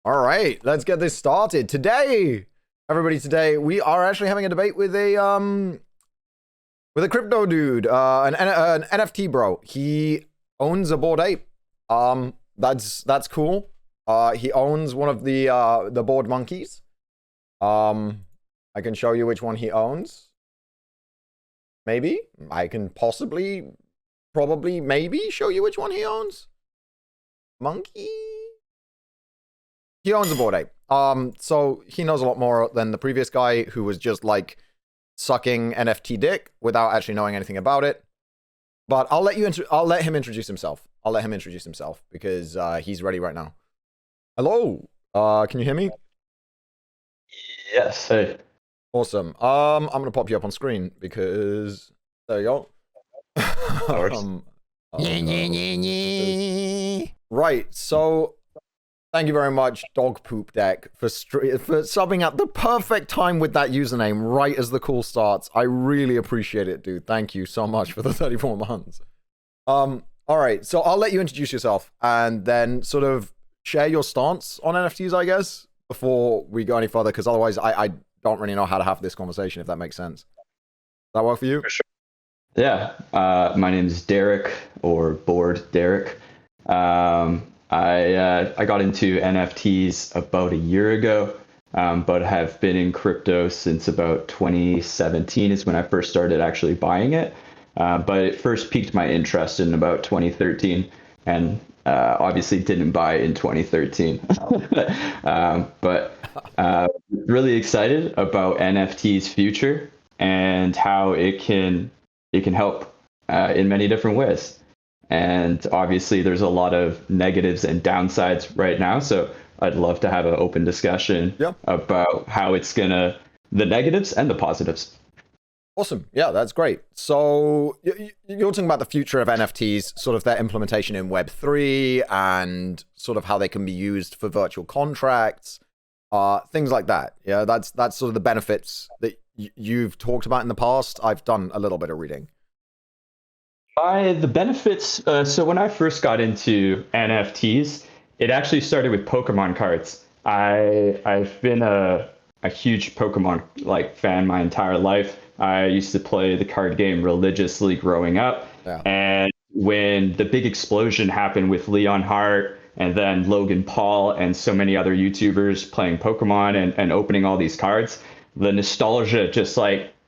All right, let's get this started. Today, everybody, today we are actually having a debate with a crypto dude, an NFT bro. He owns a Bored Ape. That's cool. He owns one of the bored monkeys. I can show you which one he owns. Maybe I can probably maybe show you which one he owns. Munkee. He owns a Bored Ape. So he knows a lot more than the previous guy who was just like sucking NFT dick without actually knowing anything about it. But I'll let him introduce himself. I'll let him introduce himself because he's ready right now. Hello. Can you hear me? Yes. Hey. Awesome. I'm gonna pop you up on screen because there you go. Right. So thank you very much, Dog Poop Deck, for subbing at the perfect time with that username, right as the call starts. I really appreciate it, dude. Thank you so much for the 34 months. All right, so I'll let you introduce yourself and then sort of share your stance on NFTs, I guess, before we go any further, because otherwise I don't really know how to have this conversation, if that makes sense. Does that work for you? For sure. Yeah. My name is Derek, or Bored Derek. I got into NFTs about a year ago, but have been in crypto since about 2017 is when I first started actually buying it. But it first piqued my interest in about 2013, and obviously didn't buy in 2013. But really excited about NFT's future and how it can help in many different ways. And obviously there's a lot of negatives and downsides right now. So I'd love to have an open discussion about how it's the negatives and the positives. Awesome. Yeah, that's great. So you're talking about the future of NFTs, sort of their implementation in Web3 and sort of how they can be used for virtual contracts, things like that. Yeah, that's sort of the benefits that you've talked about in the past. I've done a little bit of reading. By the benefits, so when I first got into NFTs, it actually started with Pokemon cards. I've been a huge Pokemon fan my entire life. I used to play the card game religiously growing up. Yeah. And when the big explosion happened with Leon Hart and then Logan Paul and so many other YouTubers playing Pokemon and opening all these cards, the nostalgia just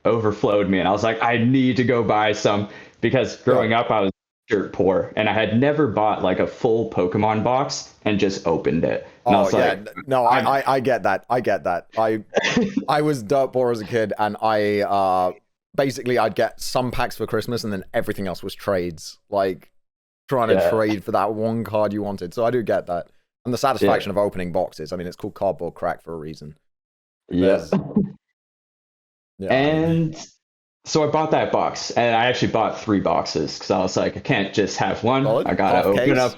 overflowed me. And I was like, I need to go buy some. Because growing up, I was dirt poor, and I had never bought a full Pokemon box and just opened it. And I get that. I get that. I was dirt poor as a kid, and basically I'd get some packs for Christmas, and then everything else was trades, trying to trade for that one card you wanted. So I do get that, and the satisfaction of opening boxes. I mean, it's called cardboard crack for a reason. Yes. And so I bought that box, and I actually bought 3 boxes because I was like, I can't just have one. Solid. I gotta open up.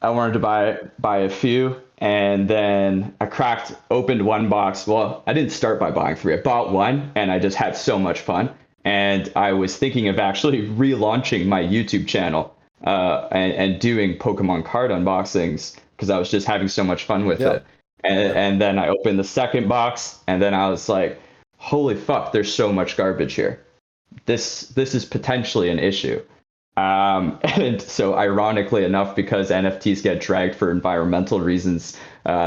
I wanted to buy a few, and then I opened one box. Well, I didn't start by buying 3. I bought one, and I just had so much fun. And I was thinking of actually relaunching my YouTube channel and doing Pokemon card unboxings because I was just having so much fun with it. And then I opened the second box, and then I was like, holy fuck, there's so much garbage here. This is potentially an issue. And so ironically enough, because NFTs get dragged for environmental reasons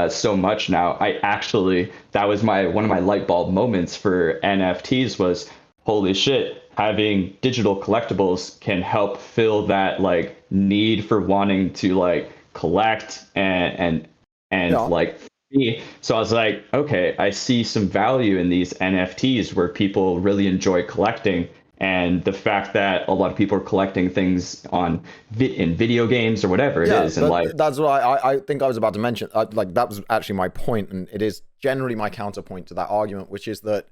so much now, that was one of my light bulb moments for NFTs was, holy shit, having digital collectibles can help fill that need for wanting to collect and so I was like, okay, I see some value in these NFTs where people really enjoy collecting, and the fact that a lot of people are collecting things in video games or whatever it is. And that's what I think I was about to mention. That was actually my point, and it is generally my counterpoint to that argument, which is that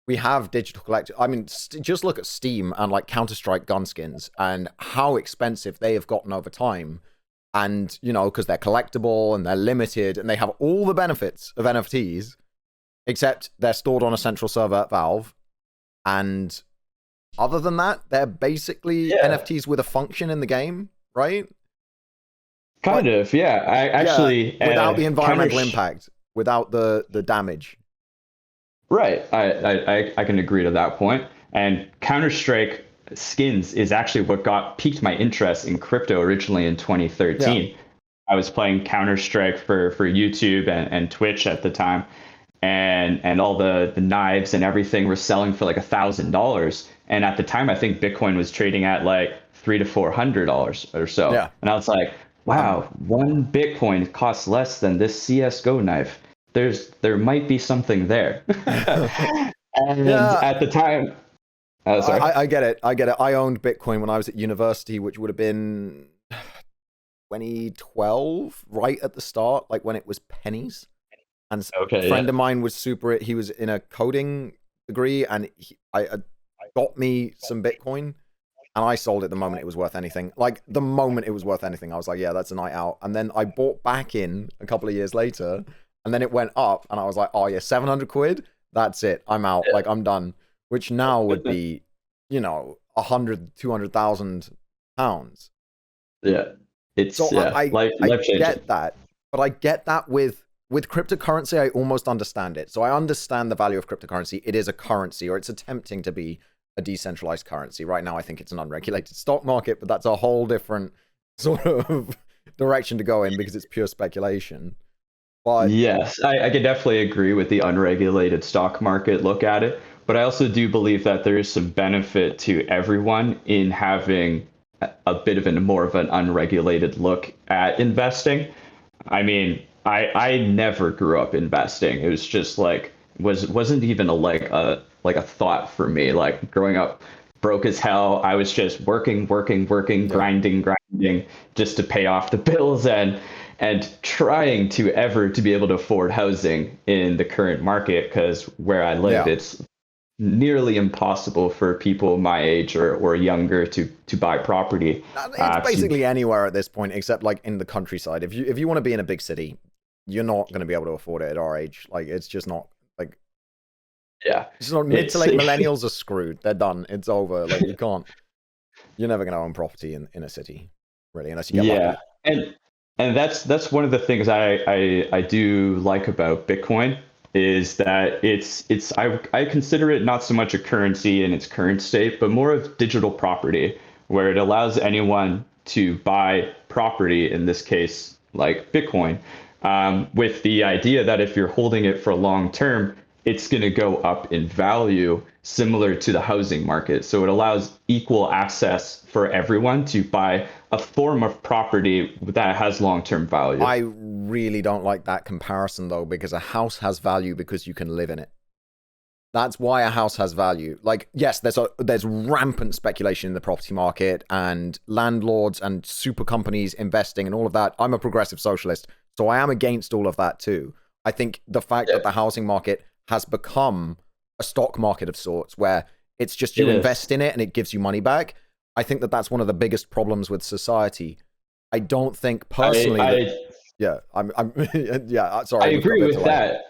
we have digital collectors. I mean, just look at Steam and Counter-Strike gun skins and how expensive they have gotten over time. And, because they're collectible and they're limited and they have all the benefits of NFTs, except they're stored on a central server at Valve. And other than that, they're basically NFTs with a function in the game, right? Kind of, yeah. I actually without the environmental Counter impact, without the damage. Right. I can agree to that point. And Counter-Strike skins is actually what got piqued my interest in crypto originally in Yeah. 2013. I was playing Counter-Strike for YouTube and Twitch at the time, and all the knives and everything were selling for like $1,000. And at the time, I think Bitcoin was trading at like $300 to $400 or so. Yeah. And I was like, wow, one Bitcoin costs less than this CS:GO knife. There might be something there. And Yeah. at the time, sorry. I get it. I owned Bitcoin when I was at university, which would have been 2012, right at the start, like when it was pennies. And a friend of mine was he was in a coding degree, and I got me some Bitcoin, and I sold it the moment it was worth anything. Like the moment it was worth anything, I was like, yeah, that's a night out. And then I bought back in a couple of years later, and then it went up, and I was like, oh yeah, 700 quid. That's it. I'm out. Yeah. Like I'm done. Which now would be, 100,000-200,000 pounds. Yeah. It's so I life-changing. Get that, but I get that with cryptocurrency, I almost understand it. So I understand the value of cryptocurrency. It is a currency, or it's attempting to be a decentralized currency. Right now, I think it's an unregulated stock market, but that's a whole different sort of direction to go in because it's pure speculation. But yes, I can definitely agree with the unregulated stock market look at it. But I also do believe that there is some benefit to everyone in having a bit of more of an unregulated look at investing. I mean, I never grew up investing. It was just like wasn't even a thought for me. Like growing up broke as hell. I was just working, grinding just to pay off the bills and trying to be able to afford housing in the current market, because where I live, it's nearly impossible for people my age or younger to buy property. It's basically anywhere at this point, except like in the countryside. If you want to be in a big city, you're not going to be able to afford it at our age. Like it's just not like. Yeah. It's not mid to late millennials are screwed. They're done. It's over. Like you can't. You're never going to own property in a city, really, unless you get lucky. And that's one of the things I do like about Bitcoin is that I consider it not so much a currency in its current state, but more of digital property, where it allows anyone to buy property, in this case, like Bitcoin, with the idea that if you're holding it for long term, it's going to go up in value, similar to the housing market. So it allows equal access for everyone to buy a form of property that has long-term value. I really don't like that comparison, though, because a house has value because you can live in it. That's why a house has value. Like, yes, there's rampant speculation in the property market and landlords and super companies investing and all of that. I'm a progressive socialist, so I am against all of that too. I think the fact that the housing market has become a stock market of sorts, where it's just you invest in it and it gives you money back. I think that's one of the biggest problems with society. I don't think personally. Sorry. I agree with that.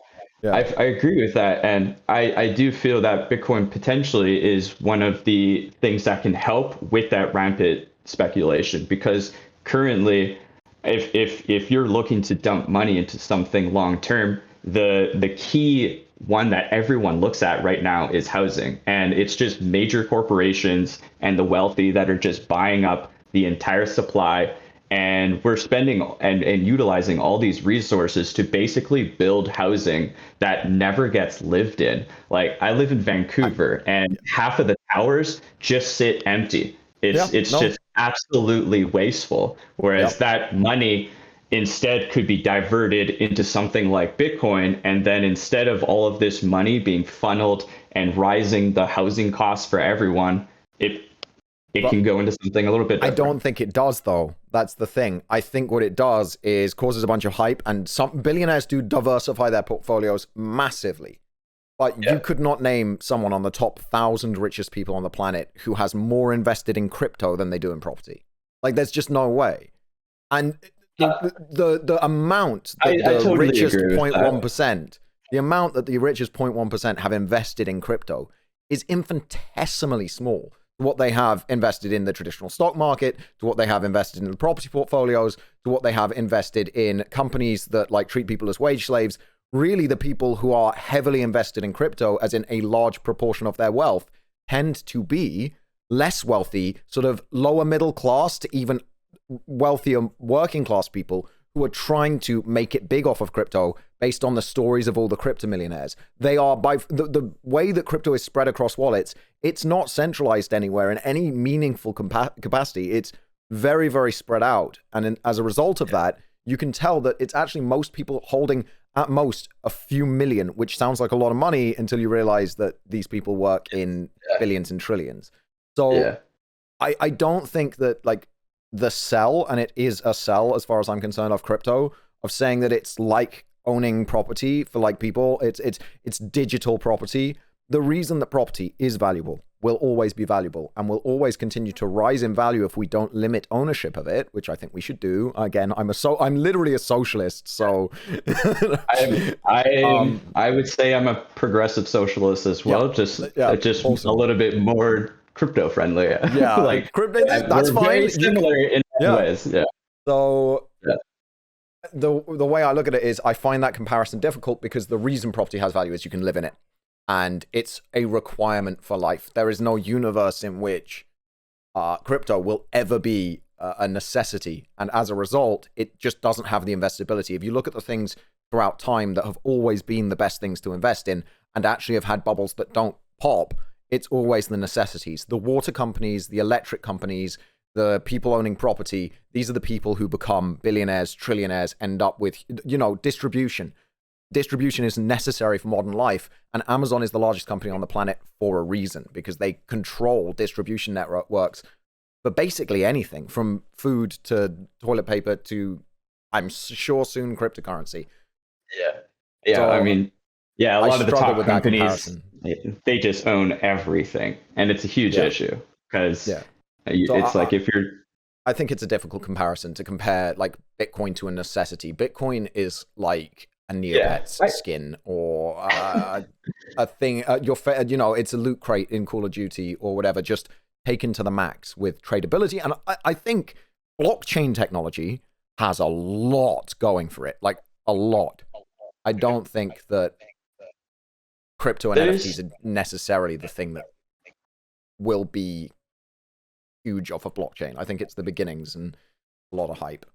Yeah. I agree with that. And I do feel that Bitcoin potentially is one of the things that can help with that rampant speculation, because currently, if you're looking to dump money into something long term, the key one that everyone looks at right now is housing. And it's just major corporations and the wealthy that are just buying up the entire supply. And we're spending and utilizing all these resources to basically build housing that never gets lived in. Like I live in Vancouver, and half of the towers just sit empty. It's just absolutely wasteful. Whereas that money instead could be diverted into something like Bitcoin. And then instead of all of this money being funneled and rising the housing costs for everyone, it can go into something a little bit different. I don't think it does, though. That's the thing. I think what it does is causes a bunch of hype, and some billionaires do diversify their portfolios massively. But you could not name someone on the top 1,000 richest people on the planet who has more invested in crypto than they do in property. Like, there's just no way. And the amount that the richest 0.1%, the amount that the richest 0.1% have invested in crypto is infinitesimally small. what they have invested in the traditional stock market, to what they have invested in the property portfolios, to what they have invested in companies that like treat people as wage slaves. Really, the people who are heavily invested in crypto, as in a large proportion of their wealth, tend to be less wealthy, sort of lower middle class to even wealthier working class people who are trying to make it big off of crypto based on the stories of all the crypto millionaires. They are, by the way that crypto is spread across wallets, it's not centralized anywhere in any meaningful capacity. It's very, very spread out. And as a result of that, you can tell that it's actually most people holding at most a few million, which sounds like a lot of money until you realize that these people work in billions and trillions. So I don't think that like the sell, and it is a sell as far as I'm concerned, of crypto, of saying that it's like owning property for like people, it's digital property. The reason that property is valuable, will always be valuable, and will always continue to rise in value if we don't limit ownership of it, which I think we should do. Again, I'm literally a socialist, so I would say I'm a progressive socialist as well, just awesome. A little bit more crypto friendly. Yeah, like crypto, that's fine. Very similar in ways. Yeah. So the way I look at it is I find that comparison difficult because the reason property has value is you can live in it. And it's a requirement for life. There is no universe in which crypto will ever be a necessity. And as a result, it just doesn't have the investability. If you look at the things throughout time that have always been the best things to invest in and actually have had bubbles that don't pop, it's always the necessities. The water companies, the electric companies, the people owning property, these are the people who become billionaires, trillionaires, end up with, distribution. Distribution is necessary for modern life, and Amazon is the largest company on the planet for a reason, because they control distribution networks for basically anything, from food to toilet paper to, I'm sure, soon cryptocurrency. Yeah. So, I mean, a lot of the top companies, they just own everything, and it's a huge issue because it's like if you're... I think it's a difficult comparison to compare like Bitcoin to a necessity. Bitcoin is like a Neopet's skin, or a thing, it's a loot crate in Call of Duty or whatever, just taken to the max with tradability. And I think blockchain technology has a lot going for it, like a lot. I don't think that crypto and NFTs are necessarily the thing that will be huge off of blockchain. I think it's the beginnings and a lot of hype.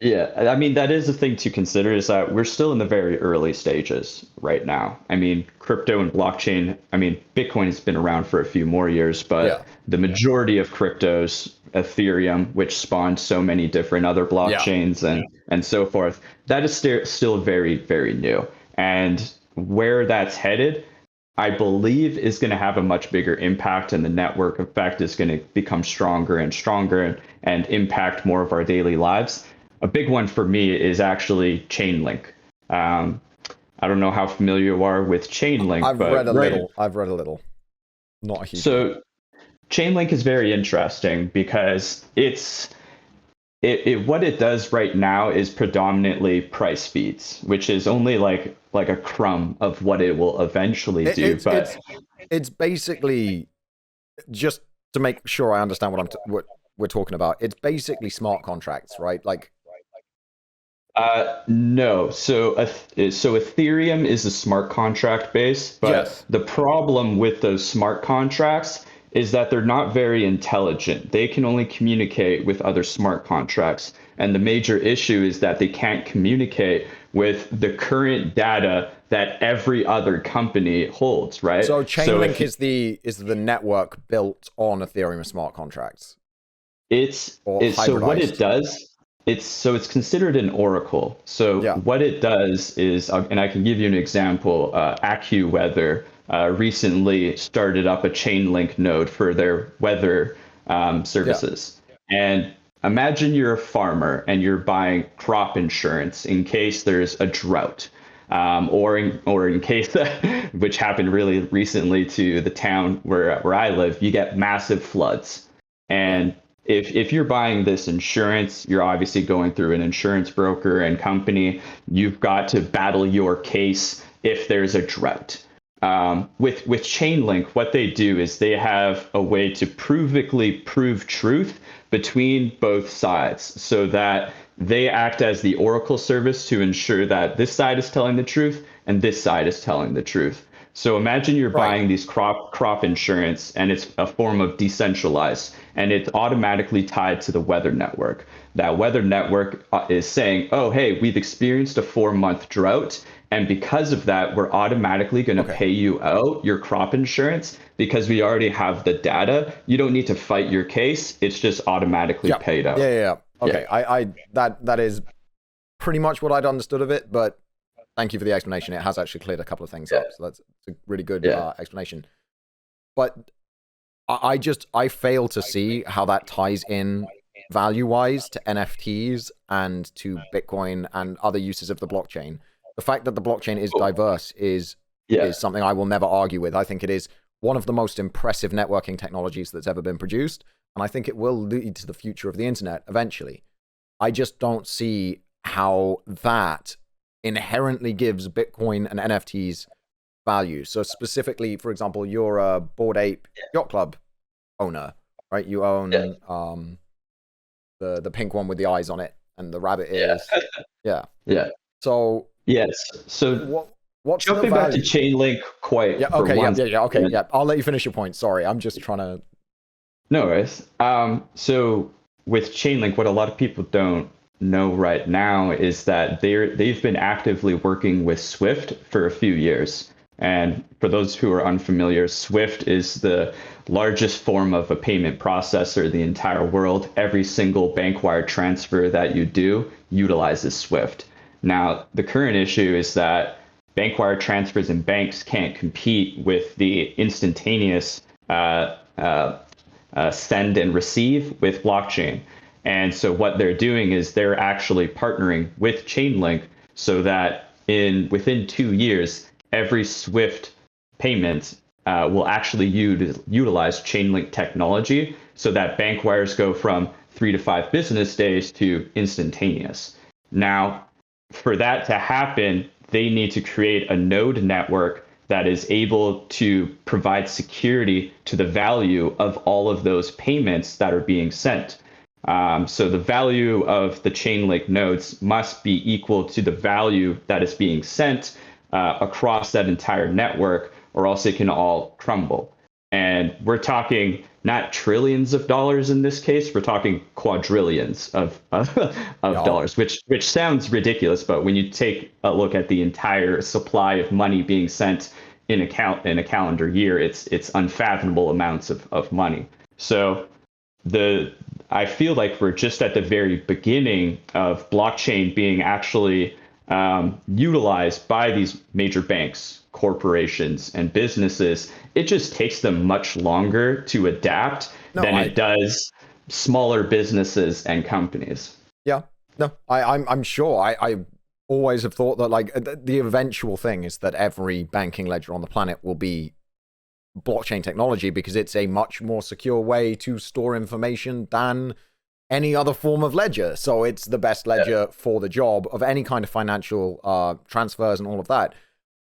Yeah, I mean, that is the thing to consider, is that we're still in the very early stages right now. I mean, crypto and blockchain, I mean, Bitcoin has been around for a few more years, but the majority of cryptos, Ethereum, which spawned so many different other blockchains and so forth, that is still very, very new. And where that's headed, I believe, is going to have a much bigger impact, and the network effect is going to become stronger and stronger and impact more of our daily lives. A big one for me is actually Chainlink. I don't know how familiar you are with Chainlink. I've read a little. Not a huge. So Chainlink is very interesting because what it does right now is predominantly price feeds, which is only like a crumb of what it will eventually do. It's basically, just to make sure I understand what we're talking about, it's basically smart contracts, right? Like. No. So Ethereum is a smart contract base, but the problem with those smart contracts is that they're not very intelligent. They can only communicate with other smart contracts. And the major issue is that they can't communicate with the current data that every other company holds, right? So Chainlink is the network built on Ethereum smart contracts. So what it does, it's considered an oracle. So what it does is, and I can give you an example, AccuWeather recently started up a Chainlink node for their weather services. And imagine you're a farmer and you're buying crop insurance in case there's a drought, or in case, which happened really recently to the town where I live, you get massive floods. And if you're buying this insurance, you're obviously going through an insurance broker and company. You've got to battle your case if there's a drought. with Chainlink, what they do is they have a way to prove truth between both sides, so that they act as the oracle service to ensure that this side is telling the truth and this side is telling the truth. So imagine you're buying these crop insurance, and it's a form of decentralized, and it's automatically tied to the weather network. That weather network is saying, oh, hey, we've experienced a 4-month drought, and because of that, we're automatically going to pay you out your crop insurance because we already have the data. You don't need to fight your case. It's just automatically paid out. Yeah. Okay, I that is pretty much what I'd understood of it, but thank you for the explanation. It has actually cleared a couple of things up, so that's a really good explanation. But I fail to see how that ties in value-wise to NFTs and to Bitcoin and other uses of the blockchain. The fact that the blockchain is diverse is something I will never argue with. I think it is one of the most impressive networking technologies that's ever been produced, and I think it will lead to the future of the internet eventually. I just don't see how that inherently gives Bitcoin and NFTs value. So specifically, for example, you're a Bored Ape Yacht Club owner, right? You own the pink one with the eyes on it and the rabbit ears. Yeah. So So what's jumping the back to value? Chainlink I'll let you finish your point. Sorry, I'm just trying to. No worries. So with Chainlink, what a lot of people don't know right now is that they've been actively working with Swift for a few years. And for those who are unfamiliar, Swift is the largest form of a payment processor in the entire world. Every single bank wire transfer that you do utilizes Swift. Now, the current issue is that bank wire transfers and banks can't compete with the instantaneous send and receive with blockchain. And so what they're doing is they're actually partnering with Chainlink so that within 2 years, every Swift payment will actually utilize Chainlink technology, so that bank wires go from 3 to 5 business days to instantaneous. Now, for that to happen, they need to create a node network that is able to provide security to the value of all of those payments that are being sent. So the value of the Chainlink nodes must be equal to the value that is being sent across that entire network, or else it can all crumble. And we're talking not trillions of dollars in this case, we're talking quadrillions of dollars, which sounds ridiculous, but when you take a look at the entire supply of money being sent in a calendar year, it's unfathomable amounts of money. So I feel like we're just at the very beginning of blockchain being actually utilized by these major banks, corporations, and businesses. It just takes them much longer to adapt than it does smaller businesses and companies. Yeah, no, I'm sure. I always have thought that like the eventual thing is that every banking ledger on the planet will be blockchain technology, because it's a much more secure way to store information than any other form of ledger. So it's the best ledger for the job of any kind of financial transfers and all of that.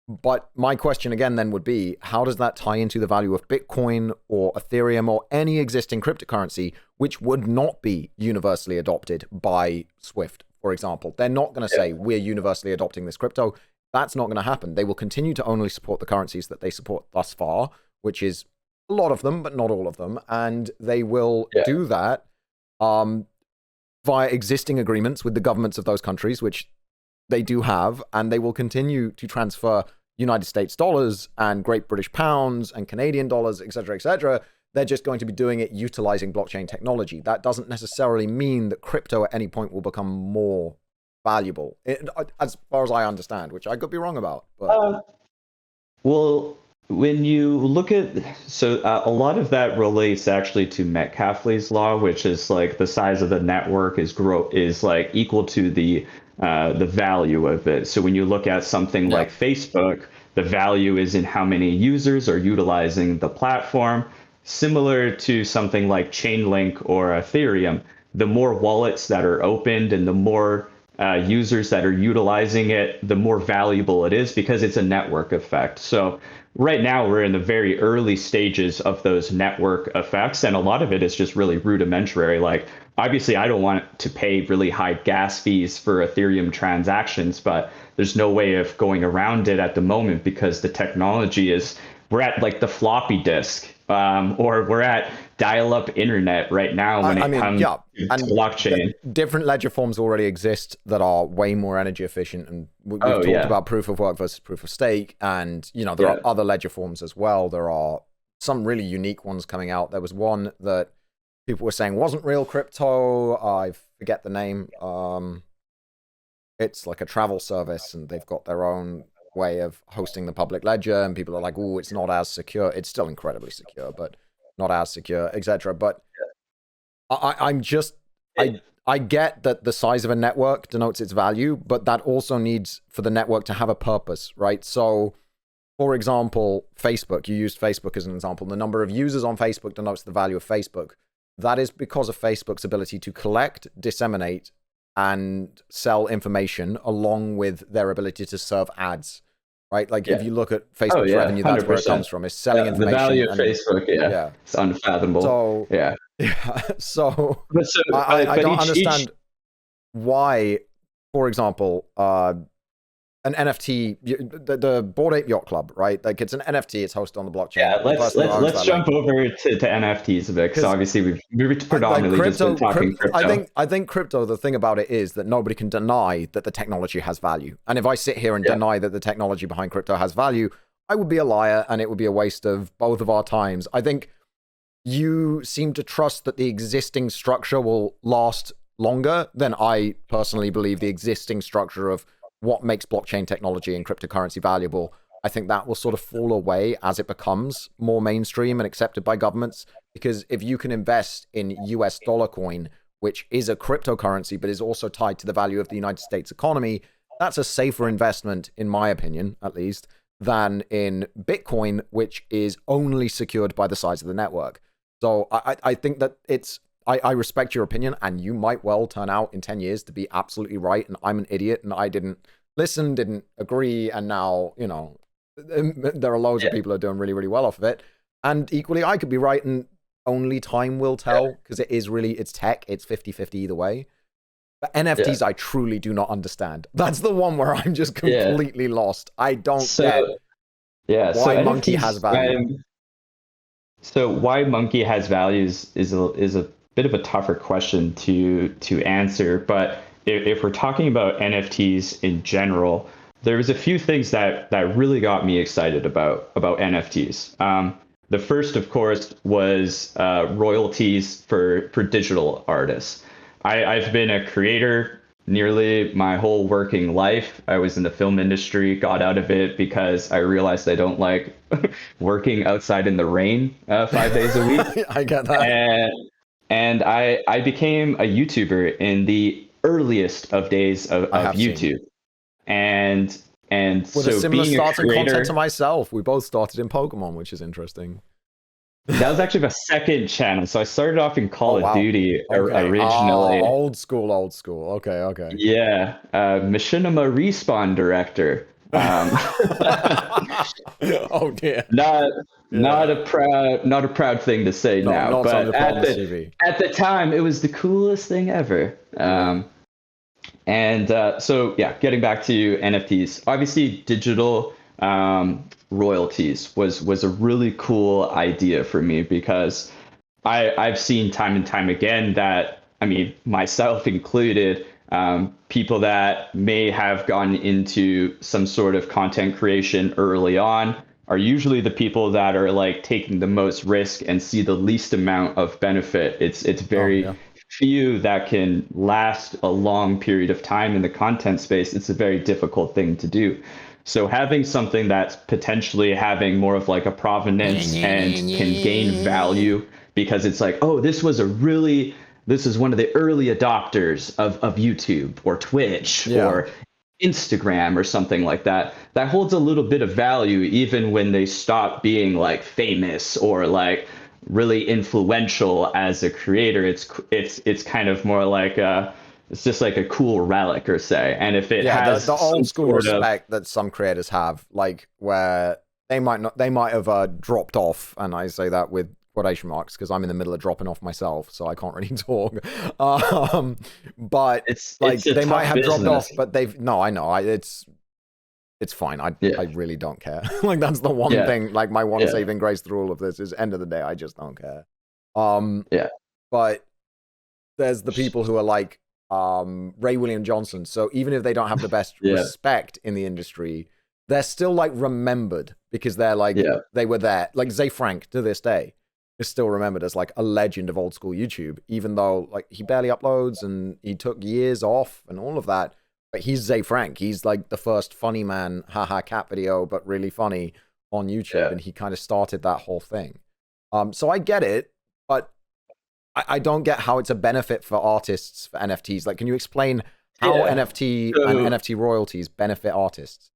But my question again then would be, how does that tie into the value of Bitcoin or Ethereum or any existing cryptocurrency which would not be universally adopted by Swift, for example? They're not going to say, we're universally adopting this crypto. That's not going to happen. They will continue to only support the currencies that they support thus far, which is a lot of them, but not all of them. And they will do that via existing agreements with the governments of those countries, which they do have, and they will continue to transfer United States dollars and Great British pounds and Canadian dollars, et cetera, et cetera. They're just going to be doing it utilizing blockchain technology. That doesn't necessarily mean that crypto at any point will become more valuable, as far as I understand, which I could be wrong about. But well, when you look at, a lot of that relates actually to Metcalfe's law, which is like the size of the network is like equal to the value of it. So when you look at something like Facebook, the value is in how many users are utilizing the platform. Similar to something like Chainlink or Ethereum, the more wallets that are opened and the more users that are utilizing it, the more valuable it is because it's a network effect. So right now we're in the very early stages of those network effects, and a lot of it is just really rudimentary. Like obviously I don't want to pay really high gas fees for Ethereum transactions, but there's no way of going around it at the moment because the technology is, we're at like the floppy disk, or we're at dial-up internet right now when it comes to blockchain. Different ledger forms already exist that are way more energy efficient, and we've talked about proof of work versus proof of stake, and there are other ledger forms as well. There are some really unique ones coming out. There was one that people were saying wasn't real crypto. I forget the name. It's like a travel service, and they've got their own way of hosting the public ledger, and people are like, oh, it's not as secure. It's still incredibly secure, but not as secure, etc. But I get that the size of a network denotes its value, but that also needs for the network to have a purpose, right? So, for example, Facebook, you used Facebook as an example. The number of users on Facebook denotes the value of Facebook. That is because of Facebook's ability to collect, disseminate, and sell information along with their ability to serve ads, right? Like if you look at Facebook's revenue, that's 100%. Where it comes from, is selling information. The value of Facebook, it's unfathomable. So, I don't understand why, for example, an NFT, the Bored Ape Yacht Club, right? Like it's an NFT, it's hosted on the blockchain. Yeah, let's jump over to NFTs a bit, because obviously we've predominantly just been talking crypto. I think crypto, the thing about it is that nobody can deny that the technology has value. And if I sit here and deny that the technology behind crypto has value, I would be a liar, and it would be a waste of both of our times. I think you seem to trust that the existing structure will last longer than I personally believe the existing structure of what makes blockchain technology and cryptocurrency valuable. I think that will sort of fall away as it becomes more mainstream and accepted by governments. Because if you can invest in US dollar coin, which is a cryptocurrency, but is also tied to the value of the United States economy, that's a safer investment, in my opinion, at least, than in Bitcoin, which is only secured by the size of the network. So I think that I respect your opinion, and you might well turn out in 10 years to be absolutely right, and I'm an idiot, and I didn't listen, didn't agree, and now, there are loads of people who are doing really, really well off of it. And equally, I could be right, and only time will tell, because it's tech, it's 50-50 either way. But NFTs, I truly do not understand. That's the one where I'm just completely lost. I don't get why Munkee has value. So why Munkee has values is a bit of a tougher question to answer, but if we're talking about NFTs in general, there was a few things that really got me excited about NFTs. The first, of course, was royalties for digital artists. I've been a creator nearly my whole working life. I was in the film industry, got out of it because I realized I don't like working outside in the rain 5 days a week. I get that. And I became a YouTuber in the earliest of days of YouTube. And with a similar starting content to myself. We both started in Pokemon, which is interesting. That was actually my second channel. So I started off in Call of Duty originally. Old school. Okay. Yeah. Machinima Respawn director. Oh dear. Not a proud thing to say now, but at the time it was the coolest thing ever. So getting back to NFTs, obviously digital royalties was a really cool idea for me, because I've seen time and time again that, I mean, myself included, people that may have gone into some sort of content creation early on are usually the people that are like taking the most risk and see the least amount of benefit. It's very few that can last a long period of time in the content space. It's a very difficult thing to do. So having something that's potentially having more of like a provenance and can gain value, because it's like, oh, this is one of the early adopters of YouTube or Twitch or Instagram or something like that. That holds a little bit of value even when they stop being like famous or like really influential as a creator. It's kind of more like it's just like a cool relic or say. And if it Yeah, has the old school sort of, respect that some creators have, like where they might have dropped off, and I say that with quotation marks because I'm in the middle of dropping off myself, so I can't really talk. But it's like a they might tough have dropped off, business. but they've no, I know, it's fine. I Yeah, really don't care. Like that's the one yeah, thing. Like my one yeah, saving grace through all of this is end of the day, I just don't care. Um, yeah, but there's the people who are like Ray William Johnson. So even if they don't have the best yeah, respect in the industry, they're still like remembered because they're like yeah, they were there. Like Zay Frank to this day is still remembered as like a legend of old school YouTube, even though like he barely uploads and he took years off and all of that. But he's Zay Frank. He's like the first funny man, haha cat video, but really funny on YouTube, yeah, and he kind of started that whole thing. So I get it, but I don't get how it's a benefit for artists for NFTs. Like, can you explain how yeah. NFT and So, NFT royalties benefit artists?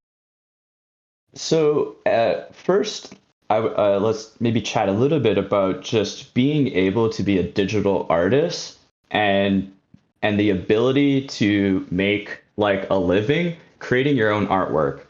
first, let's maybe chat a little bit about just being able to be a digital artist and the ability to make like a living creating your own artwork.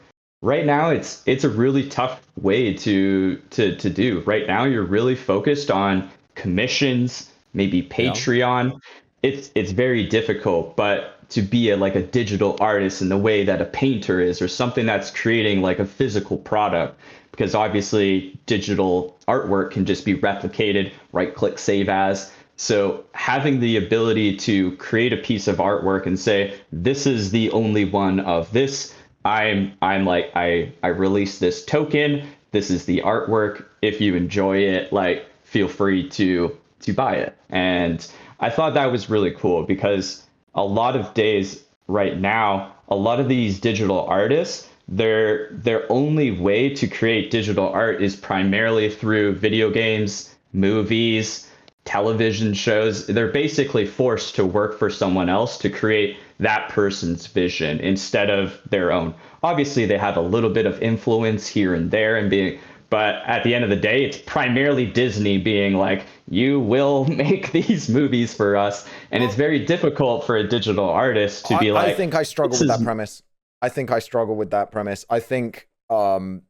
Right now, it's a really tough way to do. Right now, you're really focused on commissions, maybe Yeah. Patreon. It's very difficult, but to be like a digital artist in the way that a painter is, or something that's creating like a physical product, because obviously digital artwork can just be replicated, right click, save as. So having the ability to create a piece of artwork and say, this is the only one of this. I'm like, I release this token. This is the artwork. If you enjoy it, like feel free to buy it. And I thought that was really cool because a lot of days right now, a lot of these digital artists, their only way to create digital art is primarily through video games, movies, television shows. They're basically forced to work for someone else to create that person's vision instead of their own. Obviously, they have a little bit of influence here and there and being, but at the end of the day, it's primarily Disney being like, you will make these movies for us. And it's Well, very difficult for a digital artist to be I like, think I struggle this with that is, premise. I think I struggle with that premise. I think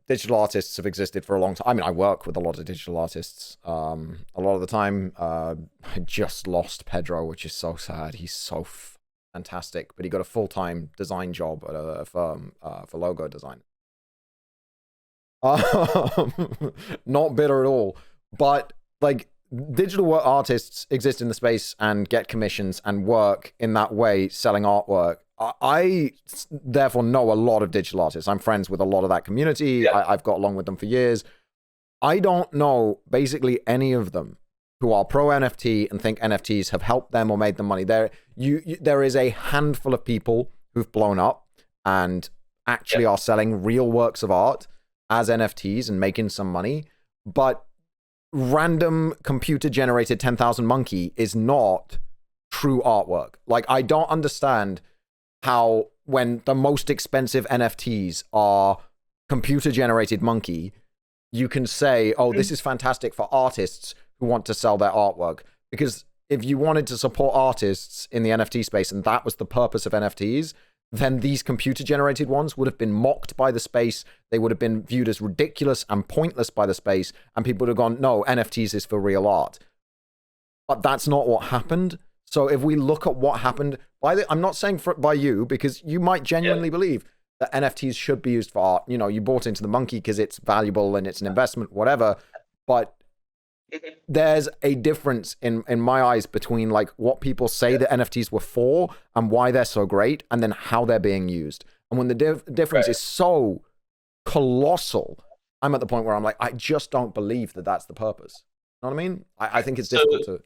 digital artists have existed for a long time. I mean, I work with a lot of digital artists. A lot of the time, I just lost Pedro, which is so sad. He's so fantastic, but he got a full-time design job at a firm for logo design. Not bitter at all, but like digital artists exist in the space and get commissions and work in that way selling artwork. I therefore know a lot of digital artists. I'm friends with a lot of that community. yeah, I've got along with them for years. I don't know basically any of them who are pro NFT and think NFTs have helped them or made them money. There is a handful of people who've blown up and actually yeah, are selling real works of art as NFTs and making some money, but random computer generated 10,000 Munkee is not true artwork. Like, I don't understand how when the most expensive NFTs are computer generated Munkee, you can say, oh, this is fantastic for artists who want to sell their artwork. Because if you wanted to support artists in the NFT space and that was the purpose of NFTs, then these computer generated ones would have been mocked by the space. They would have been viewed as ridiculous and pointless by the space. And people would have gone, no, NFTs is for real art. But that's not what happened. So if we look at what happened, I'm not saying by you, because you might genuinely believe that NFTs should be used for art. You know, you bought into the Munkee because it's valuable and it's an investment, whatever. But there's a difference in my eyes between like what people say that NFTs were for and why they're so great, and then how they're being used. And when the difference is so colossal, I'm at the point where I'm like, I just don't believe that that's the purpose. You know what I mean? I think it's difficult to.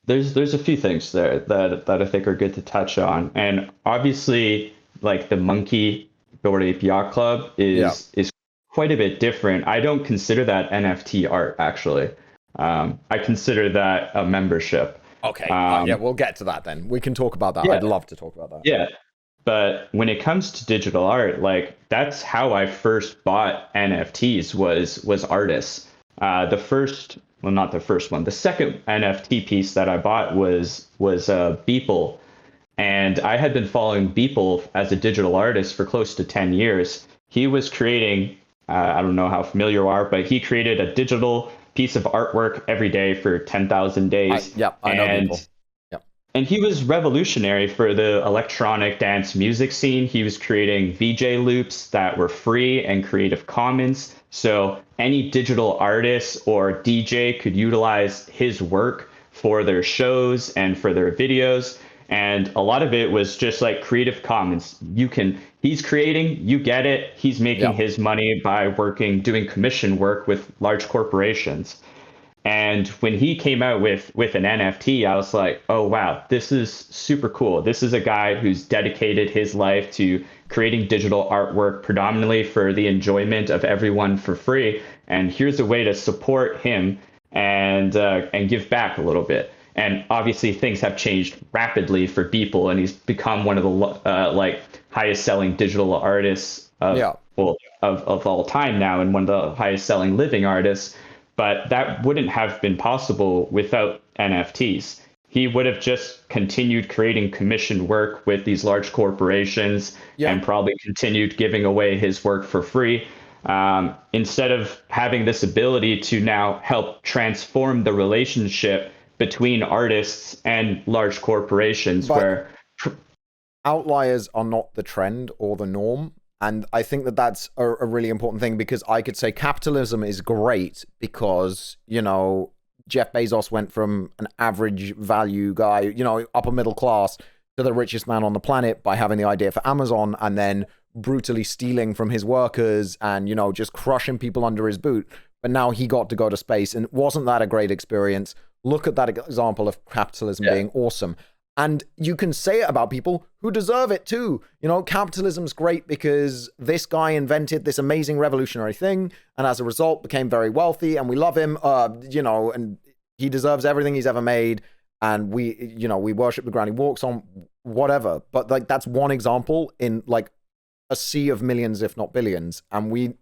there's a few things there that I think are good to touch on. And obviously, like the Munkee Bored Ape Yacht Club is quite a bit different. I don't consider that NFT art actually. I consider that a membership. Okay. Yeah, we'll get to that then. We can talk about that. Yeah, I'd love to talk about that. yeah. But when it comes to digital art, like that's how I first bought NFTs was artists. The first, well, not the first one, the second NFT piece that I bought was Beeple, And I had been following Beeple as a digital artist for close to 10 years. He was creating, I don't know how familiar you are, but he created a digital piece of artwork every day for 10,000 days. I know people. Yep. And he was revolutionary for the electronic dance music scene. He was creating VJ loops that were free and Creative Commons. So any digital artist or DJ could utilize his work for their shows and for their videos. And a lot of it was just like Creative Commons. He's creating, you get it. He's making his money by doing commission work with large corporations. And when he came out with an NFT, I was like, oh, wow, this is super cool. This is a guy who's dedicated his life to creating digital artwork predominantly for the enjoyment of everyone for free. And here's a way to support him and give back a little bit. And obviously things have changed rapidly for Beeple, and he's become one of the highest selling digital artists of all time now, and one of the highest selling living artists. But that wouldn't have been possible without NFTs. He would have just continued creating commissioned work with these large corporations and probably continued giving away his work for free. Instead of having this ability to now help transform the relationship between artists and large corporations, where outliers are not the trend or the norm. And I think that that's a really important thing, because I could say capitalism is great because, you know, Jeff Bezos went from an average value guy, you know, upper middle class, to the richest man on the planet by having the idea for Amazon and then brutally stealing from his workers and, you know, just crushing people under his boot. But now he got to go to space, and wasn't that a great experience? Look at that example of capitalism being awesome. And you can say it about people who deserve it too. You know, capitalism's great because this guy invented this amazing revolutionary thing, and as a result became very wealthy, and we love him, you know, and he deserves everything he's ever made. And we, you know, we worship the ground he walks on, whatever. But like, that's one example in like a sea of millions, if not billions. And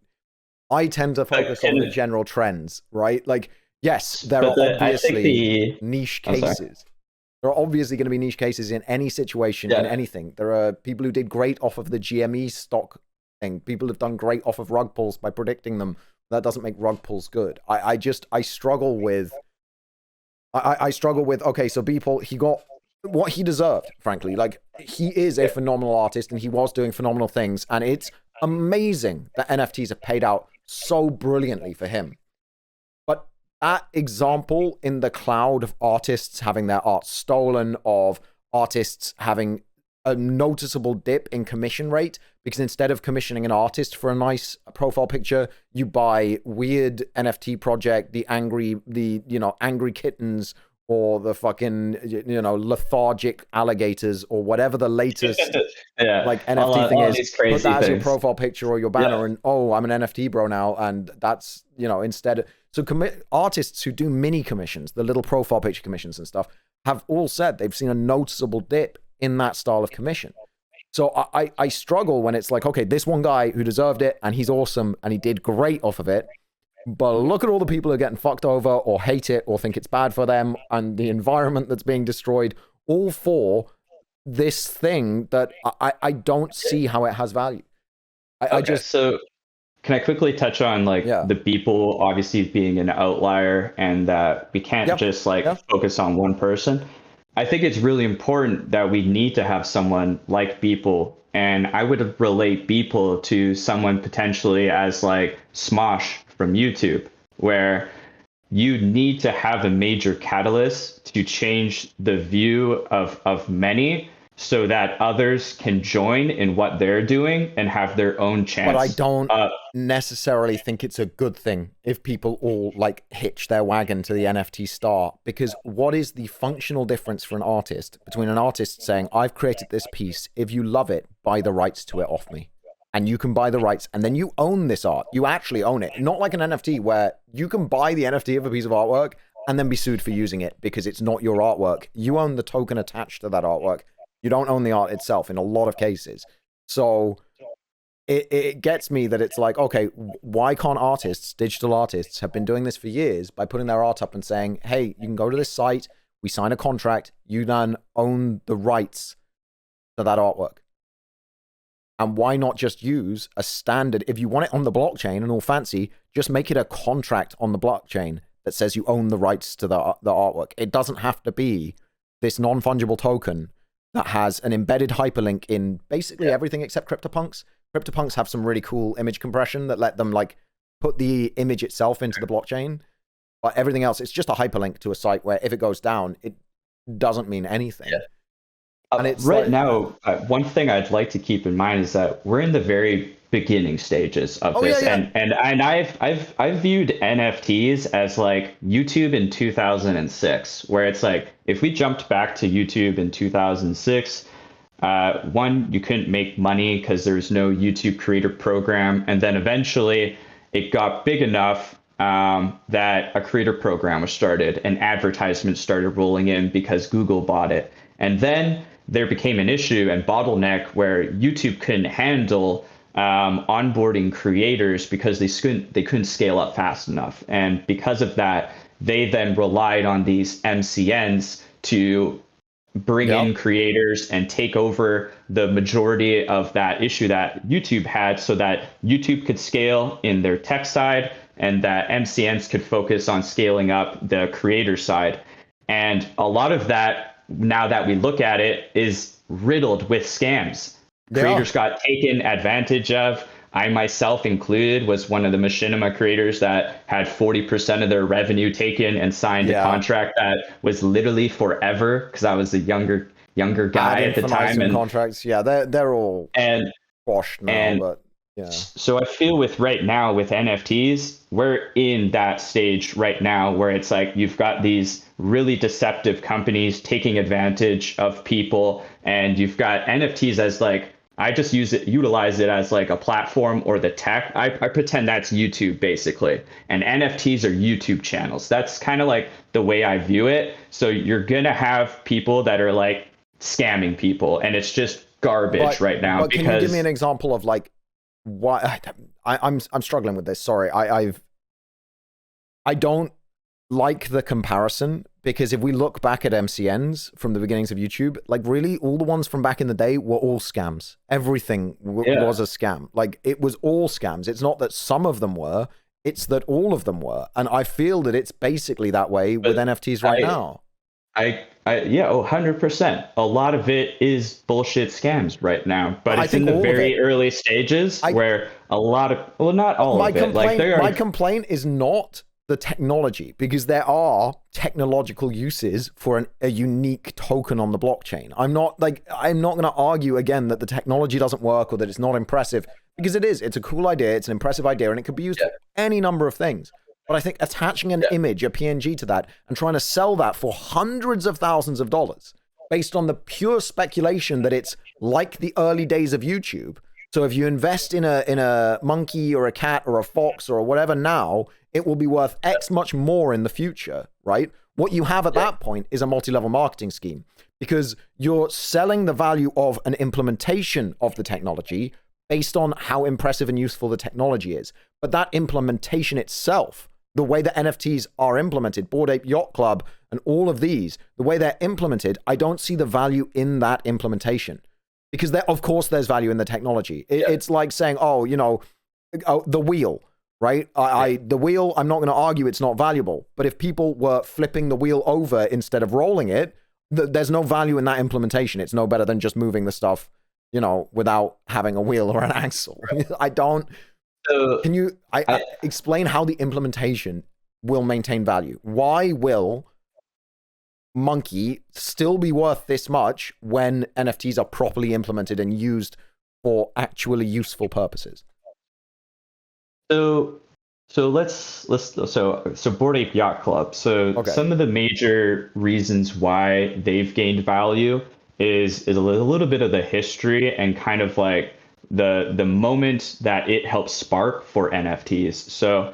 I tend to focus on the general trends, right? Like, yes, there are obviously niche cases. There are obviously going to be niche cases in any situation, in anything. There are people who did great off of the GME stock thing. People have done great off of rug pulls by predicting them. That doesn't make rug pulls good. I struggle with, okay, so Beeple, he got what he deserved, frankly. Like, he is a phenomenal artist, and he was doing phenomenal things. And it's amazing that NFTs have paid out so brilliantly for him. But that example in the cloud of artists having their art stolen, of artists having a noticeable dip in commission rate, because instead of commissioning an artist for a nice profile picture, you buy weird NFT project, the angry kittens, or the fucking, you know, lethargic alligators, or whatever the latest like NFT thing is. Put that as your profile picture or your banner, and oh, I'm an NFT bro now. And that's, you know, instead. So artists who do mini commissions, the little profile picture commissions and stuff, have all said they've seen a noticeable dip in that style of commission. So I struggle when it's like, okay, this one guy who deserved it, and he's awesome, and he did great off of it, but look at all the people who are getting fucked over, or hate it, or think it's bad for them, and the environment that's being destroyed, all for this thing that I don't see how it has value. So can I quickly touch on the Beeple obviously being an outlier, and that we can't just focus on one person? I think it's really important that we need to have someone like Beeple, and I would relate Beeple to someone potentially as like Smosh from YouTube, where you need to have a major catalyst to change the view of many, so that others can join in what they're doing and have their own chance. But I don't necessarily think it's a good thing if people all like hitch their wagon to the NFT star, because what is the functional difference for an artist between an artist saying, I've created this piece, if you love it, buy the rights to it off me. And you can buy the rights, and then you own this art. You actually own it. Not like an NFT where you can buy the NFT of a piece of artwork and then be sued for using it because it's not your artwork. You own the token attached to that artwork. You don't own the art itself in a lot of cases. So it gets me that it's like, okay, why can't artists, digital artists, have been doing this for years by putting their art up and saying, hey, you can go to this site, we sign a contract, you then own the rights to that artwork? And why not just use a standard? If you want it on the blockchain and all fancy, just make it a contract on the blockchain that says you own the rights to the artwork. It doesn't have to be this non-fungible token that has an embedded hyperlink in basically everything except CryptoPunks. CryptoPunks have some really cool image compression that let them like put the image itself into the blockchain. But everything else, it's just a hyperlink to a site where if it goes down, it doesn't mean anything. Yeah. And it's right like, now, one thing I'd like to keep in mind is that we're in the very beginning stages of this, yeah. and I've viewed NFTs as like YouTube in 2006, where it's like if we jumped back to YouTube in 2006, one, you couldn't make money because there's no YouTube creator program, and then eventually it got big enough that a creator program was started and advertisements started rolling in because Google bought it, and then there became an issue and bottleneck where YouTube couldn't handle onboarding creators because they couldn't scale up fast enough. And because of that, they then relied on these MCNs to bring in creators and take over the majority of that issue that YouTube had so that YouTube could scale in their tech side and that MCNs could focus on scaling up the creator side. And a lot of that, now that we look at it, is riddled with scams. Creators got taken advantage of. I myself included was one of the machinima creators that had 40% of their revenue taken and signed a contract that was literally forever because I was a younger guy at the time. And contracts, they're all washed now. But yeah. So I feel with right now with NFTs, we're in that stage right now where it's like you've got these really deceptive companies taking advantage of people, and you've got NFTs as like, I just utilize it as like a platform or the tech. I pretend that's YouTube basically, and NFTs are YouTube channels. That's kind of like the way I view it. So you're gonna have people that are like scamming people, and it's just garbage right now. But can you give me an example of like why I'm struggling with this? Sorry, I don't like the comparison, because if we look back at MCNs from the beginnings of YouTube, like really all the ones from back in the day were all scams. Everything was a scam. Like it was all scams. It's not that some of them were, it's that all of them were. And I feel that it's basically that way with NFTs right now. Yeah, 100%. A lot of it is bullshit scams right now, but it's in the very early stages where a lot of, well, not all of it. My complaint is not the technology, because there are technological uses for a unique token on the blockchain. I'm not going to argue again that the technology doesn't work or that it's not impressive, because it is. It's a cool idea. It's an impressive idea, and it could be used for any number of things. But I think attaching an image, a PNG to that, and trying to sell that for hundreds of thousands of dollars based on the pure speculation that it's like the early days of YouTube. So if you invest in a monkey or a cat or a fox or whatever now, it will be worth X much more in the future, right? What you have at that point is a multi-level marketing scheme, because you're selling the value of an implementation of the technology based on how impressive and useful the technology is. But that implementation itself, the way that NFTs are implemented, Bored Ape Yacht Club and all of these, the way they're implemented, I don't see the value in that implementation. Because of course there's value in the technology. It's like saying, the wheel, right? The wheel, I'm not going to argue it's not valuable. But if people were flipping the wheel over instead of rolling it, there's no value in that implementation. It's no better than just moving the stuff, without having a wheel or an axle. I don't. Can you explain how the implementation will maintain value? Why will Munkee still be worth this much when NFTs are properly implemented and used for actually useful purposes? So Bored Ape Yacht Club. Some of the major reasons why they've gained value is a little bit of the history and kind of like the moment that it helped spark for NFTs. So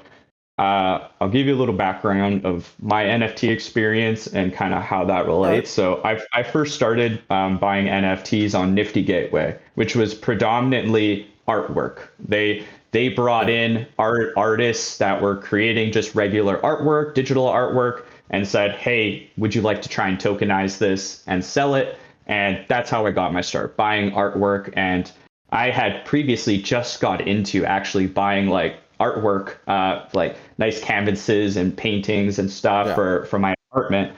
I'll give you a little background of my NFT experience and kind of how that relates. So I first started buying NFTs on Nifty Gateway, which was predominantly artwork. They brought in artists that were creating just regular artwork, digital artwork, and said, hey, would you like to try and tokenize this and sell it? And that's how I got my start, buying artwork. And I had previously just got into actually buying like artwork, like nice canvases and paintings and stuff for my apartment.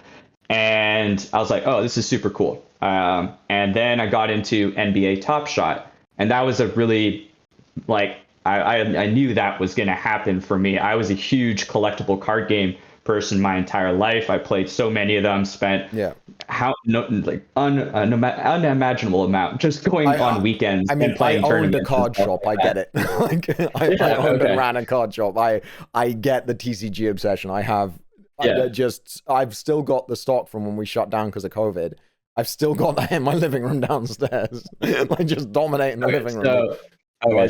And I was like, oh, this is super cool. And then I got into NBA Top Shot. And that was a really, like, I knew that was going to happen for me. I was a huge collectible card game person my entire life. I played so many of them, spent unimaginable amount just going on weekends and playing tournaments. I owned a card shop. I get it. I owned and ran a card shop. I get the TCG obsession. I've still got the stock from when we shut down because of COVID. I've still got that in my living room downstairs, like just dominating the living room.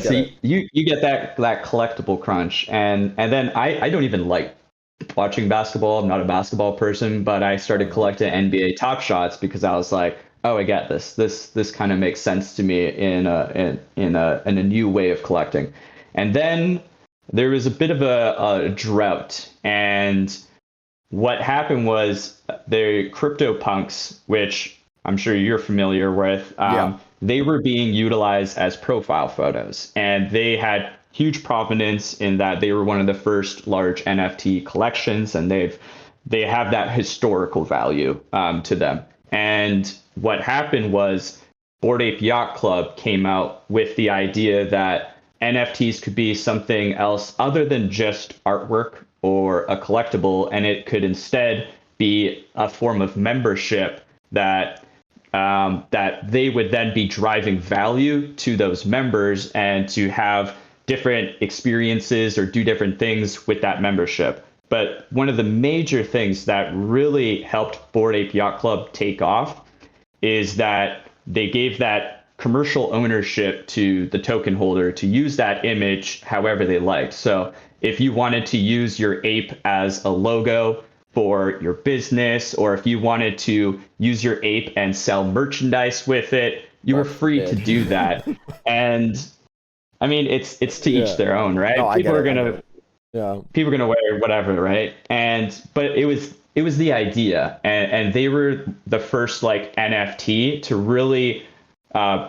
So you get that collectible crunch, and then I don't even like watching basketball. I'm not a basketball person, but I started collecting NBA Top Shots because I was like, oh, I get this. This kind of makes sense to me in a new way of collecting. And then there was a bit of a drought, and what happened was the CryptoPunks, which I'm sure you're familiar with, they were being utilized as profile photos, and they had huge provenance in that they were one of the first large NFT collections, and they have that historical value to them. And what happened was Bored Ape Yacht Club came out with the idea that NFTs could be something else other than just artwork or a collectible, and it could instead be a form of membership that they would then be driving value to those members and to have different experiences or do different things with that membership. But one of the major things that really helped Bored Ape Yacht Club take off is that they gave that commercial ownership to the token holder to use that image however they liked. So if you wanted to use your ape as a logo for your business, or if you wanted to use your ape and sell merchandise with it, you were free to do that. And I mean, it's to each their own, right? No, people are gonna wear whatever, right? But it was the idea, and they were the first like NFT to really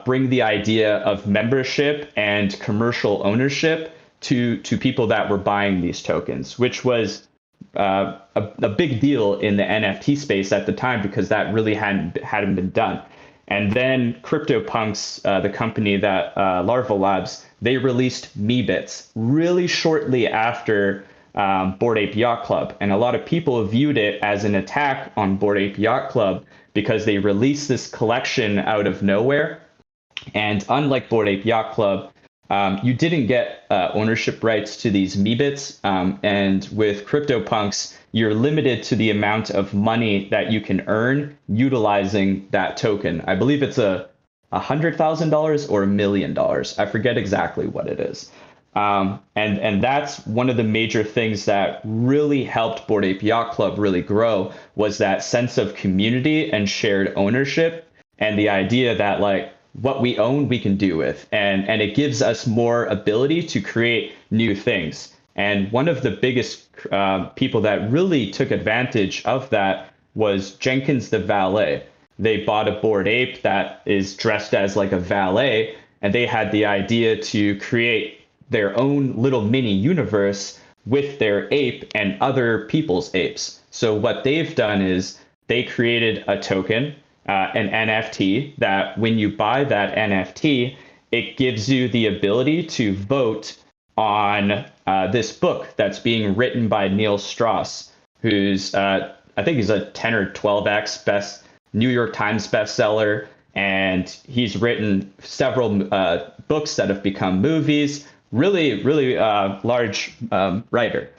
bring the idea of membership and commercial ownership to people that were buying these tokens, which was a big deal in the NFT space at the time because that really hadn't been done. And then CryptoPunks, the company that Larval Labs, they released Meebits really shortly after Bored Ape Yacht Club, and a lot of people viewed it as an attack on Bored Ape Yacht Club because they released this collection out of nowhere. And unlike Bored Ape Yacht Club, you didn't get ownership rights to these Meebits. And with CryptoPunks, you're limited to the amount of money that you can earn utilizing that token. I believe it's $100,000 or $1 million. I forget exactly what it is. And that's one of the major things that really helped Bored Ape Yacht Club really grow, was that sense of community and shared ownership, and the idea that like what we own, we can do with, and it gives us more ability to create new things. And one of the biggest people that really took advantage of that was Jenkins the Valet. They bought a Bored Ape that is dressed as like a valet, and they had the idea to create their own little mini universe with their ape and other people's apes. So what they've done is they created a token, an NFT, that when you buy that NFT, it gives you the ability to vote on this book that's being written by Neil Strauss, who's I think he's a 10 or 12x best New York Times bestseller, and he's written several books that have become movies. Really large writer.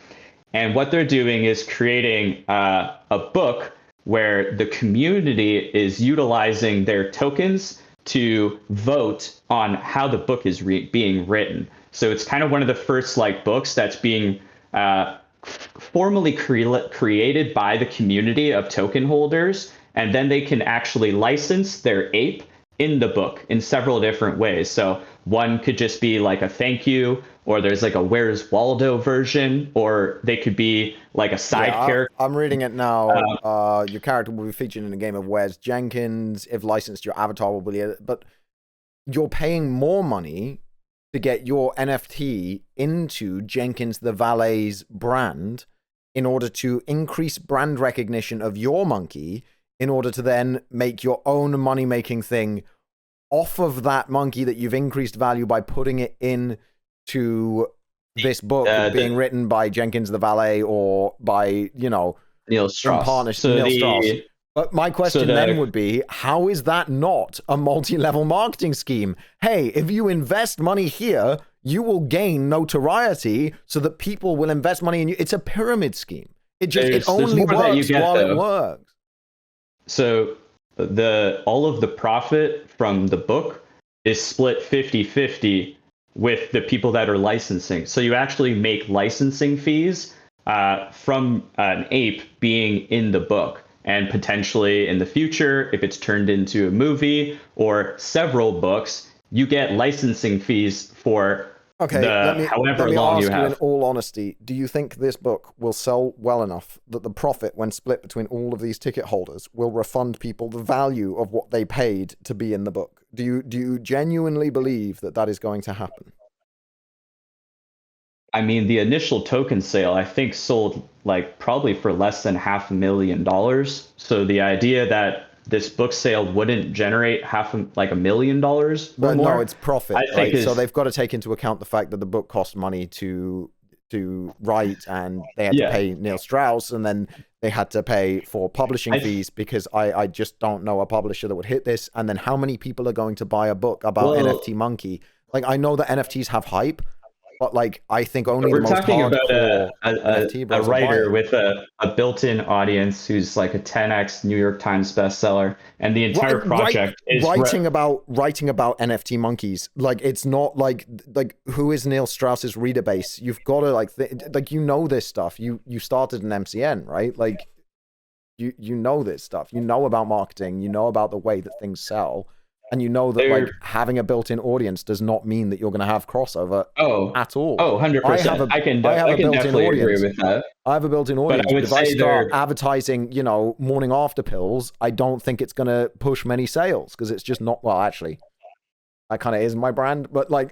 And what they're doing is creating a book where the community is utilizing their tokens to vote on how the book is being written. So it's kind of one of the first like books that's being formally created by the community of token holders, and then they can actually license their ape in the book in several different ways. So one could just be like a thank you, or there's like a Where's Waldo version, or they could be like a side character. I'm reading it now. Your character will be featured in a game of Where's Jenkins. If licensed, your avatar will be. But you're paying more money to get your NFT into Jenkins the Valet's brand in order to increase brand recognition of your Munkee, in order to then make your own money-making thing off of that Munkee that you've increased value by putting it in to this book being written by Jenkins the Valet or by, Neil Strauss. Neil Strauss. But my question then would be, how is that not a multi-level marketing scheme? Hey, if you invest money here, you will gain notoriety so that people will invest money in you. It's a pyramid scheme. It only works while it works. So all of the profit from the book is split 50-50 with the people that are licensing. So you actually make licensing fees from an ape being in the book. And potentially in the future, if it's turned into a movie or several books, you get licensing fees for however long you have. In all honesty, do you think this book will sell well enough that the profit, when split between all of these ticket holders, will refund people the value of what they paid to be in the book? Do you genuinely believe that that is going to happen? I mean, the initial token sale, I think, sold like probably for less than $500,000. So the idea that this book sale wouldn't generate $1 million or but more. No, it's profit, right? So they've got to take into account the fact that the book cost money to write, and they had to pay Neil Strauss, and then they had to pay for publishing fees, because I just don't know a publisher that would hit this. And then how many people are going to buy a book about NFT Munkee? Like, I know that NFTs have hype, but like, I think only the most hardcore NFT bros a writer with a built-in audience who's like a 10x New York Times bestseller, and the entire project is writing about NFT monkeys. Like, it's not like who is Neil Strauss's reader base? You've got to this stuff. You started an MCN, right? Like, you know this stuff. You know about marketing. You know about the way that things sell. And you know that like having a built-in audience does not mean that you're going to have crossover at all. 100%. I can definitely agree with that. I have a built-in audience. But if I start advertising, morning after pills, I don't think it's going to push many sales, because it's just not. Well, actually, that kind of is my brand. But like,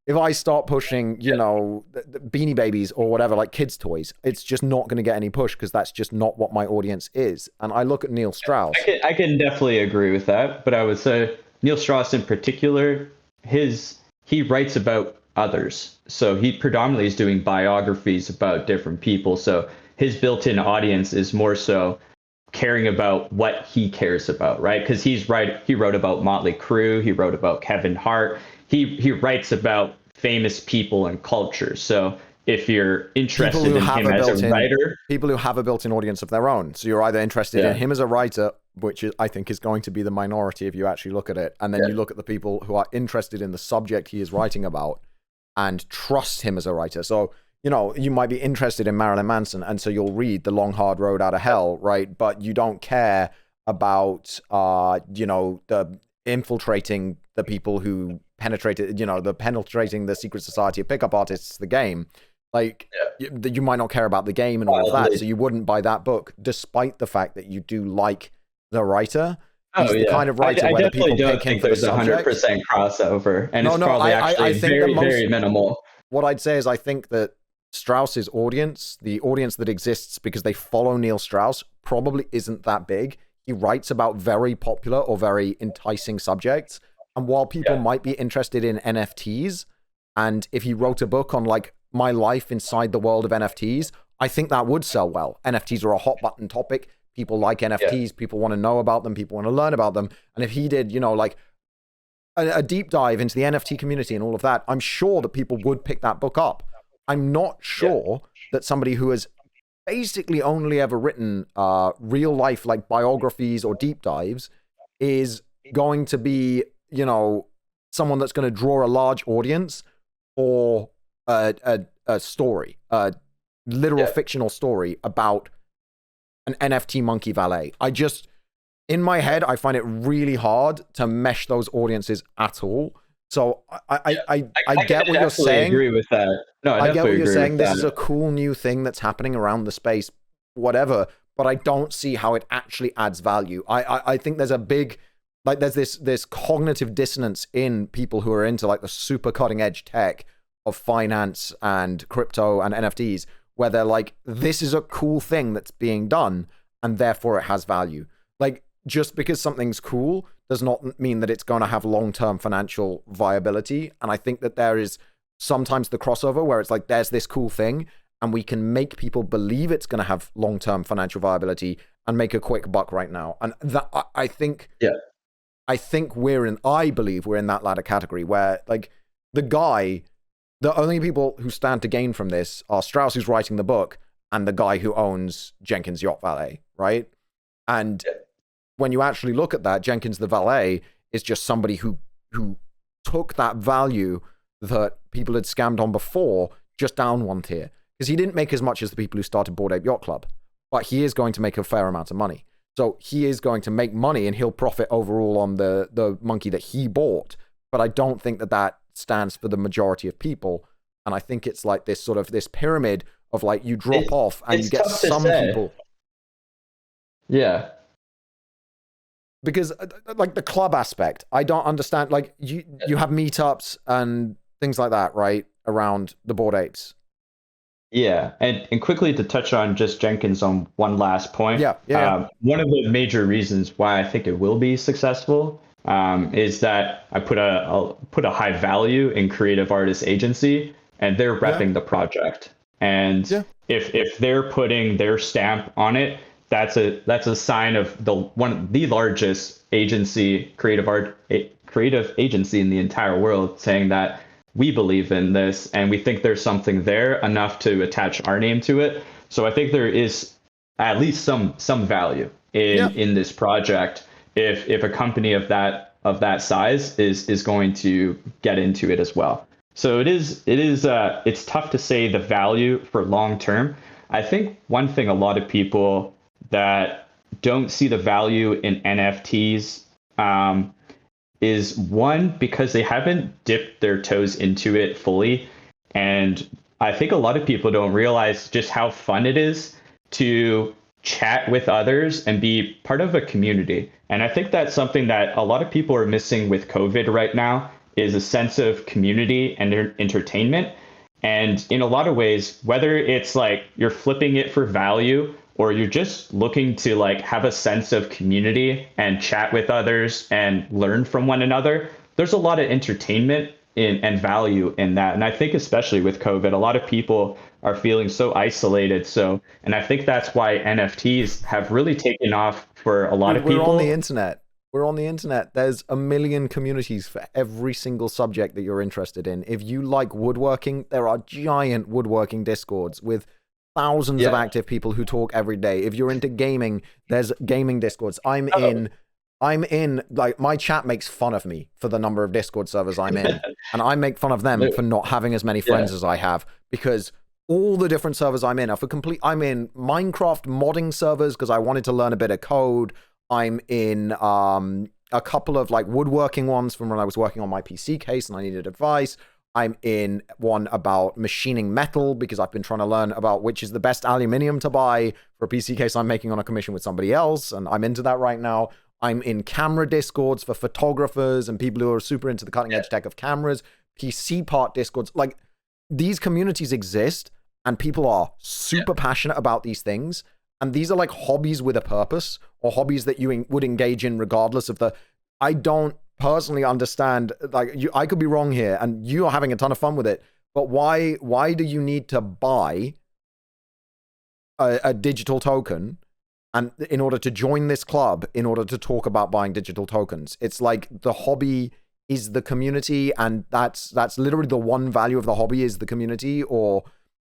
if I start pushing, the Beanie Babies or whatever, like kids' toys, it's just not going to get any push, because that's just not what my audience is. And I look at Neil Strauss. I can definitely agree with that. But I would say Neil Strauss in particular, he writes about others. So he predominantly is doing biographies about different people. So his built-in audience is more so caring about what he cares about, right? Because he wrote about Motley Crue, he wrote about Kevin Hart. He writes about famous people and culture. So if you're interested in him as a writer, people who have a built-in audience of their own. So you're either interested in him as a writer, which I think is going to be the minority if you actually look at it, and then you look at the people who are interested in the subject he is writing about and trust him as a writer. So you might be interested in Marilyn Manson, and so you'll read The Long Hard Road Out of Hell, right? But you don't care about the infiltrating the people who penetrated, penetrating the secret society of pickup artists, the game. Like, you might not care about the game and all of that, so you wouldn't buy that book, despite the fact that you do like the writer. He's the kind of writer where the people pick him for the subject. There's 100% crossover, and it's probably actually very, very minimal. What I'd say is, I think that Strauss's audience, the audience that exists because they follow Neil Strauss, probably isn't that big. He writes about very popular or very enticing subjects. And while people might be interested in NFTs, and if he wrote a book on like my life inside the world of NFTs, I think that would sell well. NFTs are a hot button topic. People like NFTs. People want to know about them. People want to learn about them. And if he did, like a deep dive into the NFT community and all of that, I'm sure that people would pick that book up. I'm not sure that somebody who has basically only ever written real life like biographies or deep dives is going to be someone that's going to draw a large audience for a story, a literal fictional story about an NFT Munkee valet. in my head, I find it really hard to mesh those audiences at all. So I get what you're saying. I agree with that. No, I get what you're saying. This is that. a cool new thing that's happening around the space, whatever. But I don't see how it actually adds value. I think there's a big, like, there's this cognitive dissonance in people who are into like the super cutting edge tech of finance and crypto and NFTs, where they're like, this is a cool thing that's being done, and therefore it has value. Like, just because something's cool does not mean that it's going to have long-term financial viability. And I think that there is sometimes the crossover where it's like, there's this cool thing, and we can make people believe it's going to have long-term financial viability and make a quick buck right now. And that, I think, I believe we're in that latter category where, like, the only people who stand to gain from this are Strauss, who's writing the book, and the guy who owns Jenkins Yacht Valet, right? And when you actually look at that, Jenkins the valet is just somebody who took that value that people had scammed on before just down one tier. Because he didn't make as much as the people who started Bored Ape Yacht Club, but he is going to make a fair amount of money. So he is going to make money, and he'll profit overall on the Munkee that he bought. But I don't think that stands for the majority of people. And I think it's like this sort of this pyramid of like, you drop off and you get some people. Yeah. Because like the club aspect, I don't understand. Like you have meetups and things like that, right? Around the Bored Apes. Yeah, and quickly to touch on just Jenkins on one last point. Yeah. One of the major reasons why I think it will be successful is that I put a high value in creative artist agency, and they're repping the project. And if they're putting their stamp on it, that's a sign of the largest creative agency in the entire world saying that we believe in this and we think there's something there enough to attach our name to it. So I think there is at least some value in this project if a company of that size is going to get into it as well. So it's tough to say the value for long term. I think one thing a lot of people that don't see the value in NFTs is one, because they haven't dipped their toes into it fully. And I think a lot of people don't realize just how fun it is to chat with others and be part of a community. And I think that's something that a lot of people are missing with COVID right now, is a sense of community and entertainment. And in a lot of ways, whether it's like you're flipping it for value or you're just looking to like have a sense of community and chat with others and learn from one another, there's a lot of entertainment and value in that. And I think especially with COVID, a lot of people are feeling so isolated. And I think that's why NFTs have really taken off for a lot of people. We're on the internet. There's a million communities for every single subject that you're interested in. If you like woodworking, there are giant woodworking discords with thousands of active people who talk every day. If you're into gaming, there's gaming discords. I'm in, like, my chat makes fun of me for the number of Discord servers I'm in. And I make fun of them for not having as many friends as I have, because all the different servers I'm in are I'm in Minecraft modding servers because I wanted to learn a bit of code. I'm in a couple of like woodworking ones from when I was working on my PC case and I needed advice. I'm in one about machining metal because I've been trying to learn about which is the best aluminium to buy for a PC case I'm making on a commission with somebody else, and I'm into that right now. I'm in camera discords for photographers and people who are super into the cutting edge tech of cameras, PC part discords. Like, these communities exist and people are super passionate about these things. And these are like hobbies with a purpose, or hobbies that you would engage in regardless of I don't personally understand, like, I could be wrong here and you are having a ton of fun with it, but why do you need to buy a digital token and in order to join this club, in order to talk about buying digital tokens? It's like the hobby is the community, and that's literally the one value of the hobby is the community. Or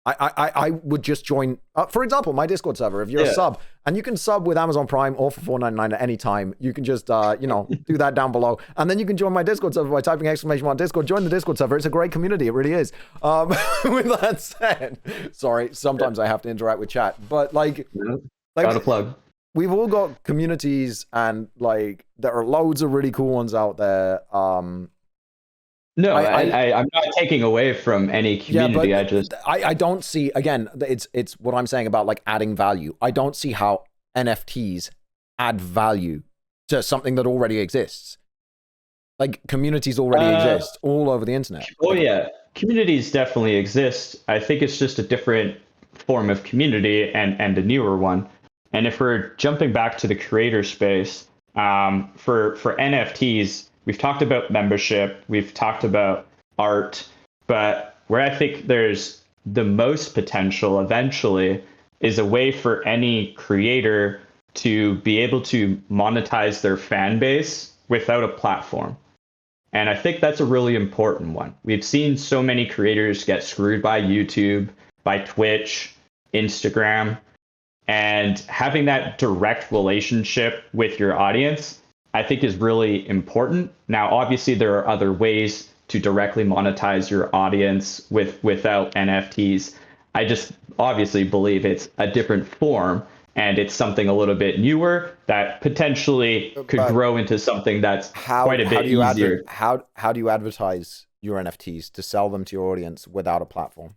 I would just join, for example, my Discord server. If you're a sub, and you can sub with Amazon Prime or for $4.99 at any time, you can just, do that down below. And then you can join my Discord server by typing ! Discord. Join the Discord server. It's a great community. It really is. With that said, sorry, sometimes I have to interact with chat. But like... Got a plug. we've all got communities, and like there are loads of really cool ones out there. No, I'm not taking away from any community. Yeah, I just but I don't see, again, it's what I'm saying about like adding value. I don't see how NFTs add value to something that already exists. Like communities already exist all over the internet. Oh yeah, communities definitely exist. I think it's just a different form of community and a newer one. And if we're jumping back to the creator space, for NFTs, we've talked about membership, we've talked about art, but where I think there's the most potential eventually is a way for any creator to be able to monetize their fan base without a platform. And I think that's a really important one. We've seen so many creators get screwed by YouTube, by Twitch, Instagram, and having that direct relationship with your audience, I think is really important. Now, obviously, there are other ways to directly monetize your audience without NFTs. I just obviously believe it's a different form, and it's something a little bit newer that potentially could grow into something that's quite a bit easier. How do you advertise your NFTs to sell them to your audience without a platform?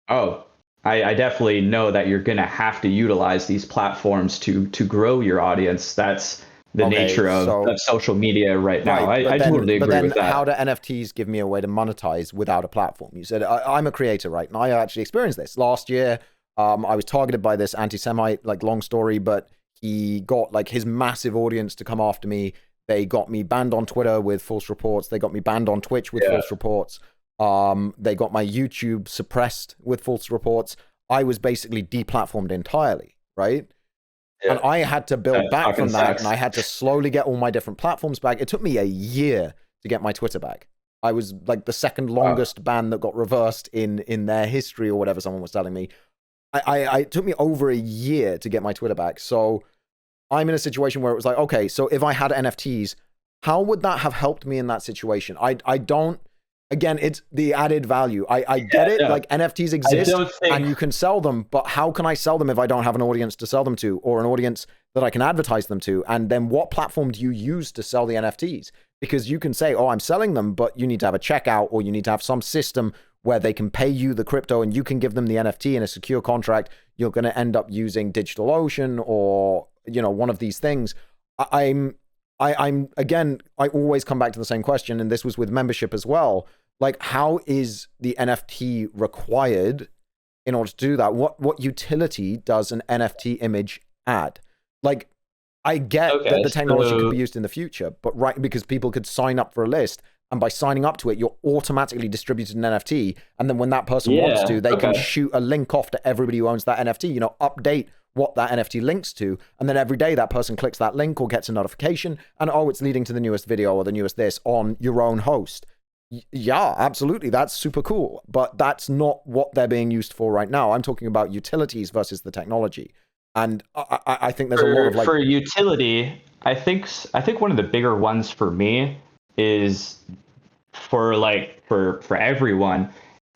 Oh, I definitely know that you're going to have to utilize these platforms to grow your audience. That's the nature of social media right now. I totally agree with that. But then how do NFTs give me a way to monetize without a platform? You said, I'm a creator, right? And I actually experienced this. Last year, I was targeted by this anti-Semite, like long story, but he got like his massive audience to come after me. They got me banned on Twitter with false reports. They got me banned on Twitch with false reports. They got my YouTube suppressed with false reports. I was basically deplatformed entirely, right? Yeah. And I had to build back from that, and I had to slowly get all my different platforms back. It took me a year to get my Twitter back. I was like the second longest ban that got reversed in their history or whatever someone was telling me. It took me over a year to get my Twitter back. So I'm in a situation where it was like, okay, so if I had NFTs, how would that have helped me in that situation? I don't. Again, it's the added value. I get it. Like NFTs exist and you can sell them, but how can I sell them if I don't have an audience to sell them to, or an audience that I can advertise them to? And then what platform do you use to sell the NFTs? Because you can say, oh, I'm selling them, but you need to have a checkout, or you need to have some system where they can pay you the crypto and you can give them the NFT in a secure contract. You're going to end up using DigitalOcean or, you know, one of these things. I'm again, I always come back to the same question, and this was with membership as well. Like, how is the NFT required in order to do that? What utility does an NFT image add? Like, I get that the technology could be used in the future, but right, because people could sign up for a list, and by signing up to it, you're automatically distributed an NFT, and then when that person wants to, they can shoot a link off to everybody who owns that NFT, you know, update what that NFT links to, and then every day that person clicks that link or gets a notification, and oh, it's leading to the newest video or the newest this on your own host. Yeah, absolutely, that's super cool, but that's not what they're being used for right now. I'm talking about utilities versus the technology, and I think there's a lot of like for utility. I think one of the bigger ones for me is for everyone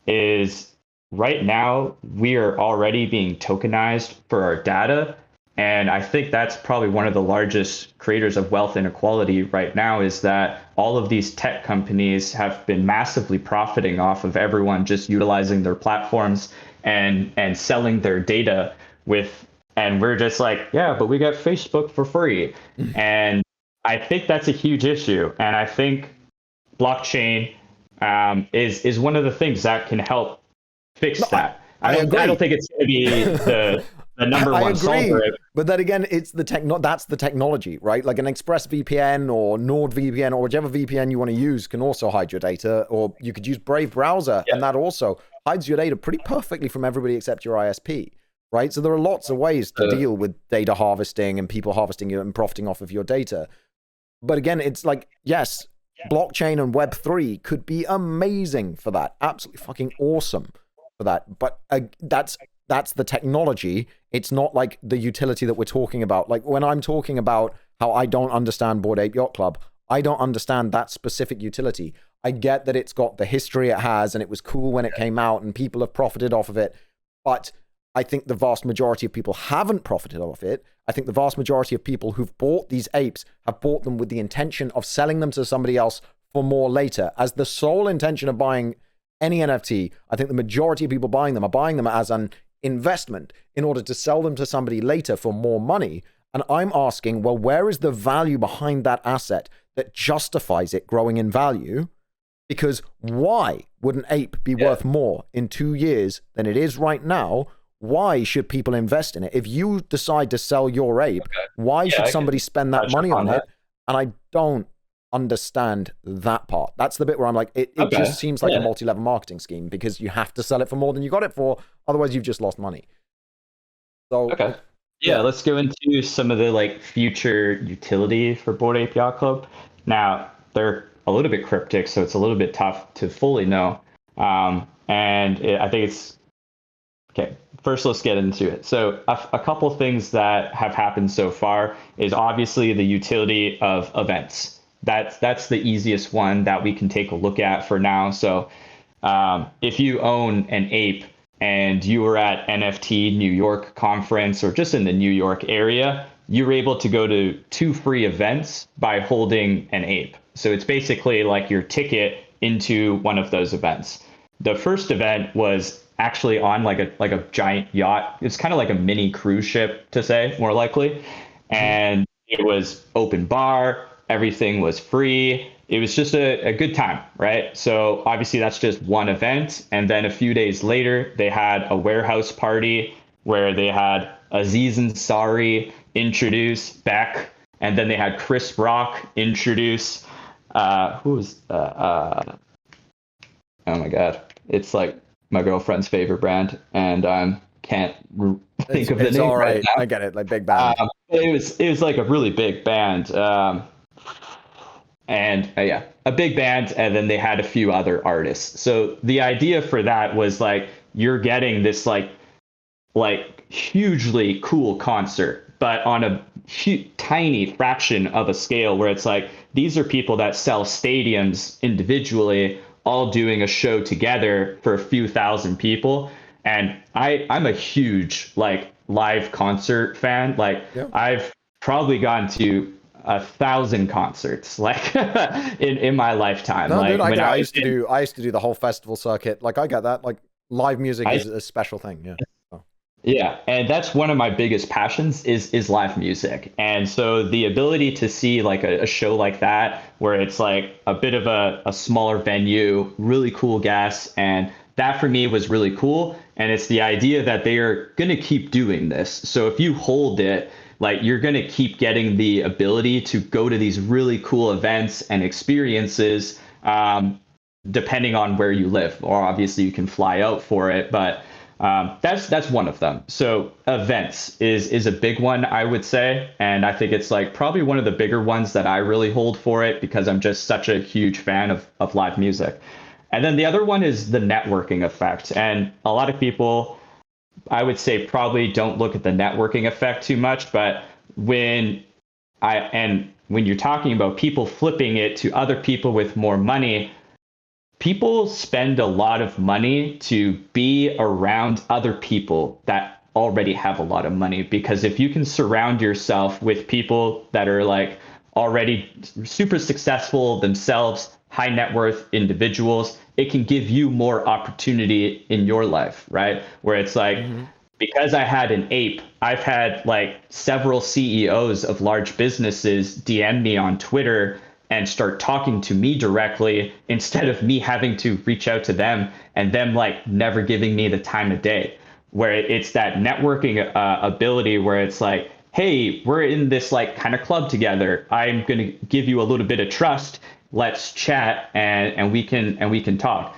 is right now we are already being tokenized for our data. And I think that's probably one of the largest creators of wealth inequality right now, is that all of these tech companies have been massively profiting off of everyone just utilizing their platforms and selling their data and we're just like, yeah, but we got Facebook for free. And I think that's a huge issue. And I think blockchain is one of the things that can help fix that. I don't think it's going to be the number one solver. But then again, it's that's the technology, right? Like an ExpressVPN or NordVPN or whichever VPN you want to use can also hide your data, or you could use Brave browser and that also hides your data pretty perfectly from everybody except your ISP, right? So there are lots of ways to deal with data harvesting and people harvesting you and profiting off of your data. But again, it's like, yes, blockchain and Web3 could be amazing for that. Absolutely fucking awesome for that. But that's the technology. It's not like the utility that we're talking about. Like when I'm talking about how I don't understand Bored Ape Yacht Club, I don't understand that specific utility. I get that it's got the history it has and it was cool when it came out and people have profited off of it. But I think the vast majority of people haven't profited off it. I think the vast majority of people who've bought these apes have bought them with the intention of selling them to somebody else for more later. As the sole intention of buying any NFT, I think the majority of people buying them are buying them as an investment in order to sell them to somebody later for more money. And I'm asking, well, where is the value behind that asset that justifies it growing in value? Because why would an ape be worth more in 2 years than it is right now? Why should people invest in it? If you decide to sell your ape, why should somebody spend that money on it? And I don't understand that part. That's the bit where I'm like, it just seems like a multi-level marketing scheme, because you have to sell it for more than you got it for. Otherwise, you've just lost money. So, let's go into some of the like future utility for Bored Ape Yacht Club. Now, they're a little bit cryptic, so it's a little bit tough to fully know. I think it's okay. First, let's get into it. So a couple things that have happened so far is obviously the utility of events. That's the easiest one that we can take a look at for now. So if you own an ape and you were at NFT New York conference or just in the New York area, you're able to go to 2 free events by holding an ape. So it's basically like your ticket into one of those events. The first event was actually on like a giant yacht. It's kind of like a mini cruise ship, to say more likely. And it was open bar. Everything was free. It was just a good time, right? So obviously that's just one event. And then a few days later, they had a warehouse party where they had Aziz Ansari introduce Beck. And then they had Chris Rock introduce, oh my God. It's like my girlfriend's favorite brand. And can't think of the name. It's all right. Now. I get it. Like big band. It was like a really big band. A big band, and then they had a few other artists. So the idea for that was like you're getting this like hugely cool concert, but on a tiny fraction of a scale where it's like these are people that sell stadiums individually, all doing a show together for a few thousand people. And I'm a huge like live concert fan. Like I've probably gone to 1,000 concerts like in my lifetime. No, like dude, I used to do the whole festival circuit. Like I get that. Like live music is a special thing. Yeah. Oh. Yeah, and that's one of my biggest passions is live music. And so the ability to see like a show like that, where it's like a bit of a smaller venue, really cool guests, and that for me was really cool. And it's the idea that they are going to keep doing this. So if you hold it, like you're going to keep getting the ability to go to these really cool events and experiences, depending on where you live, or obviously you can fly out for it. But that's one of them. So events is a big one, I would say. And I think it's like probably one of the bigger ones that I really hold for it, because I'm just such a huge fan of live music. And then the other one is the networking effect. And a lot of people, I would say, probably don't look at the networking effect too much. But when you're talking about people flipping it to other people with more money, people spend a lot of money to be around other people that already have a lot of money. Because if you can surround yourself with people that are like already super successful themselves, high net worth individuals, it can give you more opportunity in your life, right? Where it's like, because I had an ape, I've had like several CEOs of large businesses DM me on Twitter and start talking to me directly, instead of me having to reach out to them and them like never giving me the time of day. Where it's that networking ability where it's like, hey, we're in this like kind of club together. I'm going to give you a little bit of trust. Let's chat and we can talk.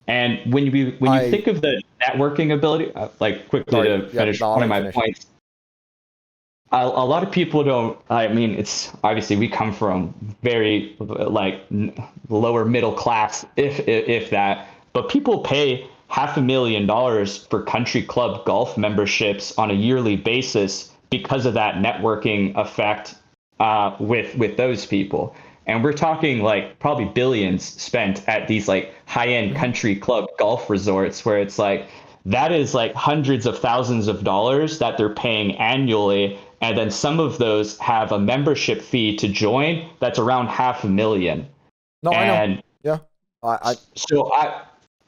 And when you think of the networking ability, like quickly to finish one of my points, a lot of people don't. I mean, it's obviously we come from very like lower middle class, if that. But people pay $500,000 for country club golf memberships on a yearly basis because of that networking effect with those people. And we're talking like probably billions spent at these like high-end country club golf resorts, where it's like that is like hundreds of thousands of dollars that they're paying annually. And then some of those have a membership fee to join that's around $500,000. No, I know. And Yeah. I so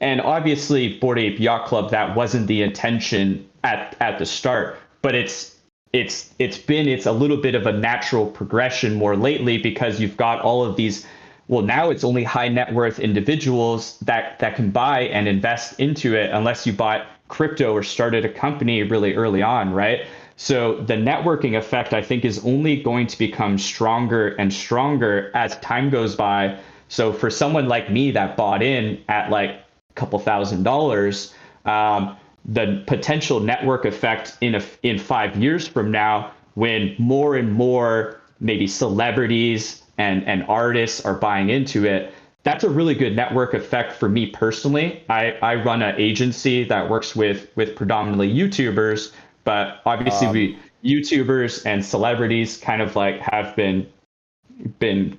and obviously Bored Ape Yacht Club, that wasn't the intention at the start, but it's a little bit of a natural progression more lately, because you've got all of these, well, now it's only high net worth individuals that can buy and invest into it, unless you bought crypto or started a company really early on, right? So the networking effect, I think, is only going to become stronger and stronger as time goes by. So for someone like me that bought in at like a couple $1,000s, the potential network effect in 5 years from now, when more and more maybe celebrities and artists are buying into it, that's a really good network effect for me personally. I run an agency that works with predominantly YouTubers, but obviously YouTubers and celebrities kind of like have been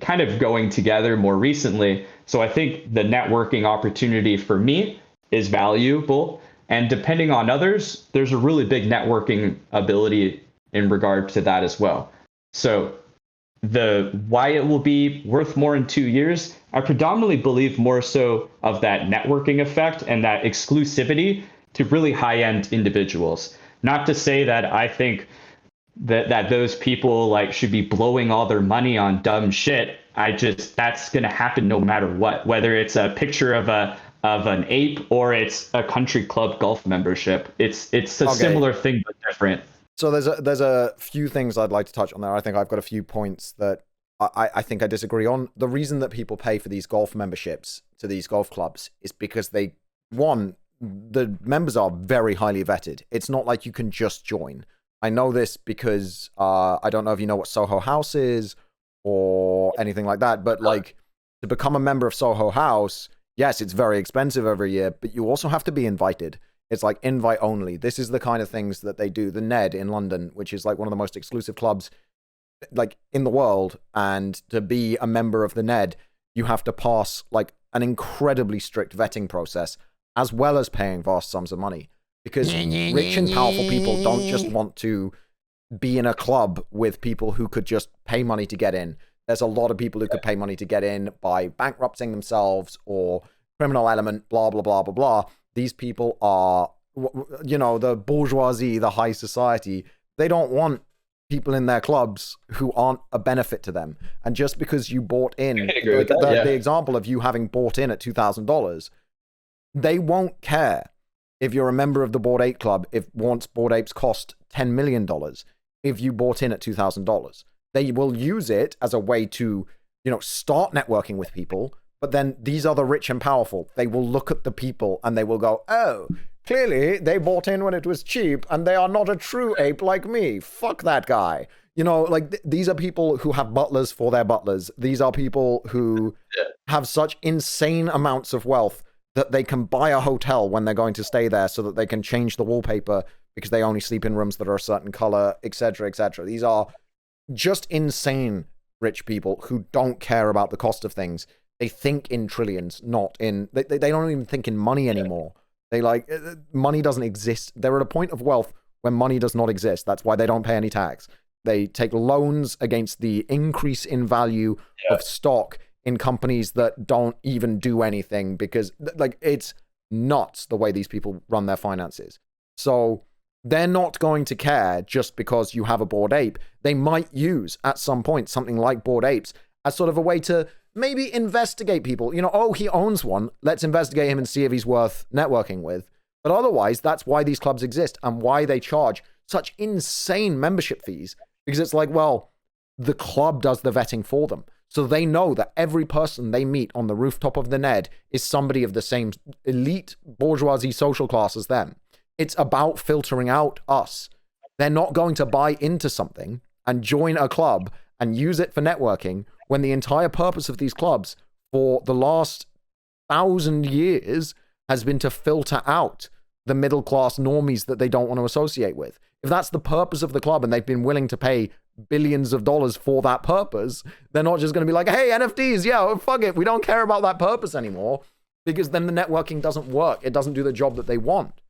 kind of going together more recently. So I think the networking opportunity for me is valuable. And depending on others, there's a really big networking ability in regard to that as well. So why it will be worth more in 2 years, I predominantly believe more so of that networking effect and that exclusivity to really high-end individuals. Not to say that I think that those people like should be blowing all their money on dumb shit. That's going to happen no matter what, whether it's a picture of an ape or it's a country club golf membership. It's a similar thing but different. So there's a few things I'd like to touch on there. I think I've got a few points that I think I disagree on. The reason that people pay for these golf memberships to these golf clubs is because the members are very highly vetted. It's not like you can just join. I know this because I don't know if you know what Soho House is or anything like that, but like to become a member of Soho House, yes, it's very expensive every year, but you also have to be invited. It's like invite only. This is the kind of things that they do. The Ned in London, which is like one of the most exclusive clubs like in the world, and to be a member of the Ned, you have to pass like an incredibly strict vetting process, as well as paying vast sums of money. Because rich and powerful people don't just want to be in a club with people who could just pay money to get in. There's a lot of people who could pay money to get in by bankrupting themselves or criminal element, blah, blah, blah, blah, blah. These people are, you know, the bourgeoisie, the high society. They don't want people in their clubs who aren't a benefit to them. And just because you bought in, like the example of you having bought in at $2,000, they won't care if you're a member of the Bored Ape Club, if once Bored Apes cost $10 million, if you bought in at $2,000. They will use it as a way to, you know, start networking with people. But then these are the rich and powerful. They will look at the people and they will go, oh, clearly they bought in when it was cheap and they are not a true ape like me. Fuck that guy. You know, like these are people who have butlers for their butlers. These are people who have such insane amounts of wealth that they can buy a hotel when they're going to stay there so that they can change the wallpaper because they only sleep in rooms that are a certain color, etc., etc. These are just insane rich people who don't care about the cost of things. They think in trillions, not in... They don't even think in money anymore. They like... Money doesn't exist. They're at a point of wealth when money does not exist. That's why they don't pay any tax. They take loans against the increase in value of stock in companies that don't even do anything because, like, it's nuts the way these people run their finances. So they're not going to care just because you have a Bored Ape. They might use, at some point, something like Bored Apes as sort of a way to maybe investigate people. You know, oh, he owns one. Let's investigate him and see if he's worth networking with. But otherwise, that's why these clubs exist and why they charge such insane membership fees. Because it's like, well, the club does the vetting for them. So they know that every person they meet on the rooftop of the Ned is somebody of the same elite bourgeoisie social class as them. It's about filtering out us. They're not going to buy into something and join a club and use it for networking when the entire purpose of these clubs for the last 1,000 years has been to filter out the middle class normies that they don't want to associate with. If that's the purpose of the club and they've been willing to pay billions of dollars for that purpose, they're not just going to be like, hey, NFTs, yeah, fuck it, we don't care about that purpose anymore, because then the networking doesn't work. It doesn't do the job that they want.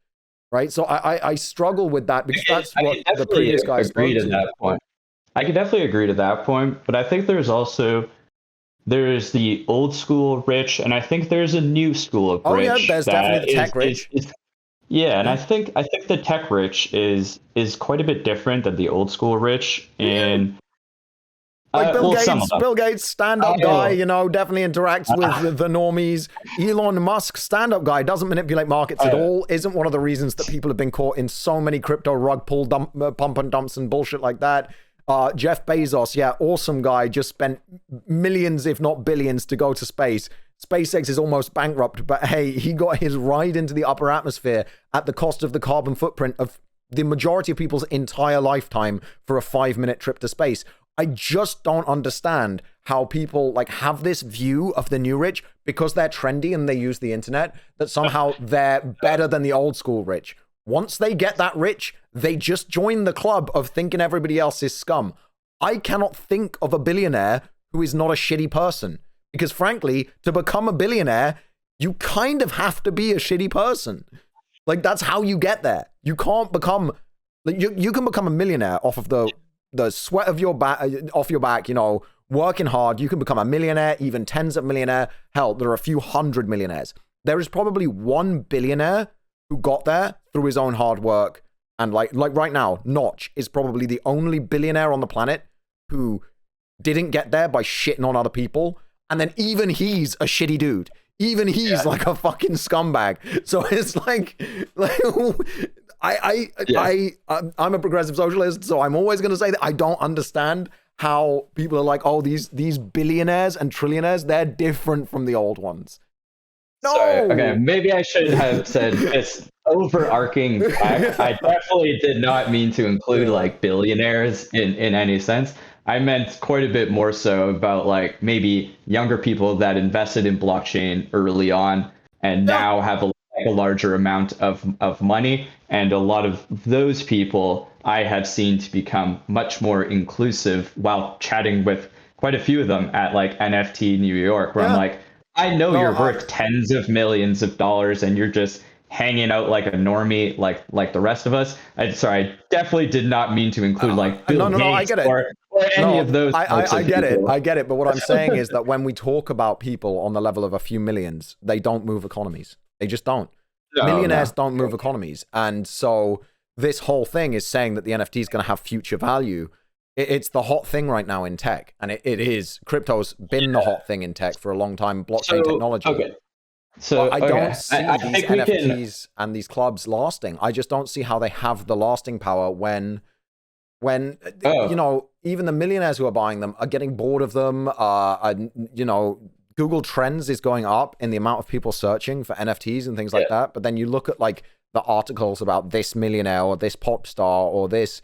right? So I struggle with that because that's I what can the previous guy definitely agree spoke to to. that point. I can definitely agree to that point, but I think there's the old school rich, and I think there's a new school of Oh yeah, rich there's definitely that the tech rich. is yeah, and Yeah, I think the tech rich is quite a bit different than the old school rich yeah. in Like Bill well, some of Gates, them. Bill Gates, stand-up guy, Oh, you know, definitely interacts with the normies. Elon Musk, stand-up guy, doesn't manipulate markets at uh, all. Isn't one of the reasons that people have been caught in so many crypto rug pull pump and dumps and bullshit like that. Jeff Bezos, yeah, awesome guy, just spent millions, if not billions, to go to space. SpaceX is almost bankrupt, but hey, he got his ride into the upper atmosphere at the cost of the carbon footprint of the majority of people's entire lifetime for a 5-minute trip to space. I just don't understand how people like have this view of the new rich because they're trendy and they use the internet that somehow they're better than the old school rich. Once they get that rich, they just join the club of thinking everybody else is scum. I cannot think of a billionaire who is not a shitty person because frankly, to become a billionaire, you kind of have to be a shitty person. Like that's how you get there. You can't become like you can become a millionaire off of the sweat of your back, off your back, you know, working hard. You can become a millionaire, even tens of millionaire. Hell, there are a few hundred millionaires. There is probably one billionaire who got there through his own hard work. And like right now, Notch is probably the only billionaire on the planet who didn't get there by shitting on other people. And then even he's a shitty dude. Even he's like a fucking scumbag. So it's like I'm a progressive socialist, so I'm always going to say that I don't understand how people are like, oh, these billionaires and trillionaires, they're different from the old ones. No. sorry. Okay, maybe I should have said this overarching fact. I definitely did not mean to include like billionaires in any sense. I meant quite a bit more so about like maybe younger people that invested in blockchain early on and Yeah. now have a larger amount of money. And a lot of those people I have seen to become much more inclusive while chatting with quite a few of them at like NFT New York, where I'm Yeah. like, I know No, you're worth tens of millions of dollars and you're just hanging out like a normie, like the rest of us. I definitely did not mean to include like Bill no, I Gates get it. or any No, of those types I of get it. people. I get it. But what I'm saying is that when we talk about people on the level of a few millions, they don't move economies. They just don't. Millionaires don't move economies. And so this whole thing is saying that the NFT is going to have future value. It's the hot thing right now in tech. And it is. Crypto's been the hot thing in tech for a long time, blockchain technology. Okay. So I don't see I these think we NFTs and these clubs lasting. I just don't see how they have the lasting power when you know, even the millionaires who are buying them are getting bored of them. You know, Google Trends is going up in the amount of people searching for NFTs and things like that. But then you look at like the articles about this millionaire or this pop star or this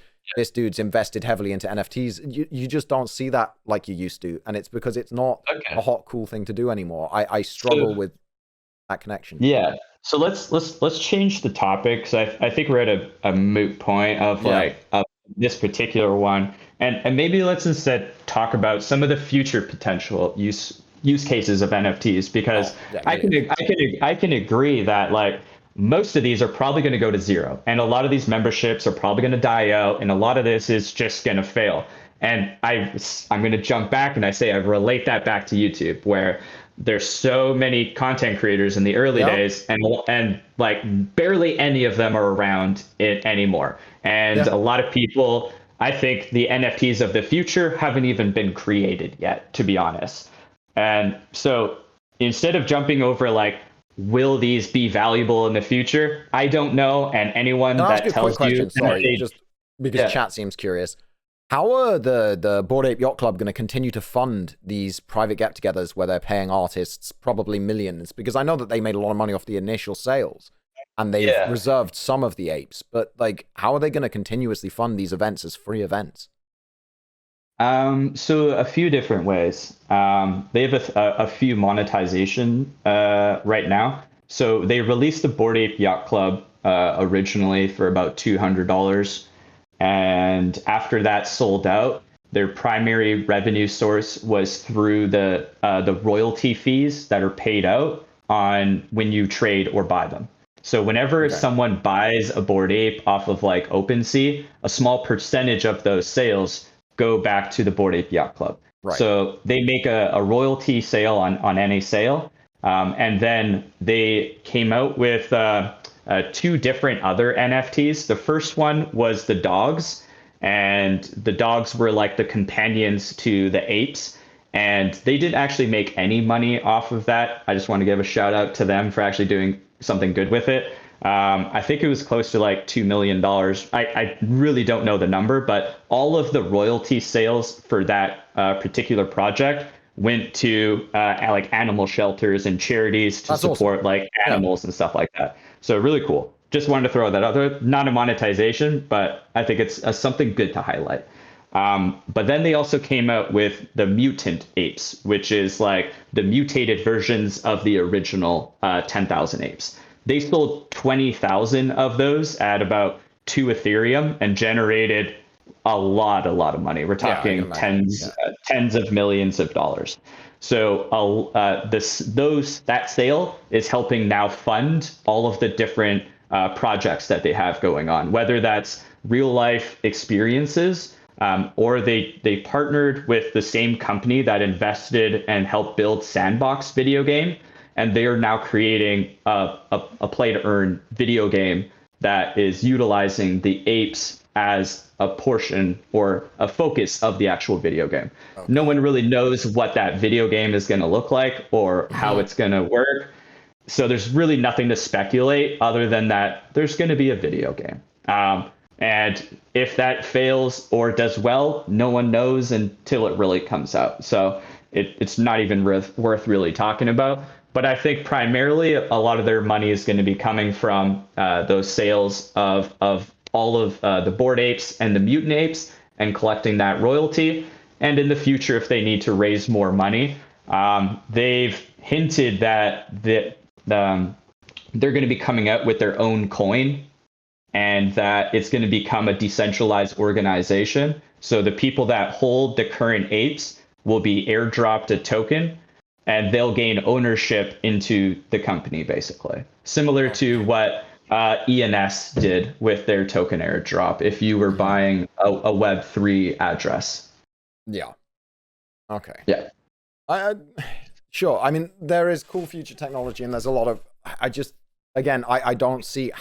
dude's invested heavily into NFTs. You just don't see that like you used to, and it's because it's not a hot, cool thing to do anymore. I struggle with that connection. Yeah. So let's change the topic because I think we're at a moot point of like of this particular one, and maybe let's instead talk about some of the future potential use cases of NFTs because I can agree that like most of these are probably going to go to zero, and a lot of these memberships are probably going to die out, and a lot of this is just going to fail. And I'm going to jump back and I say I relate that back to YouTube where there's so many content creators in the early days and like barely any of them are around it anymore. And a lot of people, I think the NFTs of the future haven't even been created yet, to be honest. And so instead of jumping over like, will these be valuable in the future? I don't know. And anyone that tells you, sorry, just because chat seems curious. How are the Bored Ape Yacht Club going to continue to fund these private get-togethers where they're paying artists probably millions? Because I know that they made a lot of money off the initial sales, and they've reserved some of the apes. But like, how are they going to continuously fund these events as free events? So a few different ways. They have a few monetization right now. So they released the Bored Ape Yacht Club originally for about $200. And after that sold out, their primary revenue source was through the royalty fees that are paid out on when you trade or buy them. So whenever Okay. someone buys a Bored Ape off of like OpenSea, a small percentage of those sales go back to the Bored Ape Yacht Club. Right. So they make a royalty sale on any sale. And then they came out with two different other NFTs. The first one was the dogs, and the dogs were like the companions to the apes. And they didn't actually make any money off of that. I just want to give a shout out to them for actually doing something good with it. I think it was close to like $2 million. I really don't know the number, but all of the royalty sales for that particular project went to like animal shelters and charities to That's support awesome. like Yeah. animals and stuff like that. So really cool. Just wanted to throw that out there. Not a monetization, but I think it's something good to highlight. But then they also came out with the mutant apes, which is like the mutated versions of the original 10,000 apes. They sold 20,000 of those at about 2 Ethereum and generated a lot of money. We're Yeah, I can talking imagine. Yeah. tens of millions of dollars. So that sale is helping now fund all of the different projects that they have going on, whether that's real life experiences, or they partnered with the same company that invested and helped build Sandbox video game, and they are now creating a play to earn video game that is utilizing the apes as a portion or a focus of the actual video game. No Okay. one really knows what that video game is going to look like or how it's going to work. So there's really nothing to speculate other than that there's going to be a video game. And if that fails or does well, no one knows until it really comes out. So it's not even worth really talking about. But I think primarily a lot of their money is going to be coming from those sales of all of the Bored Apes and the Mutant Apes and collecting that royalty. And in the future, if they need to raise more money, they've hinted that they're going to be coming out with their own coin and that it's going to become a decentralized organization. So the people that hold the current apes will be airdropped a token and they'll gain ownership into the company, basically. Similar to what ENS did with their token airdrop if you were buying a Web3 address. Yeah. Okay. Yeah. Sure. I mean, there is cool future technology, and there's a lot of. I don't see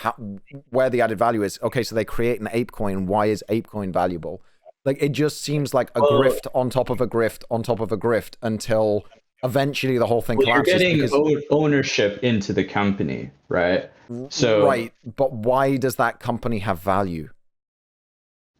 where the added value is. Okay, so they create an ape coin. Why is ape coin valuable? Like, it just seems like a grift on top of a grift on top of a grift until eventually the whole thing collapses. You're getting ownership into the company, right? So right, but why does that company have value?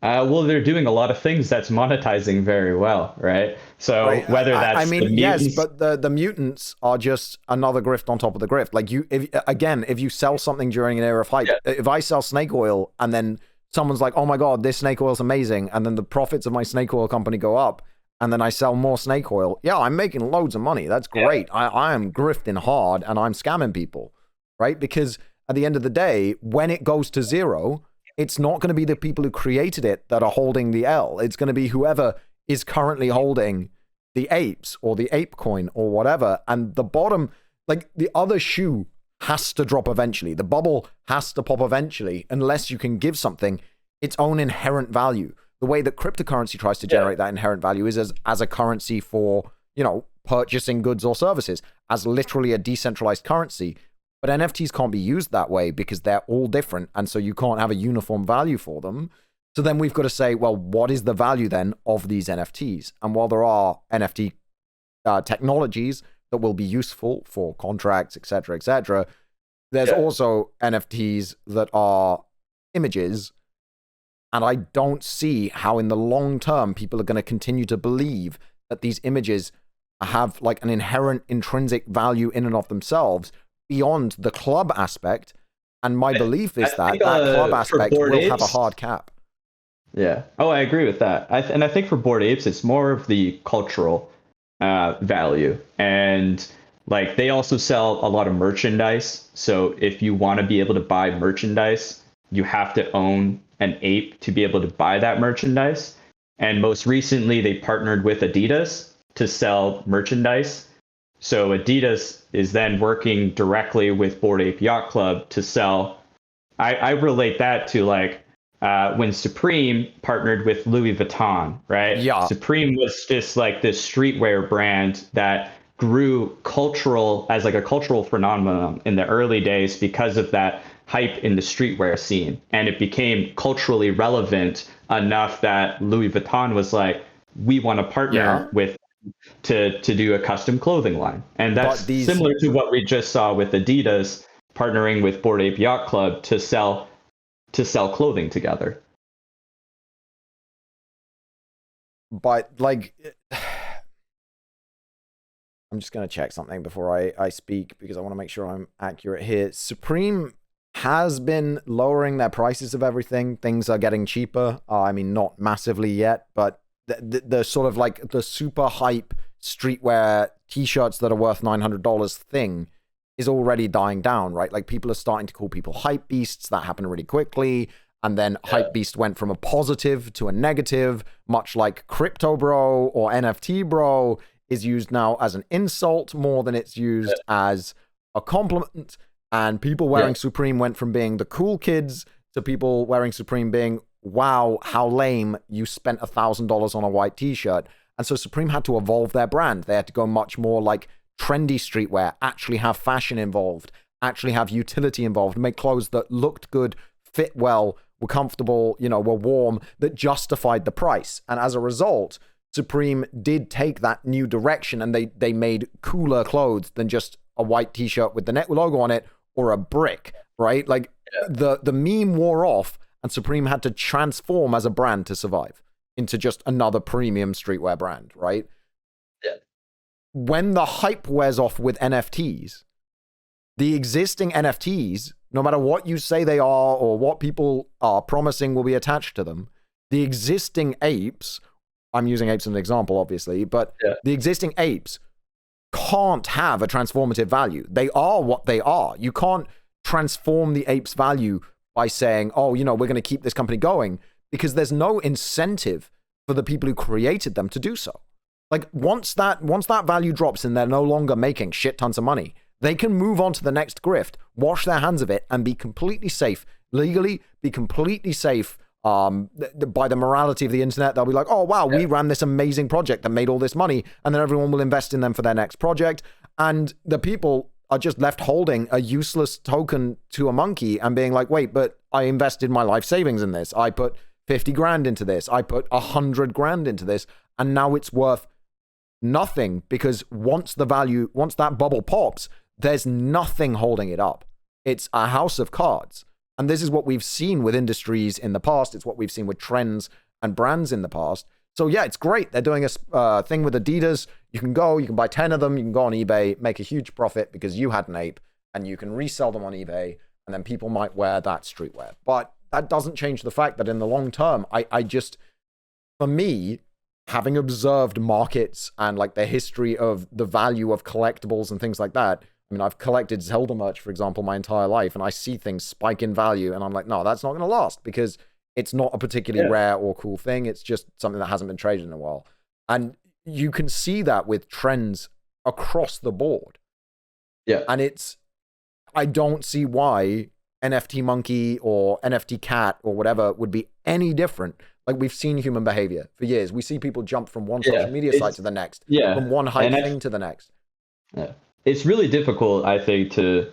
Well, they're doing a lot of things that's monetizing very well, right? So Right. whether that's I mean, the yes, mutants, but the mutants are just another grift on top of the grift. Like if you sell something during an era of hype, if I sell snake oil and then someone's like, "Oh my god, this snake oil is amazing," and then the profits of my snake oil company go up, and then I sell more snake oil, yeah, I'm making loads of money. That's great. I am grifting hard and I'm scamming people, right? Because at the end of the day, when it goes to zero, it's not going to be the people who created it that are holding the L. It's going to be whoever is currently holding the apes or the ape coin or whatever. And the bottom, like the other shoe has to drop eventually. The bubble has to pop eventually, unless you can give something its own inherent value. The way that cryptocurrency tries to generate that inherent value is as a currency for, purchasing goods or services, as literally a decentralized currency. But NFTs can't be used that way because they're all different. And so you can't have a uniform value for them. So then we've got to say, well, what is the value then of these NFTs? And while there are NFT technologies that will be useful for contracts, etc., there's also NFTs that are images. And I don't see how in the long term people are going to continue to believe that these images have like an inherent intrinsic value in and of themselves beyond the club aspect. And my belief is that club aspect will have a hard cap. Yeah. Oh, I agree with that. And I think for Bored Apes, it's more of the cultural value. And like they also sell a lot of merchandise. So if you want to be able to buy merchandise, you have to own an ape to be able to buy that merchandise. And most recently, they partnered with Adidas to sell merchandise. So Adidas is then working directly with Bored Ape Yacht Club to sell. I relate that to like when Supreme partnered with Louis Vuitton, right? Yeah. Supreme was just like this streetwear brand that grew cultural as like a cultural phenomenon in the early days because of that hype in the streetwear scene. And it became culturally relevant enough that Louis Vuitton was like, we want to partner with to do a custom clothing line. And that's similar to what we just saw with Adidas partnering with Bored Ape Yacht Club to sell clothing together. But like, I'm just going to check something before I speak because I want to make sure I'm accurate here. Supreme has been lowering their prices of everything. Things are getting cheaper. I mean, not massively yet, but the sort of like the super hype streetwear t-shirts that are worth $900 thing is already dying down, right? Like people are starting to call people hype beasts. That happened really quickly. And then hype beast went from a positive to a negative, much like crypto bro or NFT bro is used now as an insult more than it's used as a compliment. And people wearing Supreme went from being the cool kids to people wearing Supreme being, wow, how lame, you spent $1,000 on a white t-shirt. And so Supreme had to evolve their brand. They had to go much more like trendy streetwear, actually have fashion involved, actually have utility involved, make clothes that looked good, fit well, were comfortable, you know, were warm, that justified the price. And as a result, Supreme did take that new direction and they made cooler clothes than just a white t-shirt with the net logo on it or a brick, right? Like the meme wore off and Supreme had to transform as a brand to survive into just another premium streetwear brand, right? Yeah. When the hype wears off with NFTs, the existing NFTs, no matter what you say they are or what people are promising will be attached to them, the existing apes, I'm using apes as an example, obviously, but the existing apes can't have a transformative value. They are what they are. You can't transform the ape's value by saying, oh, you know, we're going to keep this company going, because there's no incentive for the people who created them to do so. Like once that value drops and they're no longer making shit tons of money, they can move on to the next grift, wash their hands of it, and be completely safe, legally be completely safe by the morality of the internet. They'll be like, oh, wow, we ran this amazing project that made all this money, and then everyone will invest in them for their next project. And the people are just left holding a useless token to a Munkee and being like, wait, but I invested my life savings in this. I put 50 grand into this. I put 100 grand into this. And now it's worth nothing because once that bubble pops, there's nothing holding it up. It's a house of cards. And this is what we've seen with industries in the past. It's what we've seen with trends and brands in the past. So yeah, it's great. They're doing a thing with Adidas. You can buy 10 of them. You can go on eBay, make a huge profit because you had an ape, and you can resell them on eBay. And then people might wear that streetwear. But that doesn't change the fact that in the long term, I just, for me, having observed markets and like the history of the value of collectibles and things like that, I mean, I've collected Zelda merch, for example, my entire life, and I see things spike in value, and I'm like, no, that's not going to last because it's not a particularly rare or cool thing. It's just something that hasn't been traded in a while. And you can see that with trends across the board. Yeah. And I don't see why NFT Munkee or NFT Cat or whatever would be any different. Like we've seen human behavior for years. We see people jump from one social media site to the next, from one hype thing to the next. Yeah. It's really difficult, I think, to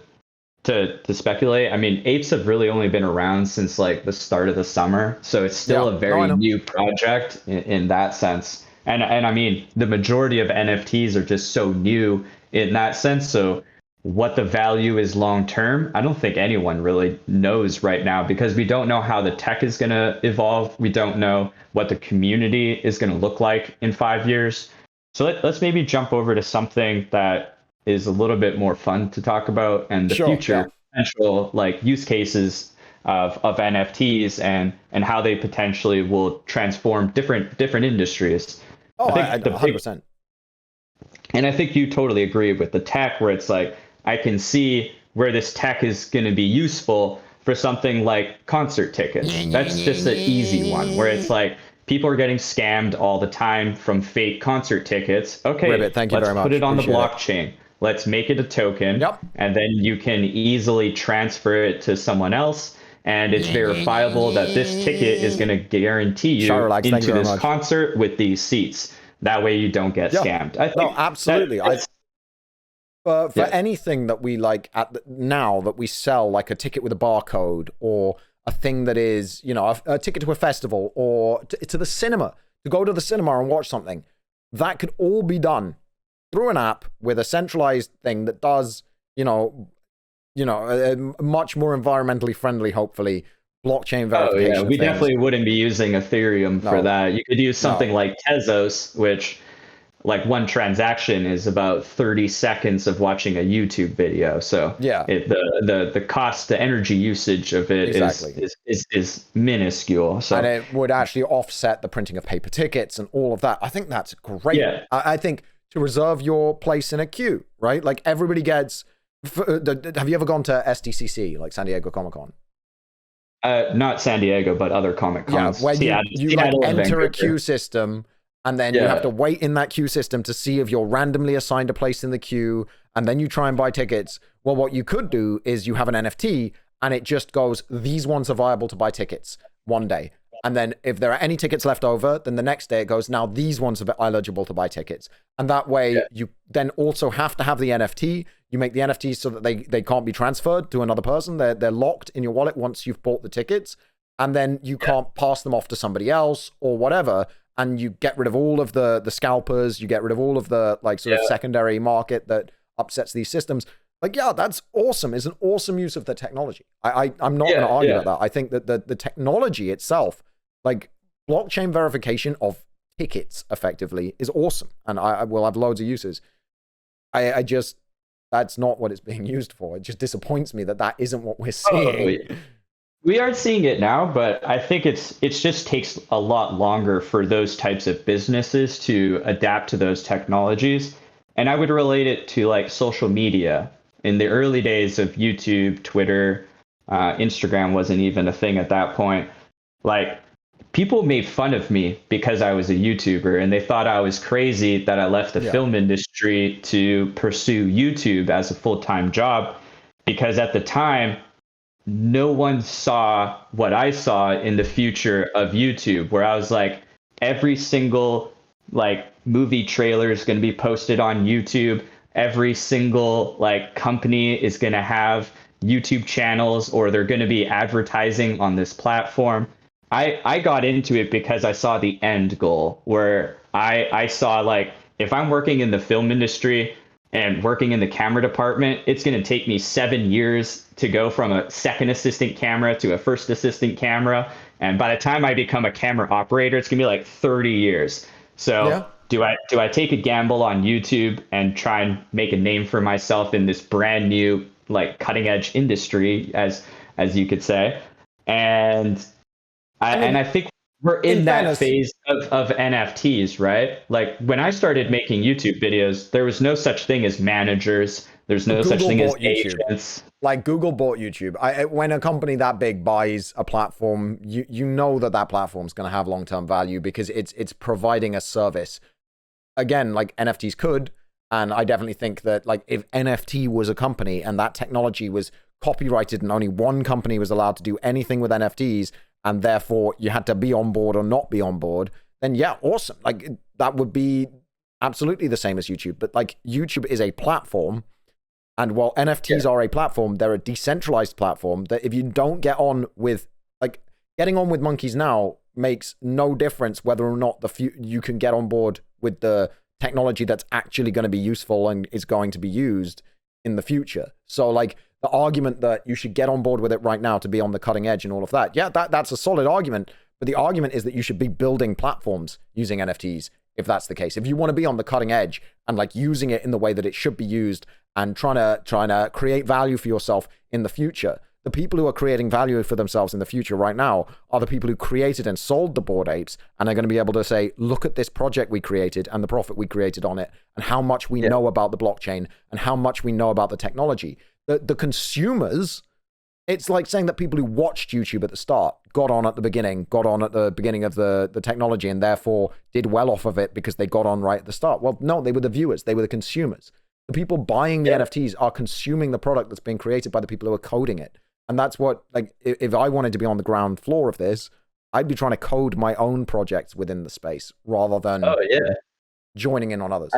speculate. I mean, apes have really only been around since like the start of the summer, so it's still a very new project in that sense. And I mean, the majority of NFTs are just so new in that sense. So what the value is long term, I don't think anyone really knows right now because we don't know how the tech is going to evolve. We don't know what the community is going to look like in 5 years. So let's maybe jump over to something that is a little bit more fun to talk about and the future potential like use cases of NFTs and how they potentially will transform different industries. Oh, I think 100%. And I think you totally agree with the tech where it's like, I can see where this tech is going to be useful for something like concert tickets. That's just an easy one where it's like, people are getting scammed all the time from fake concert tickets. Okay, Ribbit, thank you let's very much. put it on the Appreciate it. blockchain. Let's make it a token, Yep. and then you can easily transfer it to someone else, and it's verifiable that this ticket is going to guarantee you Sharelax, thank you into very this much. concert with these seats. That way you don't get scammed. I think no, absolutely. For anything that we like now that we sell, like a ticket with a barcode, or a thing that is, you know, a ticket to a festival, or to the cinema, to go to the cinema and watch something, that could all be done through an app with a centralized thing that does, you know, a much more environmentally friendly, hopefully, blockchain verification. Oh yeah, we definitely wouldn't be using Ethereum for that. You could use something like Tezos, which, like, one transaction is about 30 seconds of watching a YouTube video. So the cost, the energy usage of it is minuscule. So, and it would actually offset the printing of paper tickets and all of that. I think that's great. Yeah. I think to reserve your place in a queue, right? Like, everybody gets. Have you ever gone to SDCC, like San Diego Comic-Con? Not San Diego, but other Comic Cons. Yeah, where you like enter a queue system, and then you have to wait in that queue system to see if you're randomly assigned a place in the queue, and then you try and buy tickets. Well, what you could do is you have an NFT, and it just goes, these ones are viable to buy tickets one day. And then if there are any tickets left over, then the next day it goes, now these ones are eligible to buy tickets. And that way you then also have to have the NFT. You make the NFTs so that they can't be transferred to another person. They're locked in your wallet once you've bought the tickets. And then you can't pass them off to somebody else or whatever. And you get rid of all of the scalpers. You get rid of all of the like sort of secondary market that upsets these systems. Like, yeah, that's awesome. It's an awesome use of the technology. I'm not going to argue about that. I think that the technology itself, like blockchain verification of tickets effectively, is awesome. And I will have loads of uses. I just, that's not what it's being used for. It just disappoints me that isn't what we're seeing. We are seeing it now, but I think it just takes a lot longer for those types of businesses to adapt to those technologies. And I would relate it to like social media. In the early days of YouTube, Twitter, Instagram wasn't even a thing at that point. Like, people made fun of me because I was a YouTuber, and they thought I was crazy that I left the film industry to pursue YouTube as a full-time job, because at the time, no one saw what I saw in the future of YouTube, where I was like, every single like movie trailer is going to be posted on YouTube. Every single like company is going to have YouTube channels, or they're going to be advertising on this platform. I got into it because I saw the end goal, where I saw, like, if I'm working in the film industry and working in the camera department, it's going to take me 7 years to go from a second assistant camera to a first assistant camera. And by the time I become a camera operator, it's going to be like 30 years. So do I take a gamble on YouTube and try and make a name for myself in this brand new, like, cutting edge industry, as you could say? And I think we're in that phase of NFTs, right? Like, when I started making YouTube videos, there was no such thing as managers. There's no such thing as agents. Like, Google bought YouTube. When a company that big buys a platform, you know that platform's going to have long-term value because it's providing a service. Again, like, NFTs could, and I definitely think that, like, if NFT was a company and that technology was copyrighted and only one company was allowed to do anything with NFTs, and therefore you had to be on board or not be on board, then yeah, awesome. Like, that would be absolutely the same as YouTube. But, like, YouTube is a platform, and while NFTs are a platform, they're a decentralized platform that if you don't get on with, like, getting on with Monkees now makes no difference whether or not you can get on board with the technology that's actually going to be useful and is going to be used in the future. So, like, the argument that you should get on board with it right now to be on the cutting edge and all of that, yeah, that's a solid argument. But the argument is that you should be building platforms using NFTs, if that's the case. If you want to be on the cutting edge and, like, using it in the way that it should be used and trying to create value for yourself in the future, the people who are creating value for themselves in the future right now are the people who created and sold the Bored Apes, and are going to be able to say, look at this project we created and the profit we created on it, and how much we know about the blockchain and how much we know about the technology. The consumers it's like saying that people who watched YouTube at the start got on at the beginning of the technology, and therefore did well off of it because they got on right at the start. Well, no, they were the viewers. They were the consumers. The people buying the NFTs are consuming the product that's being created by the people who are coding it. And that's what, like, if I wanted to be on the ground floor of this, I'd be trying to code my own projects within the space rather than joining in on others.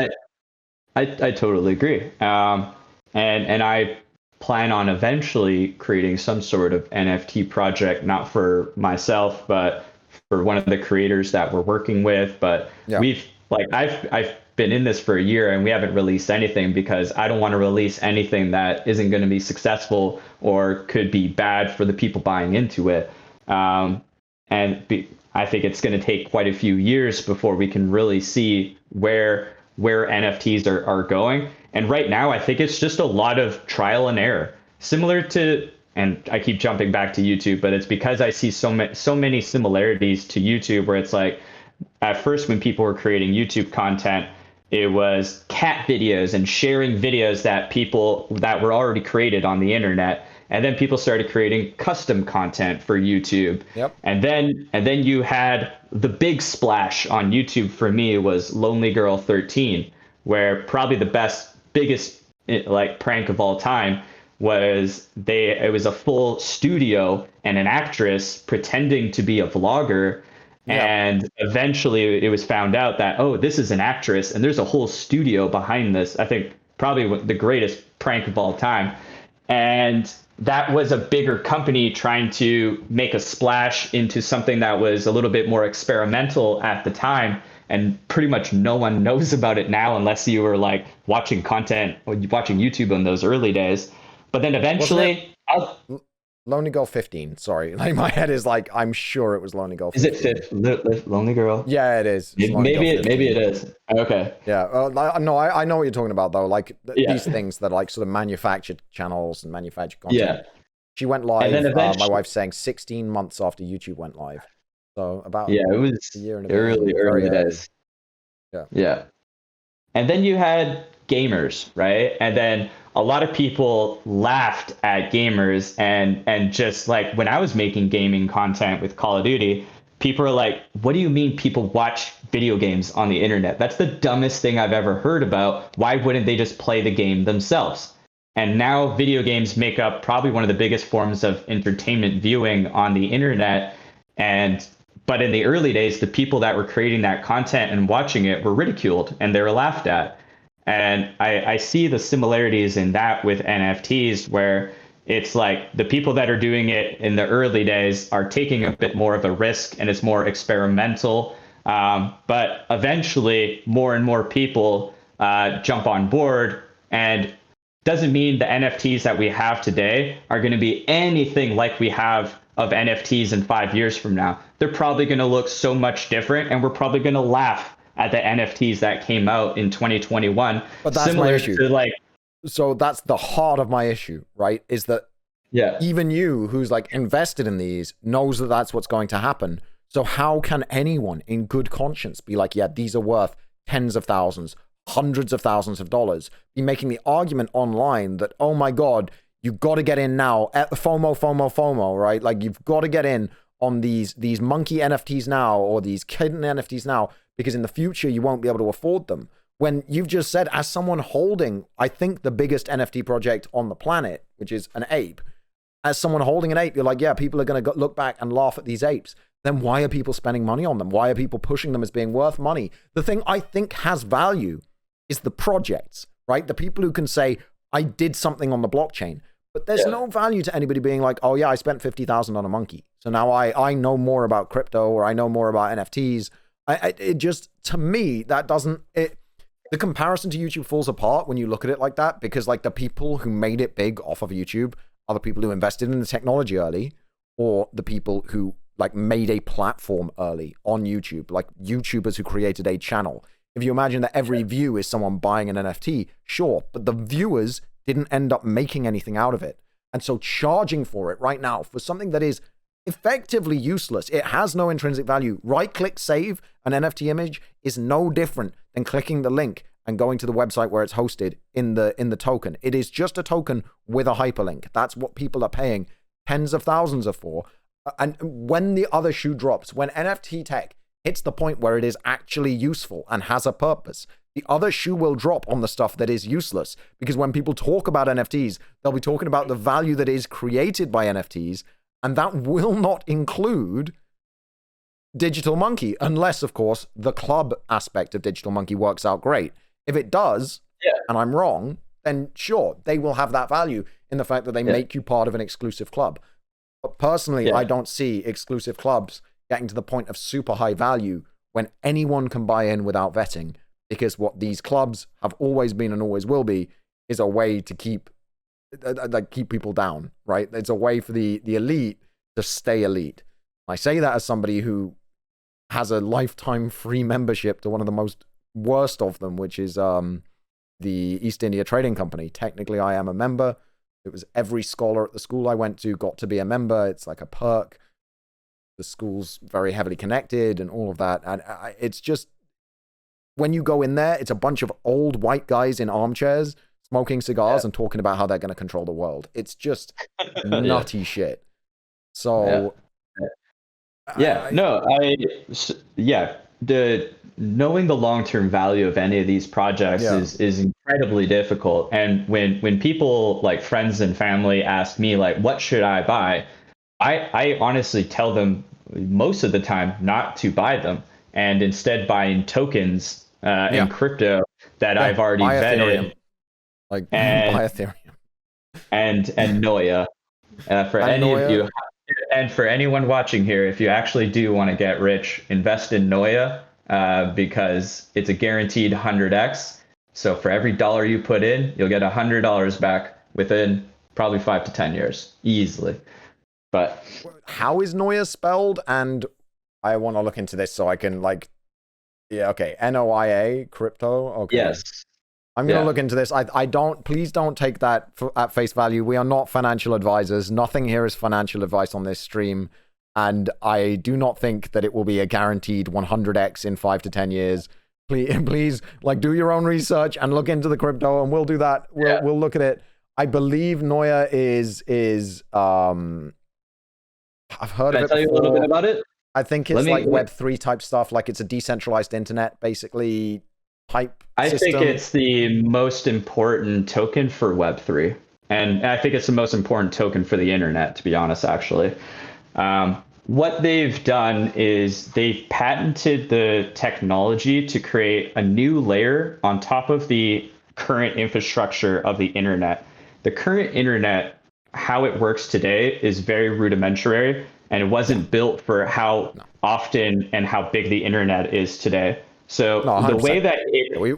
I totally agree. And I plan on eventually creating some sort of NFT project, not for myself, but for one of the creators that we're working with. But I've been in this for a year and we haven't released anything because I don't want to release anything that isn't going to be successful or could be bad for the people buying into it. I think it's going to take quite a few years before we can really see where NFTs are going. And right now, I think it's just a lot of trial and error, similar to, and I keep jumping back to YouTube, but it's because I see so many similarities to YouTube, where it's like, at first when people were creating YouTube content, it was cat videos and sharing videos that were already created on the internet. And then people started creating custom content for YouTube. Yep. And then you had the big splash on YouTube for me was Lonely Girl 13, where probably the biggest like prank of all time was it was a full studio and an actress pretending to be a vlogger. Yep. And eventually it was found out that, oh, this is an actress and there's a whole studio behind this. I think probably the greatest prank of all time. And that was a bigger company trying to make a splash into something that was a little bit more experimental at the time. And pretty much no one knows about it now unless you were like watching content or watching YouTube in those early days. But then eventually... Lonely Girl 15, sorry. Like my head is like, I'm sure it was Lonely Girl 15. Is it Lonely Girl? Yeah, it is. Maybe it is. Okay. Yeah. No, I know what you're talking about though. Like these things that are like sort of manufactured channels and manufactured content. Yeah. She went live, my wife's saying 16 months after YouTube went live. So about it was a year and a bit. Early days. Yeah. And then you had gamers, right? And then a lot of people laughed at gamers and just like when I was making gaming content with Call of Duty, people are like, what do you mean people watch video games on the internet? That's the dumbest thing I've ever heard about. Why wouldn't they just play the game themselves? And now video games make up probably one of the biggest forms of entertainment viewing on the internet. But in the early days, the people that were creating that content and watching it were ridiculed and they were laughed at. And I see the similarities in that with NFTs, where it's like the people that are doing it in the early days are taking a bit more of a risk and it's more experimental. But eventually more and more people jump on board, and doesn't mean the NFTs that we have today are going to be anything like we have of NFTs in 5 years from now. They're probably going to look so much different, and we're probably going to laugh at the NFTs that came out in 2021. But that's my issue. So that's the heart of my issue, right? Is that even you, who's like invested in these, knows that that's what's going to happen. So how can anyone in good conscience be like, yeah, these are worth tens of thousands, hundreds of thousands of dollars, be making the argument online that, oh my God, you've got to get in now, FOMO, right? Like you've got to get in on these Munkee NFTs now, or these kitten NFTs now, because in the future you won't be able to afford them. When you've just said, as someone holding, I think, the biggest NFT project on the planet, which is an ape, as someone holding an ape, you're like, yeah, people are going to look back and laugh at these apes. Then why are people spending money on them? Why are people pushing them as being worth money? The thing I think has value is the projects, right? The people who can say, I did something on the blockchain. But there's no value to anybody being like, oh yeah, I spent 50,000 on a Munkee, so now I know more about crypto, or I know more about NFTs. It just, to me, that doesn't, the comparison to YouTube falls apart when you look at it like that, because like the people who made it big off of YouTube are the people who invested in the technology early, or the people who like made a platform early on YouTube, like YouTubers who created a channel. If you imagine that every view is someone buying an NFT, sure, but the viewers didn't end up making anything out of it. And so charging for it right now for something that is effectively useless, it has no intrinsic value. Right-click save an NFT image is no different than clicking the link and going to the website where it's hosted in the token. It is just a token with a hyperlink. That's what people are paying tens of thousands are for. And when the other shoe drops, when NFT tech hits the point where it is actually useful and has a purpose, the other shoe will drop on the stuff that is useless. Because when people talk about NFTs, they'll be talking about the value that is created by NFTs, and that will not include Digital Munkee, unless, of course, the club aspect of Digital Munkee works out great. If it does, and I'm wrong, then sure, they will have that value in the fact that they make you part of an exclusive club. But personally, I don't see exclusive clubs getting to the point of super high value when anyone can buy in without vetting, because what these clubs have always been and always will be is a way to keep people down, right? It's a way for the elite to stay elite. I say that as somebody who has a lifetime free membership to one of the most worst of them, which is the East India Trading Company. Technically, I am a member. It was every scholar at the school I went to got to be a member. It's like a perk. The school's very heavily connected and all of that. And it's just, when you go in there, it's a bunch of old white guys in armchairs smoking cigars and talking about how they're going to control the world. It's just nutty shit. So... the knowing the long-term value of any of these projects is incredibly difficult. And when people, like friends and family, ask me like, what should I buy, I honestly tell them most of the time not to buy them, and instead buying tokens in crypto that I've already vetted, buy Ethereum and Noya. For any of you, and for anyone watching here, if you actually do want to get rich, invest in Noya, because it's a guaranteed 100x. So for every dollar you put in, you'll get $100 back within probably 5 to 10 years, easily. But how is Noya spelled? And I want to look into this so I can Noia crypto. Okay. Yes. I'm going to look into this. Please don't take that at face value. We are not financial advisors. Nothing here is financial advice on this stream. And I do not think that it will be a guaranteed 100x in 5 to 10 years. Please do your own research and look into the crypto, and we'll do that. We'll look at it. I believe Noya is I've heard of it before. Can I tell you a little bit about it? I think it's Web3 type stuff. Like it's a decentralized internet, basically. I think it's the most important token for Web3. And I think it's the most important token for the internet, to be honest, actually. What they've done is they've patented the technology to create a new layer on top of the current infrastructure of the internet. The current internet, how it works today, is very rudimentary, and it wasn't built for how often and how big the internet is today. So the way that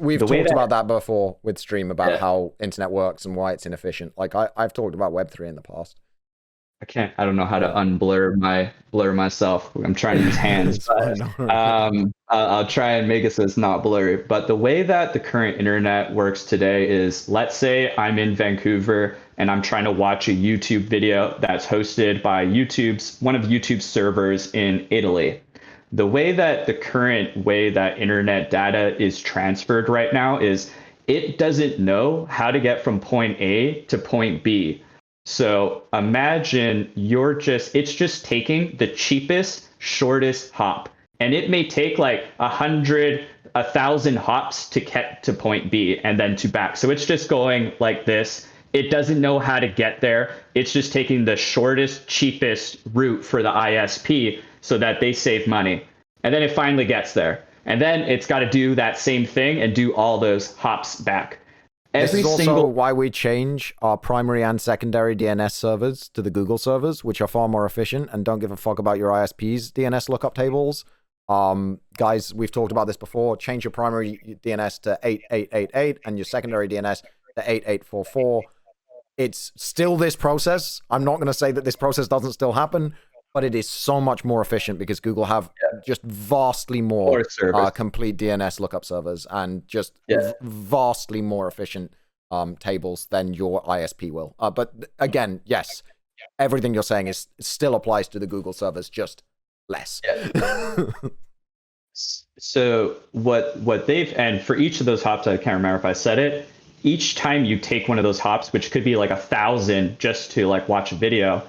we've talked about that before with Stream about how internet works and why it's inefficient. Like I've talked about Web3 in the past. I don't know how to unblur myself. I'm trying to use hands, but I'll try and make it so it's not blurry. But the way that the current internet works today is, let's say I'm in Vancouver and I'm trying to watch a YouTube video that's hosted by one of YouTube's servers in Italy. The way that internet data is transferred right now is it doesn't know how to get from point A to point B. So imagine it's just taking the cheapest, shortest hop. And it may take like 1,000 hops to get to point B and then to back. So it's just going like this. It doesn't know how to get there. It's just taking the shortest, cheapest route for the ISP so that they save money. And then it finally gets there. And then it's got to do that same thing and do all those hops back. This is also why we change our primary and secondary DNS servers to the Google servers, which are far more efficient and don't give a fuck about your ISP's DNS lookup tables. Guys, we've talked about this before. Change your primary DNS to 8888 and your secondary DNS to 8844. It's still this process. I'm not going to say that this process doesn't still happen, but it is so much more efficient because Google have just vastly more complete DNS lookup servers and just vastly more efficient tables than your ISP will. But again, yes, everything you're saying still applies to the Google servers, just less. So what they've, and for each of those hops, I can't remember if I said it, each time you take one of those hops, which could be like 1,000 just to like watch a video,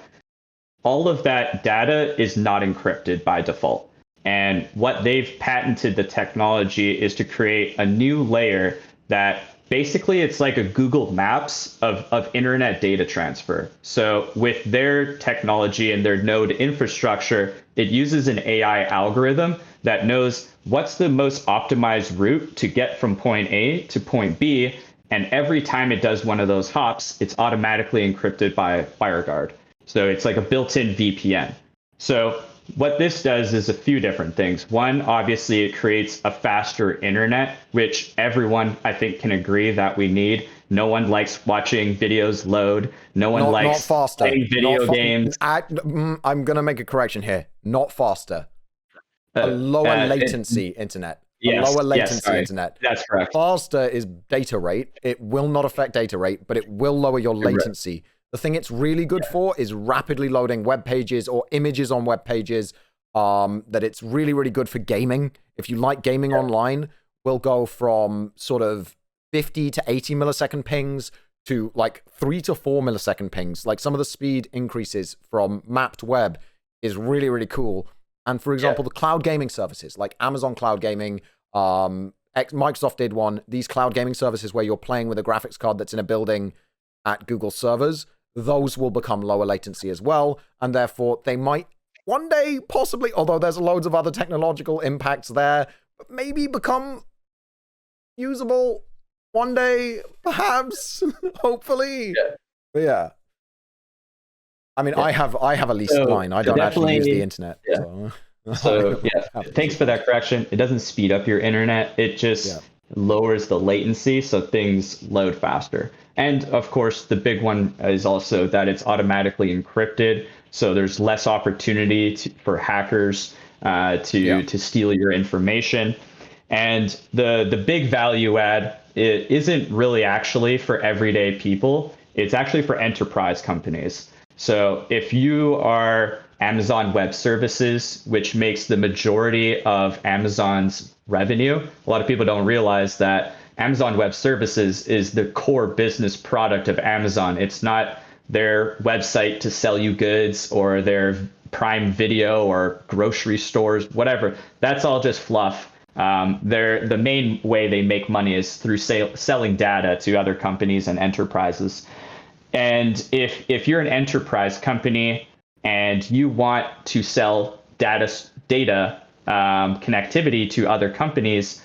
all of that data is not encrypted by default. And what they've patented the technology is to create a new layer that basically it's like a Google Maps of internet data transfer. So with their technology and their node infrastructure, it uses an AI algorithm that knows what's the most optimized route to get from point A to point B. And every time it does one of those hops, it's automatically encrypted by WireGuard. So it's like a built-in VPN. So what this does is a few different things. One, obviously, it creates a faster internet, which everyone, I think, can agree that we need. No one likes watching videos load. No one likes playing video games. I'm going to make a correction here. Not faster. A lower latency internet. Yes, a lower latency internet. That's correct. Faster is data rate. It will not affect data rate, but it will lower your latency. Right. The thing it's really good for is rapidly loading web pages or images on web pages. That it's really, really good for gaming. If you like gaming online, we'll go from sort of 50 to 80 millisecond pings to like 3 to 4 millisecond pings. Like some of the speed increases from mapped web is really, really cool. And for example, the cloud gaming services like Amazon Cloud Gaming, Microsoft did one. These cloud gaming services where you're playing with a graphics card that's in a building at Google servers, those will become lower latency as well. And therefore, they might one day possibly, although there's loads of other technological impacts there, but maybe become usable one day, perhaps, hopefully. But yeah. I mean, I have a leased line. I don't actually use the internet. So thanks for that correction. It doesn't speed up your internet. It just lowers the latency so things load faster. And of course, the big one is also that it's automatically encrypted. So there's less opportunity for hackers to steal your information. And the big value add, it isn't really actually for everyday people. It's actually for enterprise companies. So if you are Amazon Web Services, which makes the majority of Amazon's revenue, a lot of people don't realize that Amazon Web Services is the core business product of Amazon. It's not their website to sell you goods or their Prime Video or grocery stores, whatever. That's all just fluff. The main way they make money is through selling data to other companies and enterprises. And if you're an enterprise company and you want to sell data connectivity to other companies,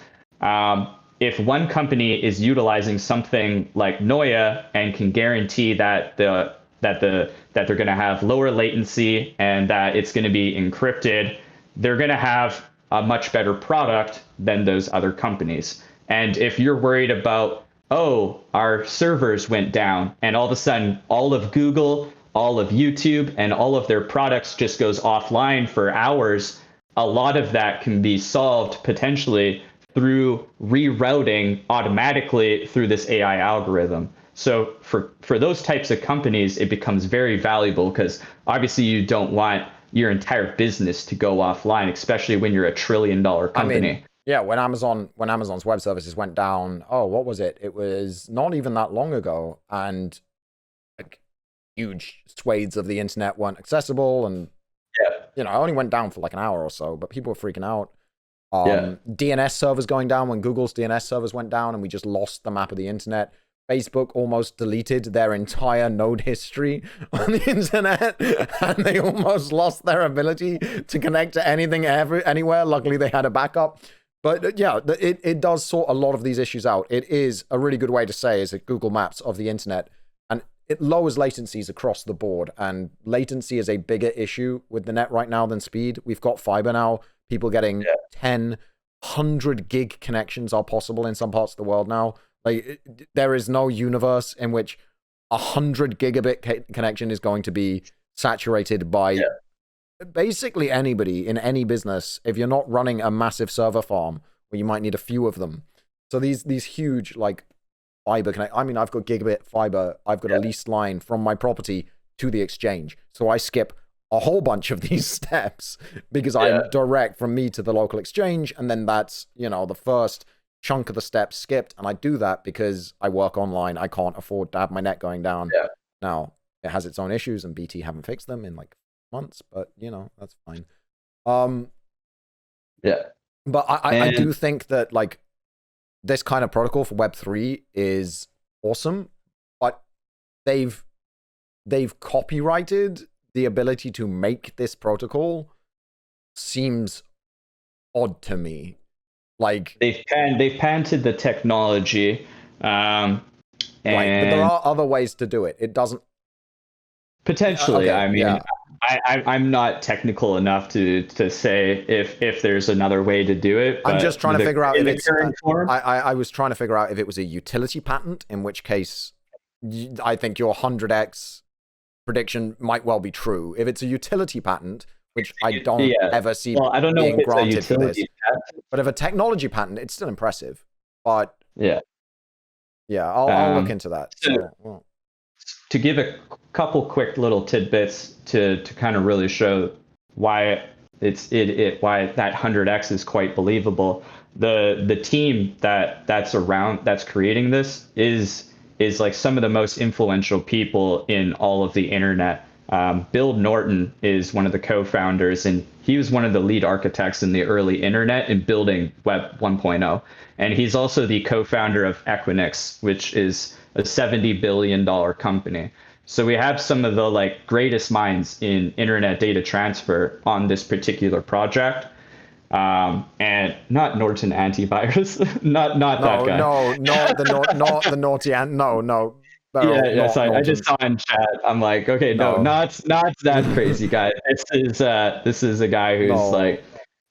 if one company is utilizing something like Noya and can guarantee that they're going to have lower latency and that it's going to be encrypted, they're going to have a much better product than those other companies. And if you're worried about, oh, our servers went down, and all of a sudden all of Google, all of YouTube, and all of their products just goes offline for hours, a lot of that can be solved potentially through rerouting automatically through this AI algorithm. So for those types of companies, it becomes very valuable because obviously you don't want your entire business to go offline, especially when you're $1 trillion company. I mean, yeah, when Amazon's web services went down, what was it? It was not even that long ago, and like huge swathes of the internet weren't accessible, and it only went down for like an hour or so, but people were freaking out. DNS servers going down when Google's DNS servers went down, and we just lost the map of the internet. Facebook almost deleted their entire node history on the internet, and they almost lost their ability to connect to anything anywhere. Luckily, they had a backup. But yeah, it does sort a lot of these issues out. It is a really good way to say is it Google Maps of the internet, and it lowers latencies across the board. And latency is a bigger issue with the net right now than speed. We've got fiber now. People getting 10, 100 gig connections are possible in some parts of the world now. Like, there is no universe in which 100 gigabit connection is going to be saturated by basically anybody in any business if you're not running a massive server farm where you might need a few of them. So these huge like fiber connect. I mean, I've got gigabit fiber. I've got a leased line from my property to the exchange. So I skip a whole bunch of these steps because I'm direct from me to the local exchange, and then that's the first chunk of the steps skipped, and I do that because I work online. I can't afford to have my net going down. Now, it has its own issues, and BT haven't fixed them in like months, but you know, that's fine. Um, Yeah. but I do think that like this kind of protocol for Web3 is awesome, but they've copyrighted the ability to make this protocol. Seems odd to me. Like they've patented the technology, and right, but there are other ways to do it. It doesn't potentially. okay, I mean, yeah. I'm not technical enough to say if there's another way to do it. I'm But just trying to figure out if the it's. current form. I was trying to figure out if it was a utility patent, in which case I think your 100x prediction might well be true. If it's a utility patent, which I don't ever see Well, I don't know if being it's a granted for this, utility patent. but if a technology patent, it's still impressive. But Yeah. I'll look into that. So, well. To give a couple quick little tidbits to kind of really show why why that 100x is quite believable. The team that's creating this is like some of the most influential people in all of the internet. Bill Norton is one of the co-founders, and he was one of the lead architects in the early internet in building Web 1.0. And he's also the co-founder of Equinix, which is a $70 billion company. So we have some of the like greatest minds in internet data transfer on this particular project. And not Norton antivirus, not that guy. No, not the naughty ant. No. Yeah. So I just saw in chat. I'm like, okay, no, not that crazy guy. This is a guy who's like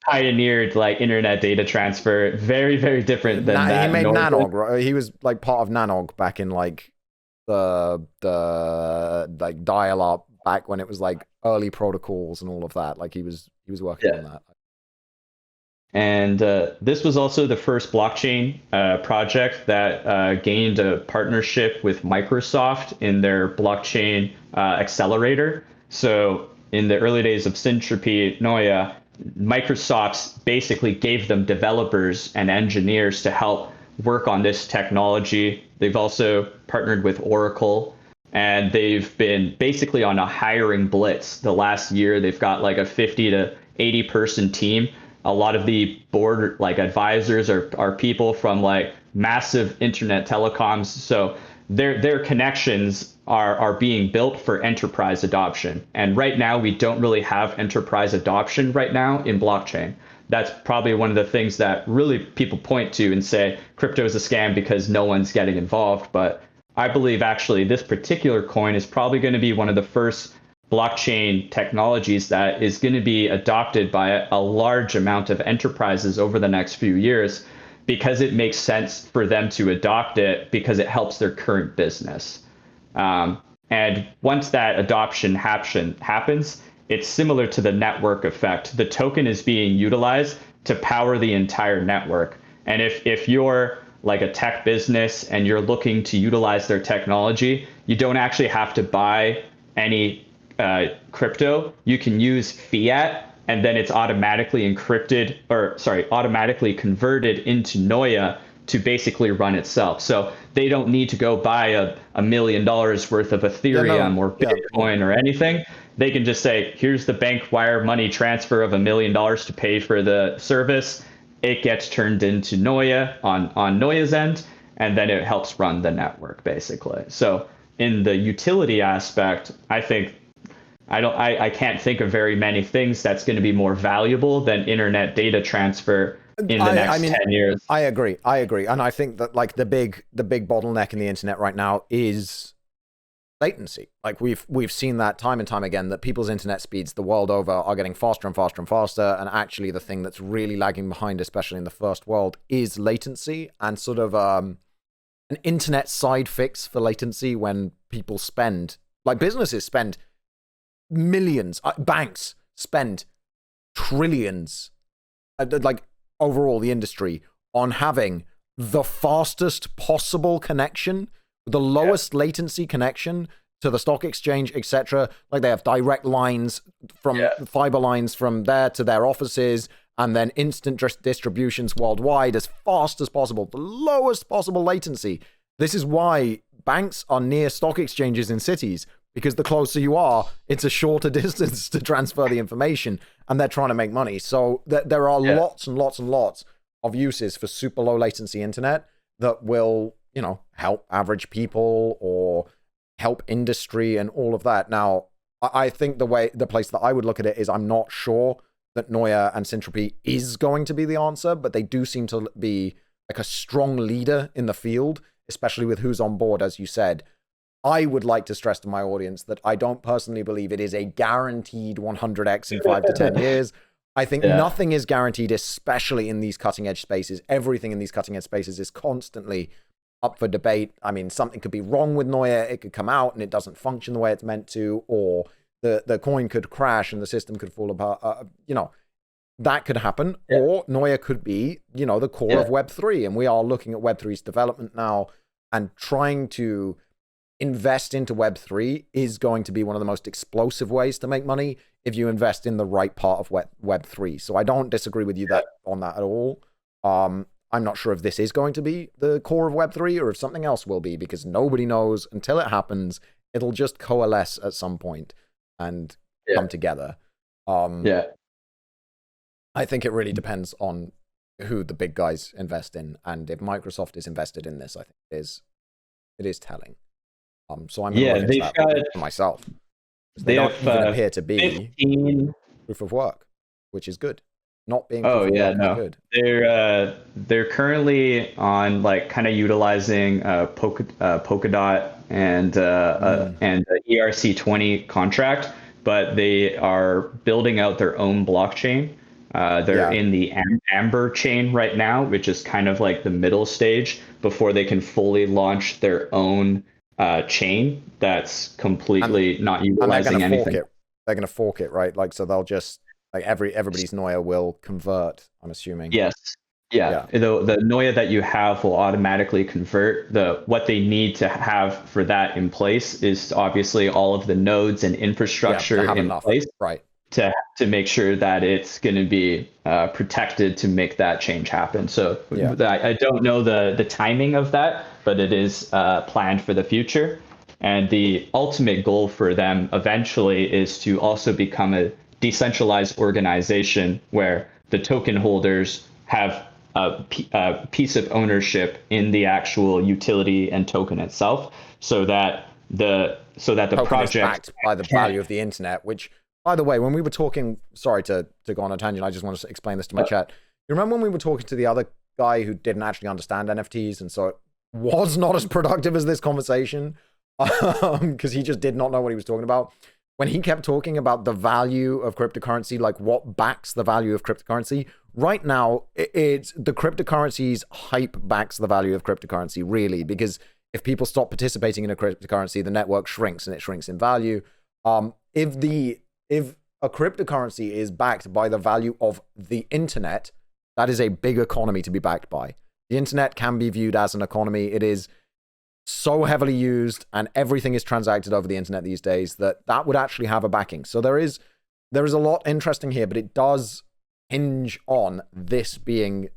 pioneered like internet data transfer. Very, very different than that. He made Nanog, right? He was like part of Nanog back in like the like dial up back when it was like early protocols and all of that. Like he was working on that. And this was also the first blockchain project that gained a partnership with Microsoft in their blockchain accelerator. So in the early days of Syntropy Noia, Microsoft basically gave them developers and engineers to help work on this technology. They've also partnered with Oracle, and they've been basically on a hiring blitz. The last year, they've got like a 50 to 80 person team. A lot of the board like advisors are people from like massive internet telecoms. So their connections are being built for enterprise adoption. And right now, we don't really have enterprise adoption right now in blockchain. That's probably one of the things that really people point to and say crypto is a scam because no one's getting involved. But I believe actually this particular coin is probably going to be one of the first blockchain technologies that is going to be adopted by a large amount of enterprises over the next few years, because it makes sense for them to adopt it because it helps their current business. And once that adoption happens, it's similar to the network effect. The token is being utilized to power the entire network. And if you're like a tech business and you're looking to utilize their technology, you don't actually have to buy any crypto. You can use fiat, and then it's automatically automatically converted into Noia to basically run itself. So they don't need to go buy $1 million worth of Ethereum or Bitcoin or anything. They can just say, here's the bank wire money transfer of $1 million to pay for the service. It gets turned into Noia on Noia's end, and then it helps run the network basically. So in the utility aspect, I can't think of very many things that's going to be more valuable than internet data transfer in the next 10 years. I agree. And I think that like the big bottleneck in the internet right now is latency. Like we've seen that time and time again, that people's internet speeds the world over are getting faster and faster and faster. And actually the thing that's really lagging behind, especially in the first world, is latency, and sort of an internet side fix for latency when people spend, like businesses spend millions, banks spend trillions, like overall the industry, on having the fastest possible connection, the lowest latency connection to the stock exchange, etc. Like they have direct lines from fiber lines from there to their offices, and then instant distributions worldwide as fast as possible, the lowest possible latency. This is why banks are near stock exchanges in cities, because the closer you are, it's a shorter distance to transfer the information, and they're trying to make money. So there are lots and lots and lots of uses for super low latency internet that will, help average people or help industry and all of that. Now, I think the place that I would look at it is, I'm not sure that Neuer and Syntropy is going to be the answer, but they do seem to be like a strong leader in the field, especially with who's on board, as you said. I would like to stress to my audience that I don't personally believe it is a guaranteed 100x in 5 to 10 years. I think nothing is guaranteed, especially in these cutting edge spaces. Everything in these cutting edge spaces is constantly up for debate. I mean, something could be wrong with Neuer. It could come out and it doesn't function the way it's meant to, or the coin could crash and the system could fall apart. That could happen. Or Neuer could be, the core of Web3. And we are looking at Web3's development now, and trying to invest into Web3 is going to be one of the most explosive ways to make money if you invest in the right part of Web3. So I don't disagree with you on that at all. I'm not sure if this is going to be the core of Web3 or if something else will be, because nobody knows until it happens. It'll just coalesce at some point and come together. I think it really depends on who the big guys invest in, and if Microsoft is invested in this, I think it is telling. So I'm going to look into that for myself. They don't even appear to be 15 proof of work, which is good. Not being proof of work is good. They're currently on kind of utilizing Polkadot and ERC20 contract, but they are building out their own blockchain. They're in the Amber chain right now, which is kind of like the middle stage before they can fully launch their own chain that's completely not utilizing anything. They're going to fork it, right? So they'll just everybody's Neuer will convert, I'm assuming. Yes. Yeah. The Neuer that you have will automatically convert. What they need to have for that in place is obviously all of the nodes and infrastructure in place, right? To make sure that it's going to be protected to make that change happen. So I don't know the timing of that, but it is planned for the future. And the ultimate goal for them eventually is to also become a decentralized organization where the token holders have a piece of ownership in the actual utility and token itself, so that the project is backed by the value of the internet. Which, by the way, when we were talking, sorry to go on a tangent, I just want to explain this to my chat. You remember when we were talking to the other guy who didn't actually understand NFTs, and so it was not as productive as this conversation, because he just did not know what he was talking about. When he kept talking about the value of cryptocurrency, like what backs the value of cryptocurrency, right now, it's the cryptocurrency's hype backs the value of cryptocurrency, really, because if people stop participating in a cryptocurrency, the network shrinks and it shrinks in value. If a cryptocurrency is backed by the value of the internet, that is a big economy to be backed by. The internet can be viewed as an economy. It is so heavily used and everything is transacted over the internet these days that would actually have a backing. So there is a lot interesting here, but it does hinge on this being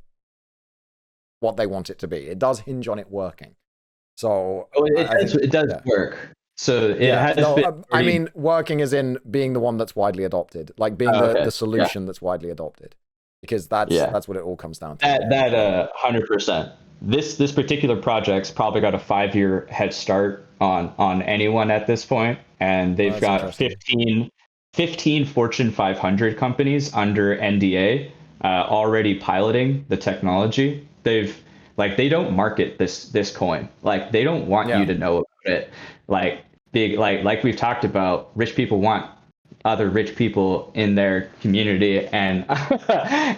what they want it to be. It does hinge on it working. So it does work. So it has been I mean, working as in being the one that's widely adopted, like being the solution that's widely adopted, because that's what it all comes down to. That 100%. This particular project's probably got a 5-year head start on anyone at this point, and they've got 15 Fortune 500 companies under NDA already piloting the technology. They don't market this coin. Like, they don't want you to know about it. Like we've talked about, rich people want other rich people in their community, and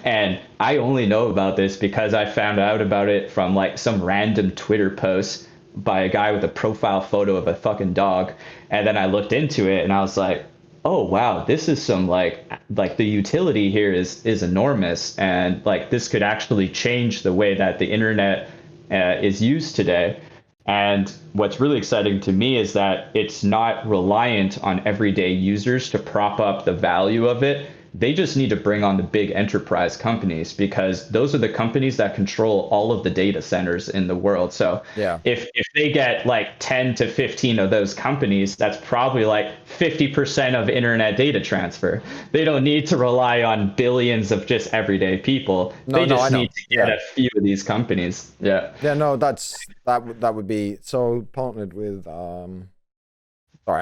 and I only know about this because I found out about it from some random Twitter post by a guy with a profile photo of a fucking dog, and then I looked into it and I was like, oh wow, this is some like the utility here is enormous, and this could actually change the way that the internet is used today. And what's really exciting to me is that it's not reliant on everyday users to prop up the value of it. they just need to bring on the big enterprise companies, because those are the companies that control all of the data centers in the world. So Yeah. if they get like 10 to 15 of those companies, that's probably like 50% of internet data transfer. They don't need to rely on billions of just everyday people. No, They no, I just know. need to get a few of these companies. Yeah. Yeah, no, that would be so partnered with sorry,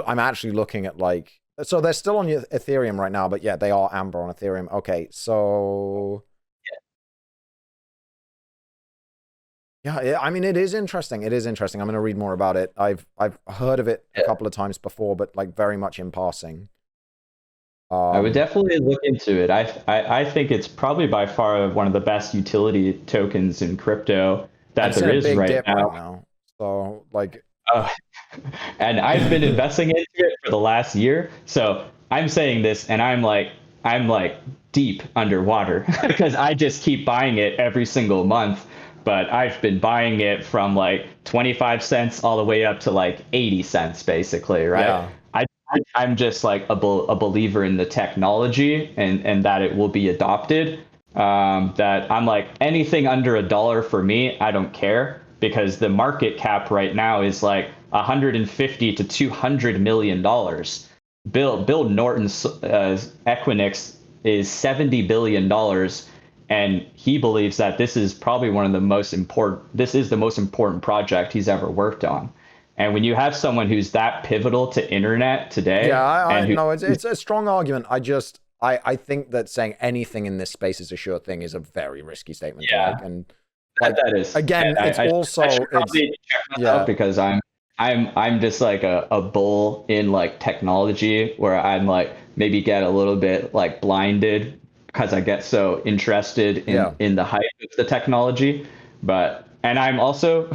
I'm actually looking at like, so they're still on Ethereum right now, but yeah, they are Amber on Ethereum. Okay, so yeah, I mean, it is interesting. It is interesting. I'm going to read more about it. I've heard of it a couple of times before, but like very much in passing. I would definitely look into it. I think it's probably by far one of the best utility tokens in crypto that it's there in a is big right dip now. right now. So like, Uh, and I've been investing into it for the last year. So I'm saying this, and I'm like deep underwater because I just keep buying it every single month. But I've been buying it from like 25 cents all the way up to like 80 cents, basically, right? yeah, I'm just like a believer in the technology, and that it will be adopted. That I'm like, anything under $1 for me, I don't care, because the market cap right now is like 150 to 200 million dollars. Bill Norton's Equinix is 70 billion dollars, and he believes that this is probably one of the most important. This is the most important project he's ever worked on. And when you have someone who's that pivotal to internet yeah. today, I and who no, it's a strong argument. I think that saying anything in this space is a sure thing is a very risky statement to make. And like, that is, again, and it's also I should it's probably check that out, yeah. because I'm just like a bull in like technology, where I'm like maybe get a little bit like blinded because I get so interested Yeah. in the hype of the technology. But and I'm also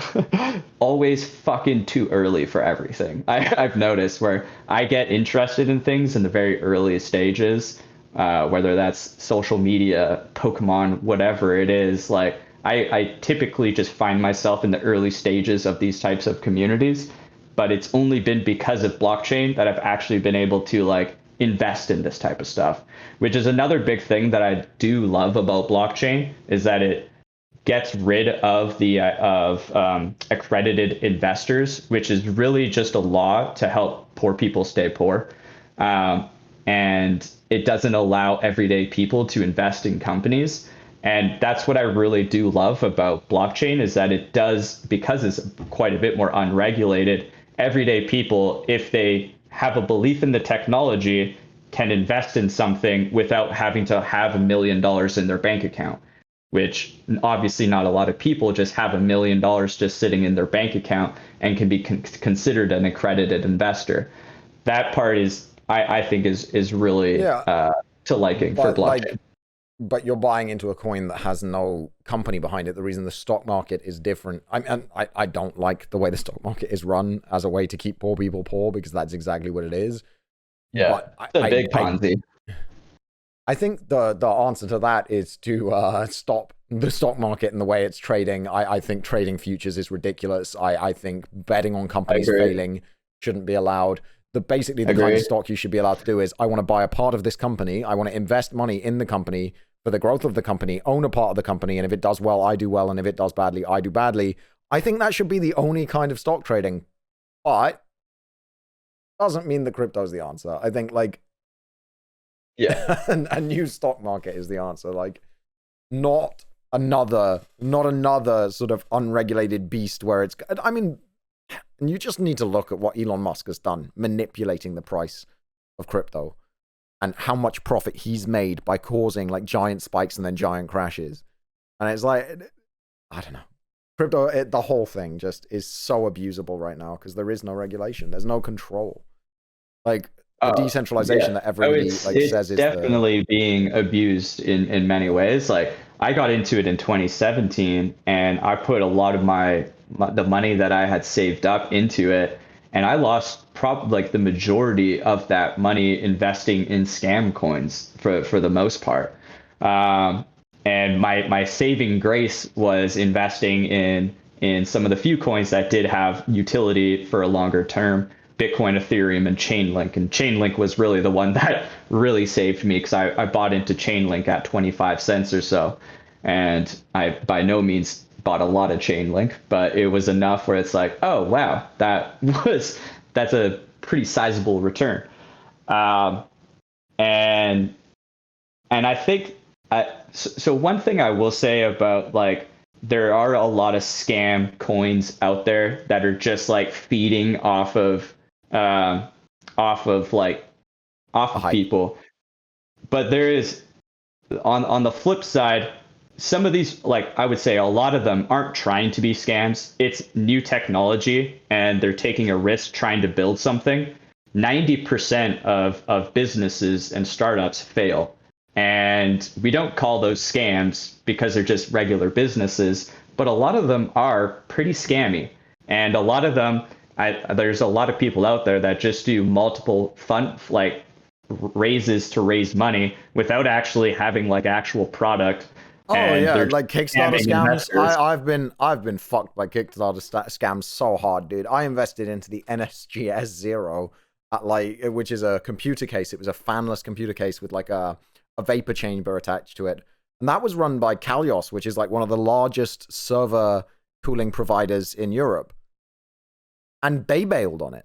always fucking too early for everything. I've noticed where I get interested in things in the very earliest stages, whether that's social media, Pokemon, whatever it is. Like I typically just find myself in the early stages of these types of communities, but it's only been because of blockchain that I've actually been able to like invest in this type of stuff, which is another big thing that I do love about blockchain, is that it gets rid of the accredited investors, which is really just a law to help poor people stay poor. And it doesn't allow everyday people to invest in companies. And that's what I really do love about blockchain, is that it does, because it's quite a bit more unregulated, everyday people, if they have a belief in the technology, can invest in something without having to have $1 million in their bank account, which obviously not a lot of people just have $1 million just sitting in their bank account and can be considered an accredited investor. That part is, I think, is really to liking for But blockchain. like, but you're buying into a coin that has no company behind it. The reason the stock market is different. I don't like the way the stock market is run as a way to keep poor people poor, because that's exactly what it is. Yeah, But it's a big Ponzi. I think the answer to that is to stop the stock market and the way it's trading. I think trading futures is ridiculous. I think betting on companies failing shouldn't be allowed. Basically the kind of stock you should be allowed to do is, I want to buy a part of this company. I want to invest money in the company for the growth of the company, own a part of the company, and if it does well, I do well, and if it does badly, I do badly. I think that should be the only kind of stock trading. But doesn't mean that crypto is the answer. I think like, yeah, a new stock market is the answer. Like, not another sort of unregulated beast where it's, I mean, you just need to look at what Elon Musk has done, manipulating the price of crypto and how much profit he's made by causing like giant spikes and then giant crashes. And it's like, I don't know. Crypto, the whole thing just is so abusable right now because there is no regulation. There's no control. Like, the decentralization that everybody says is definitely being abused in many ways. Like, I got into it in 2017, and I put a lot of the money that I had saved up into it, and I lost probably like the majority of that money investing in scam coins for the most part. And my saving grace was investing in some of the few coins that did have utility for a longer term. Bitcoin, Ethereum, and Chainlink. And Chainlink was really the one that really saved me because I bought into Chainlink at 25 cents or so. And I by no means bought a lot of Chainlink, but it was enough where it's like, oh, wow, that's a pretty sizable return. Um, and I think so one thing I will say about like there are a lot of scam coins out there that are just like feeding off of people. But there is on the flip side, some of these, like I would say a lot of them aren't trying to be scams. It's new technology and they're taking a risk trying to build something. 90% of businesses and startups fail. And we don't call those scams because they're just regular businesses, but a lot of them are pretty scammy. And a lot of them, there's a lot of people out there that just do multiple like raises to raise money without actually having like actual product. Oh yeah, like Kickstarter scams. I've been fucked by Kickstarter scams so hard, dude. I invested into the NSGS Zero, which is a computer case. It was a fanless computer case with like a vapor chamber attached to it, and that was run by Kalios, which is like one of the largest server cooling providers in Europe. And they bailed on it.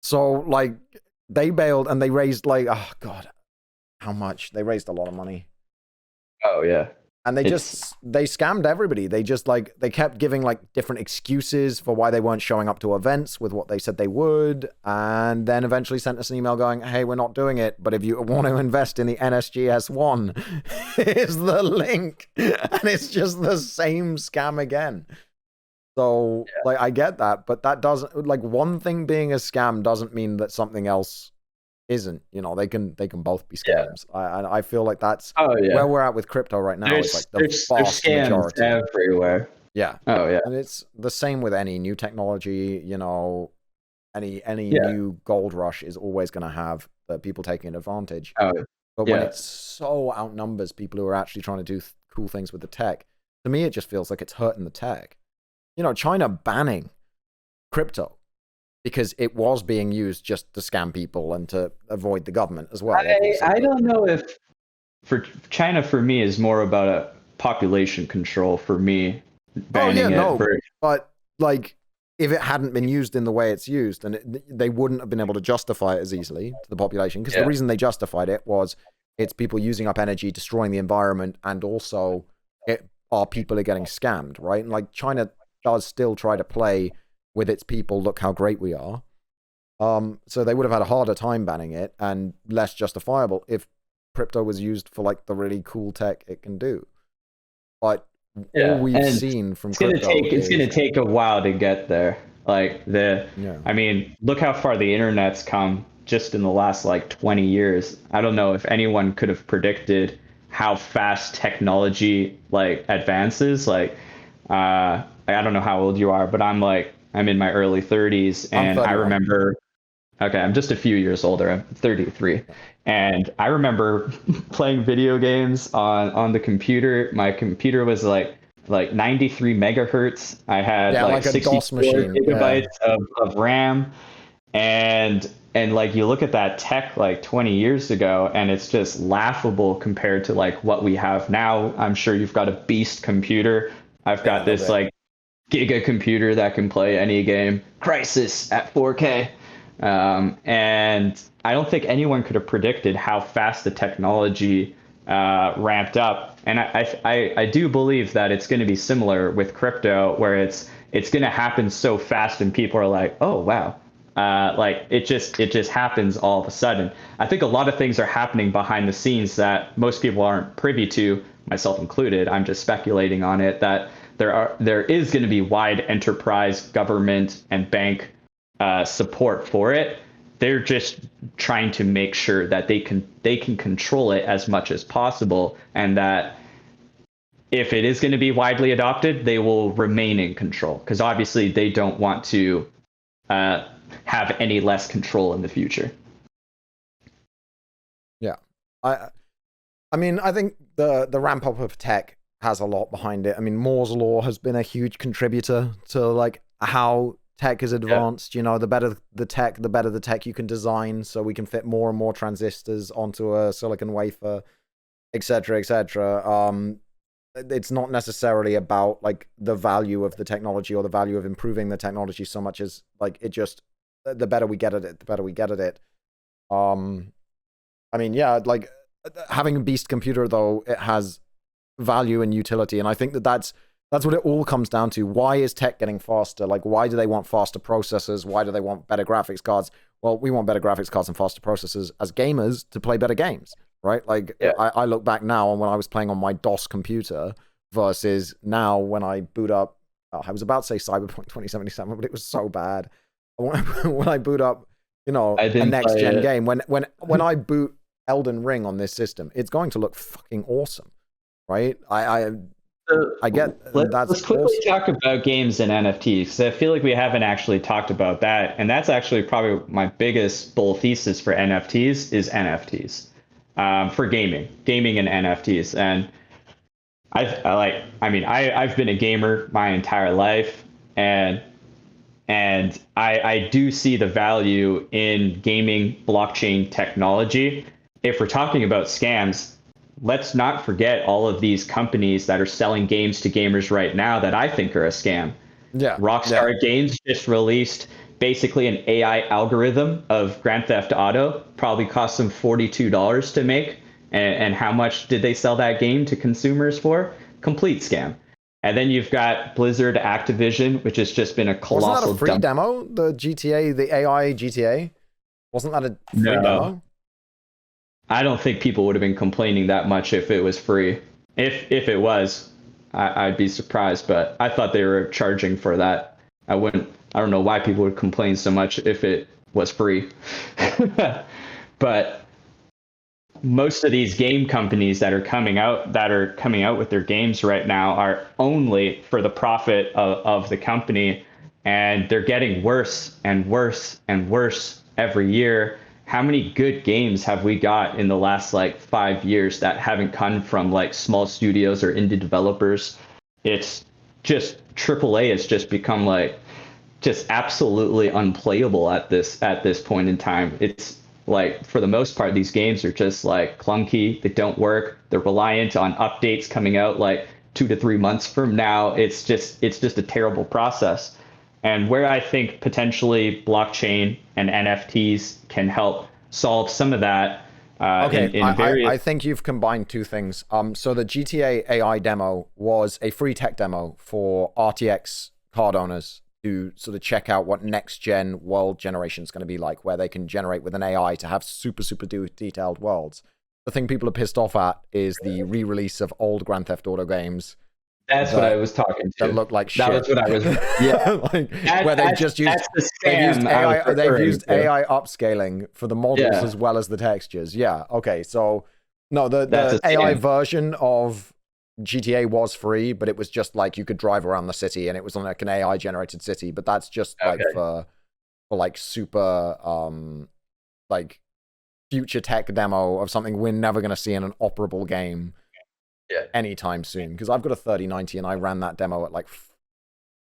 So like they bailed and they raised like, oh god, how much? They raised a lot of money. Oh yeah. And they scammed everybody. They just like, they kept giving like different excuses for why they weren't showing up to events with what they said they would. And then eventually sent us an email going, hey, we're not doing it. But if you want to invest in the NSGS1, here's the link. And it's just the same scam again. So like, I get that, but that doesn't, like, one thing being a scam doesn't mean that something else isn't. You know, they can both be scams. I feel like that's where we're at with crypto right now. It's like the vast majority everywhere. Yeah. Oh yeah. And it's the same with any new technology. You know, any new gold rush is always going to have the people taking advantage. But when it so outnumbers people who are actually trying to do cool things with the tech, to me it just feels like it's hurting the tech. You know, China banning crypto because it was being used just to scam people and to avoid the government as well. I don't know if for China, for me, is more about a population control for me. But like if it hadn't been used in the way it's used, then they wouldn't have been able to justify it as easily to the population, because the reason they justified it was it's people using up energy, destroying the environment, and also our people are getting scammed, right? And like China does still try to play with its people, look how great we are. So they would have had a harder time banning it and less justifiable if crypto was used for like the really cool tech it can do. But all we've seen from crypto it's going to take a while to get there. Like I mean, look how far the internet's come just in the last like 20 years. I don't know if anyone could have predicted how fast technology like advances. Like, I don't know how old you are, but I'm in my early 30s, and I remember, I'm just a few years older. I'm 33. And I remember playing video games on the computer. My computer was like 93 megahertz. I had like 64 gigabytes of RAM. And like you look at that tech like 20 years ago, and it's just laughable compared to like what we have now. I'm sure you've got a beast computer. I've got this like giga computer that can play any game, Crisis at 4K. And I don't think anyone could have predicted how fast the technology ramped up. And I do believe that it's going to be similar with crypto, where it's going to happen so fast and people are like, oh, wow. Like it just happens all of a sudden. I think a lot of things are happening behind the scenes that most people aren't privy to, myself included. I'm just speculating on it, that there is going to be wide enterprise, government, and bank support for it. They're just trying to make sure that they can control it as much as possible, and that if it is going to be widely adopted, they will remain in control, because obviously they don't want to have any less control in the future. Yeah, I mean, I think the ramp up of tech has a lot behind it. I mean, Moore's law has been a huge contributor to like how tech is advanced, you know, the better the tech you can design, so we can fit more and more transistors onto a silicon wafer, etc., etc. It's not necessarily about like the value of the technology or the value of improving the technology so much as like it just, the better we get at it, the better we get at it. I mean, yeah, like having a beast computer though, it has value and utility, and I think that's what it all comes down to. Why is tech getting faster? Like, why do they want faster processors? Why do they want better graphics cards? Well, we want better graphics cards and faster processors as gamers to play better games, right? Like, yeah. I look back now on when I was playing on my DOS computer versus now when I boot up, I was about to say Cyberpunk 2077, but it was so bad. When I boot up, you know, a next-gen game, when I boot Elden Ring on this system, it's going to look fucking awesome, right? I get let's quickly talk about games and NFTs, because I feel like we haven't actually talked about that, and that's actually probably my biggest bull thesis for NFTs is NFTs for gaming and NFTs. And I've been a gamer my entire life, and I do see the value in gaming blockchain technology. If we're talking about scams, let's not forget all of these companies that are selling games to gamers right now that I think are a scam. Yeah. Rockstar Games just released basically an AI algorithm of Grand Theft Auto, probably cost them $42 to make. And how much did they sell that game to consumers for? Complete scam. And then you've got Blizzard Activision, which has just been a colossal. Wasn't that a free demo? The GTA, the AI GTA? Wasn't that a free demo? I don't think people would have been complaining that much if it was free. If it was, I'd be surprised, but I thought they were charging for that. I don't know why people would complain so much if it was free. But most of these game companies that are coming out with their games right now are only for the profit of the company, and they're getting worse and worse and worse every year. How many good games have we got in the last like 5 years that haven't come from like small studios or indie developers? It's just AAA has just become like just absolutely unplayable at this point in time. It's like, for the most part, these games are just like clunky. They don't work. They're reliant on updates coming out like 2 to 3 months from now. It's just a terrible process. And where I think potentially blockchain and NFTs can help solve some of that. I think you've combined two things. So the GTA AI demo was a free tech demo for RTX card owners to sort of check out what next gen world generation is going to be like, where they can generate with an AI to have super detailed worlds. The thing people are pissed off at is the re-release of old Grand Theft Auto games. That's what I was talking to. That look like shit. That was what I was. Yeah, where they've just used they've used AI upscaling for the models as well as the textures. Yeah. Okay. So no, the AI version of GTA was free, but it was just like you could drive around the city, and it was on like an AI generated city. But that's just like for like super like future tech demo of something we're never going to see in an operable game. Yeah, anytime soon, because I've got a 3090 and I ran that demo at like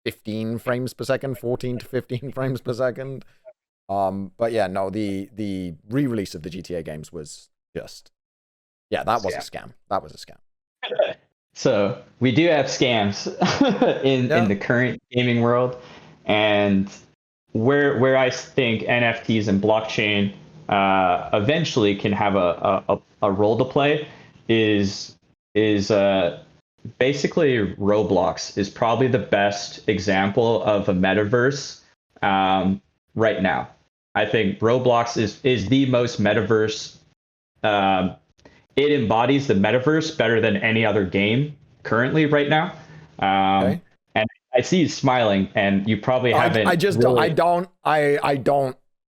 15 frames per second, 14 to 15 frames per second. But yeah, no, the re-release of the GTA games was just, that was a scam. That was a scam. So we do have scams in the current gaming world, and where I think NFTs and blockchain eventually can have a role to play is basically Roblox is probably the best example of a metaverse right now. I think Roblox is the most metaverse. It embodies the metaverse better than any other game currently right now. And I see you smiling, and you probably haven't.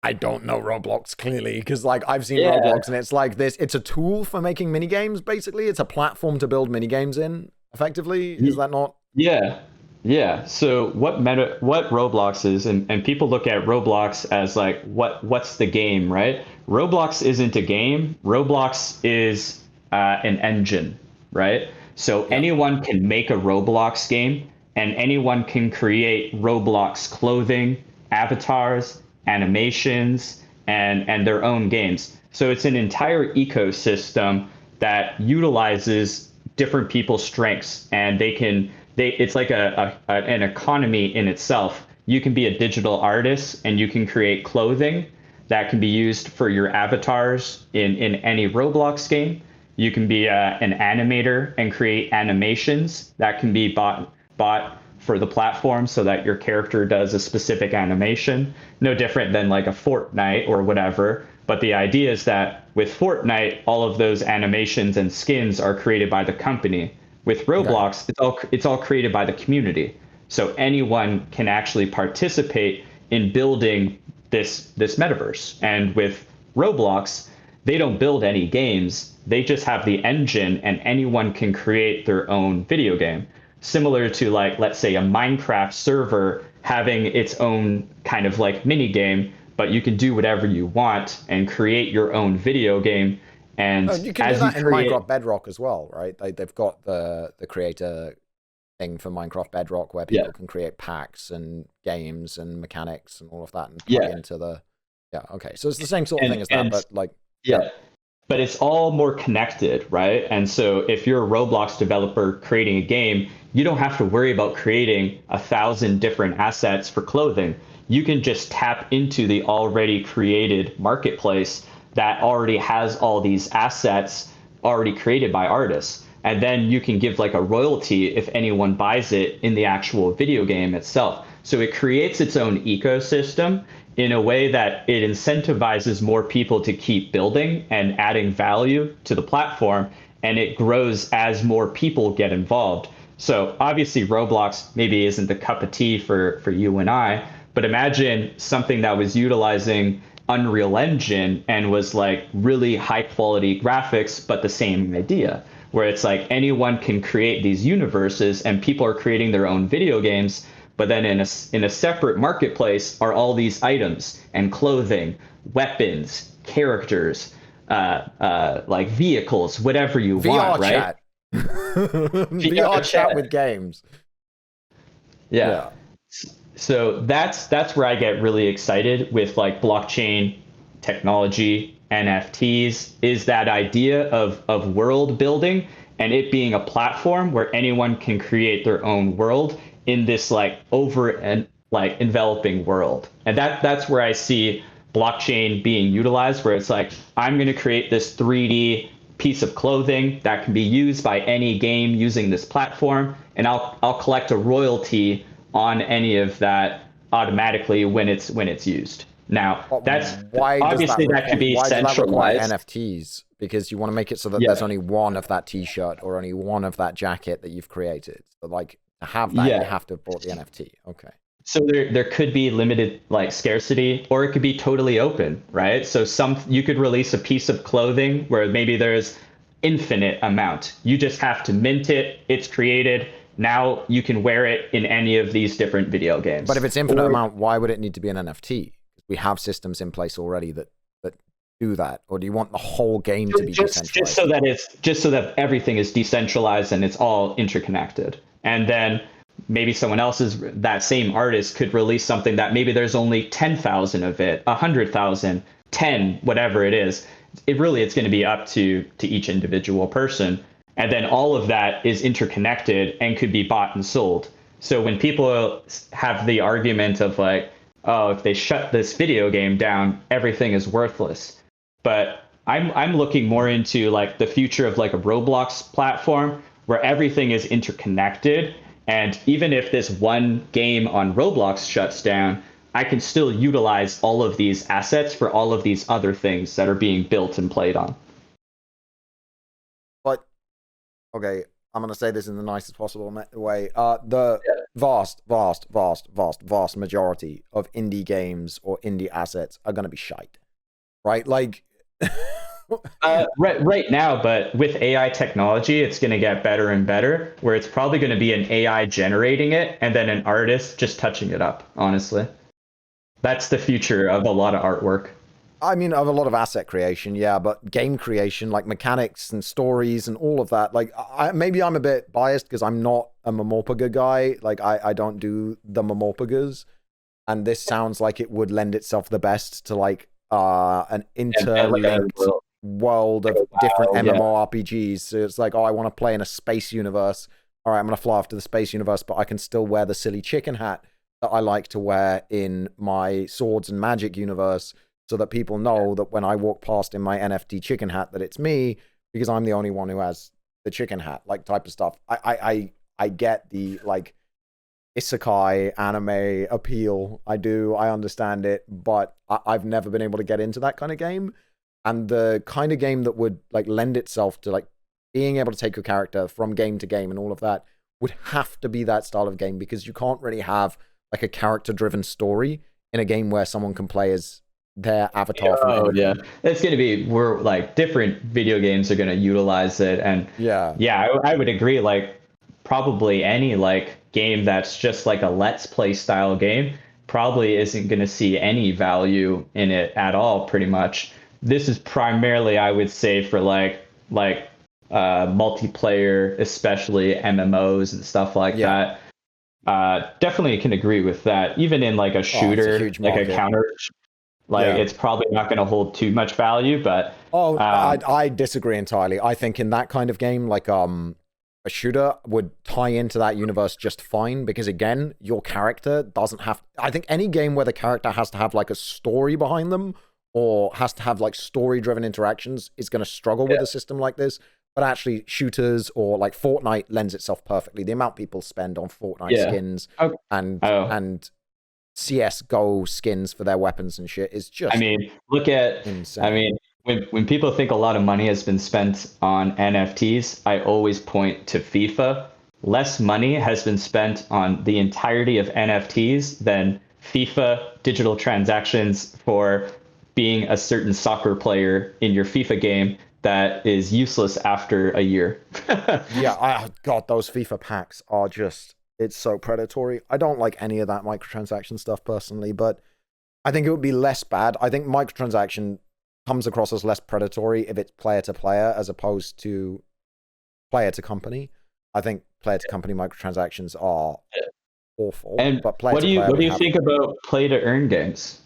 I don't know Roblox clearly, because like I've seen Roblox, and it's like this. It's a tool for making mini games. Basically, it's a platform to build mini games in. Effectively, is that not? Yeah. So what Roblox is, and people look at Roblox as like what's the game, right? Roblox isn't a game. Roblox is an engine, right? So anyone can make a Roblox game, and anyone can create Roblox clothing, avatars, animations, and their own games. So it's an entire ecosystem that utilizes different people's strengths, and it's like an economy in itself. You can be a digital artist and you can create clothing that can be used for your avatars in any Roblox game. You can be an animator and create animations that can be bought for the platform so that your character does a specific animation. No different than like a Fortnite or whatever. But the idea is that with Fortnite, all of those animations and skins are created by the company. With Roblox, it's all created by the community. So anyone can actually participate in building this metaverse. And with Roblox, they don't build any games. They just have the engine, and anyone can create their own video game. Similar to, like, let's say a Minecraft server having its own kind of like mini game, but you can do whatever you want and create your own video game. And you can do that in Minecraft Bedrock as well, right? They've got the creator thing for Minecraft Bedrock where people can create packs and games and mechanics and all of that and plug into the okay. So it's the same sort of thing as that, but like but it's all more connected, right? And so if you're a Roblox developer creating a game, you don't have to worry about creating 1,000 different assets for clothing. You can just tap into the already created marketplace that already has all these assets already created by artists. And then you can give like a royalty if anyone buys it in the actual video game itself. So it creates its own ecosystem in a way that it incentivizes more people to keep building and adding value to the platform. And it grows as more people get involved. So obviously Roblox maybe isn't the cup of tea for you and I, but imagine something that was utilizing Unreal Engine and was like really high quality graphics, but the same idea, where it's like anyone can create these universes and people are creating their own video games. But then in a separate marketplace are all these items and clothing, weapons, characters, like vehicles, whatever you VR want, right? Chat. VR chat with games. Yeah. So that's where I get really excited with like blockchain technology, NFTs, is that idea of world building and it being a platform where anyone can create their own world in this like over and like enveloping world. And that's where I see blockchain being utilized, where it's like, I'm going to create this 3D piece of clothing that can be used by any game using this platform, and I'll collect a royalty on any of that automatically when it's used. Now, that's obviously that could be centralized. NFTs, because you want to make it so that there's only one of that T-shirt or only one of that jacket that you've created. So like to have that, you have to have bought the NFT. Okay. So there could be limited like scarcity, or it could be totally open, right? So you could release a piece of clothing where maybe there's infinite amount. You just have to mint it. It's created. Now you can wear it in any of these different video games. But if it's infinite amount, why would it need to be an NFT? We have systems in place already that do that. Or do you want the whole game to be decentralized? Just so that everything is decentralized and it's all interconnected. And then maybe that same artist could release something that maybe there's only 10,000 of it, 100,000, 10, whatever it is. It's going to be up to each individual person. And then all of that is interconnected and could be bought and sold. So when people have the argument of like, oh, if they shut this video game down, everything is worthless. But I'm looking more into like the future of like a Roblox platform where everything is interconnected. And even if this one game on Roblox shuts down, I can still utilize all of these assets for all of these other things that are being built and played on. But, okay, I'm going to say this in the nicest possible way. The vast majority of indie games or indie assets are going to be shite, right? Like, right now, but with AI technology, it's going to get better and better, where it's probably going to be an AI generating it and then an artist just touching it up, honestly. That's the future of a lot of artwork. I mean, of a lot of asset creation, yeah, but game creation, like mechanics and stories and all of that. Like, maybe I'm a bit biased because I'm not a Mamorpaga guy. Like, I don't do the Mamorpagas, and this sounds like it would lend itself the best to like an interlinked world of different MMORPGs. So it's like, oh, I want to play in a space universe. All right, I'm gonna fly off to the space universe, but I can still wear the silly chicken hat that I like to wear in my swords and magic universe, so that people know that when I walk past in my NFT chicken hat that it's me, because I'm the only one who has the chicken hat, like type of stuff. I get the like isekai anime appeal. I understand it, but I've never been able to get into that kind of game. And the kind of game that would like lend itself to like being able to take your character from game to game and all of that would have to be that style of game, because you can't really have like a character driven story in a game where someone can play as their avatar from anything. Yeah, it's going to be, we're like, different video games are going to utilize it. And I would agree, like probably any like game that's just like a let's play style game probably isn't going to see any value in it at all, pretty much. This is primarily, I would say, for like multiplayer, especially MMOs and stuff like that. Definitely can agree with that. Even in like a shooter, like a counter, it's probably not going to hold too much value. But I disagree entirely. I think in that kind of game, like a shooter would tie into that universe just fine, because again, your character doesn't have. I think any game where the character has to have like a story behind them, or has to have like story-driven interactions, is going to struggle with a system like this. But actually, shooters or like Fortnite lends itself perfectly. The amount people spend on Fortnite skins and CS:GO skins for their weapons and shit is just. I mean, look at. Insane. I mean, when people think a lot of money has been spent on NFTs, I always point to FIFA. Less money has been spent on the entirety of NFTs than FIFA digital transactions for being a certain soccer player in your FIFA game that is useless after a year. God, those FIFA packs are just, it's so predatory. I don't like any of that microtransaction stuff personally, but I think it would be less bad. I think microtransaction comes across as less predatory if it's player to player as opposed to player to company. I think player to company microtransactions are awful. And but player what do you think about play to earn games?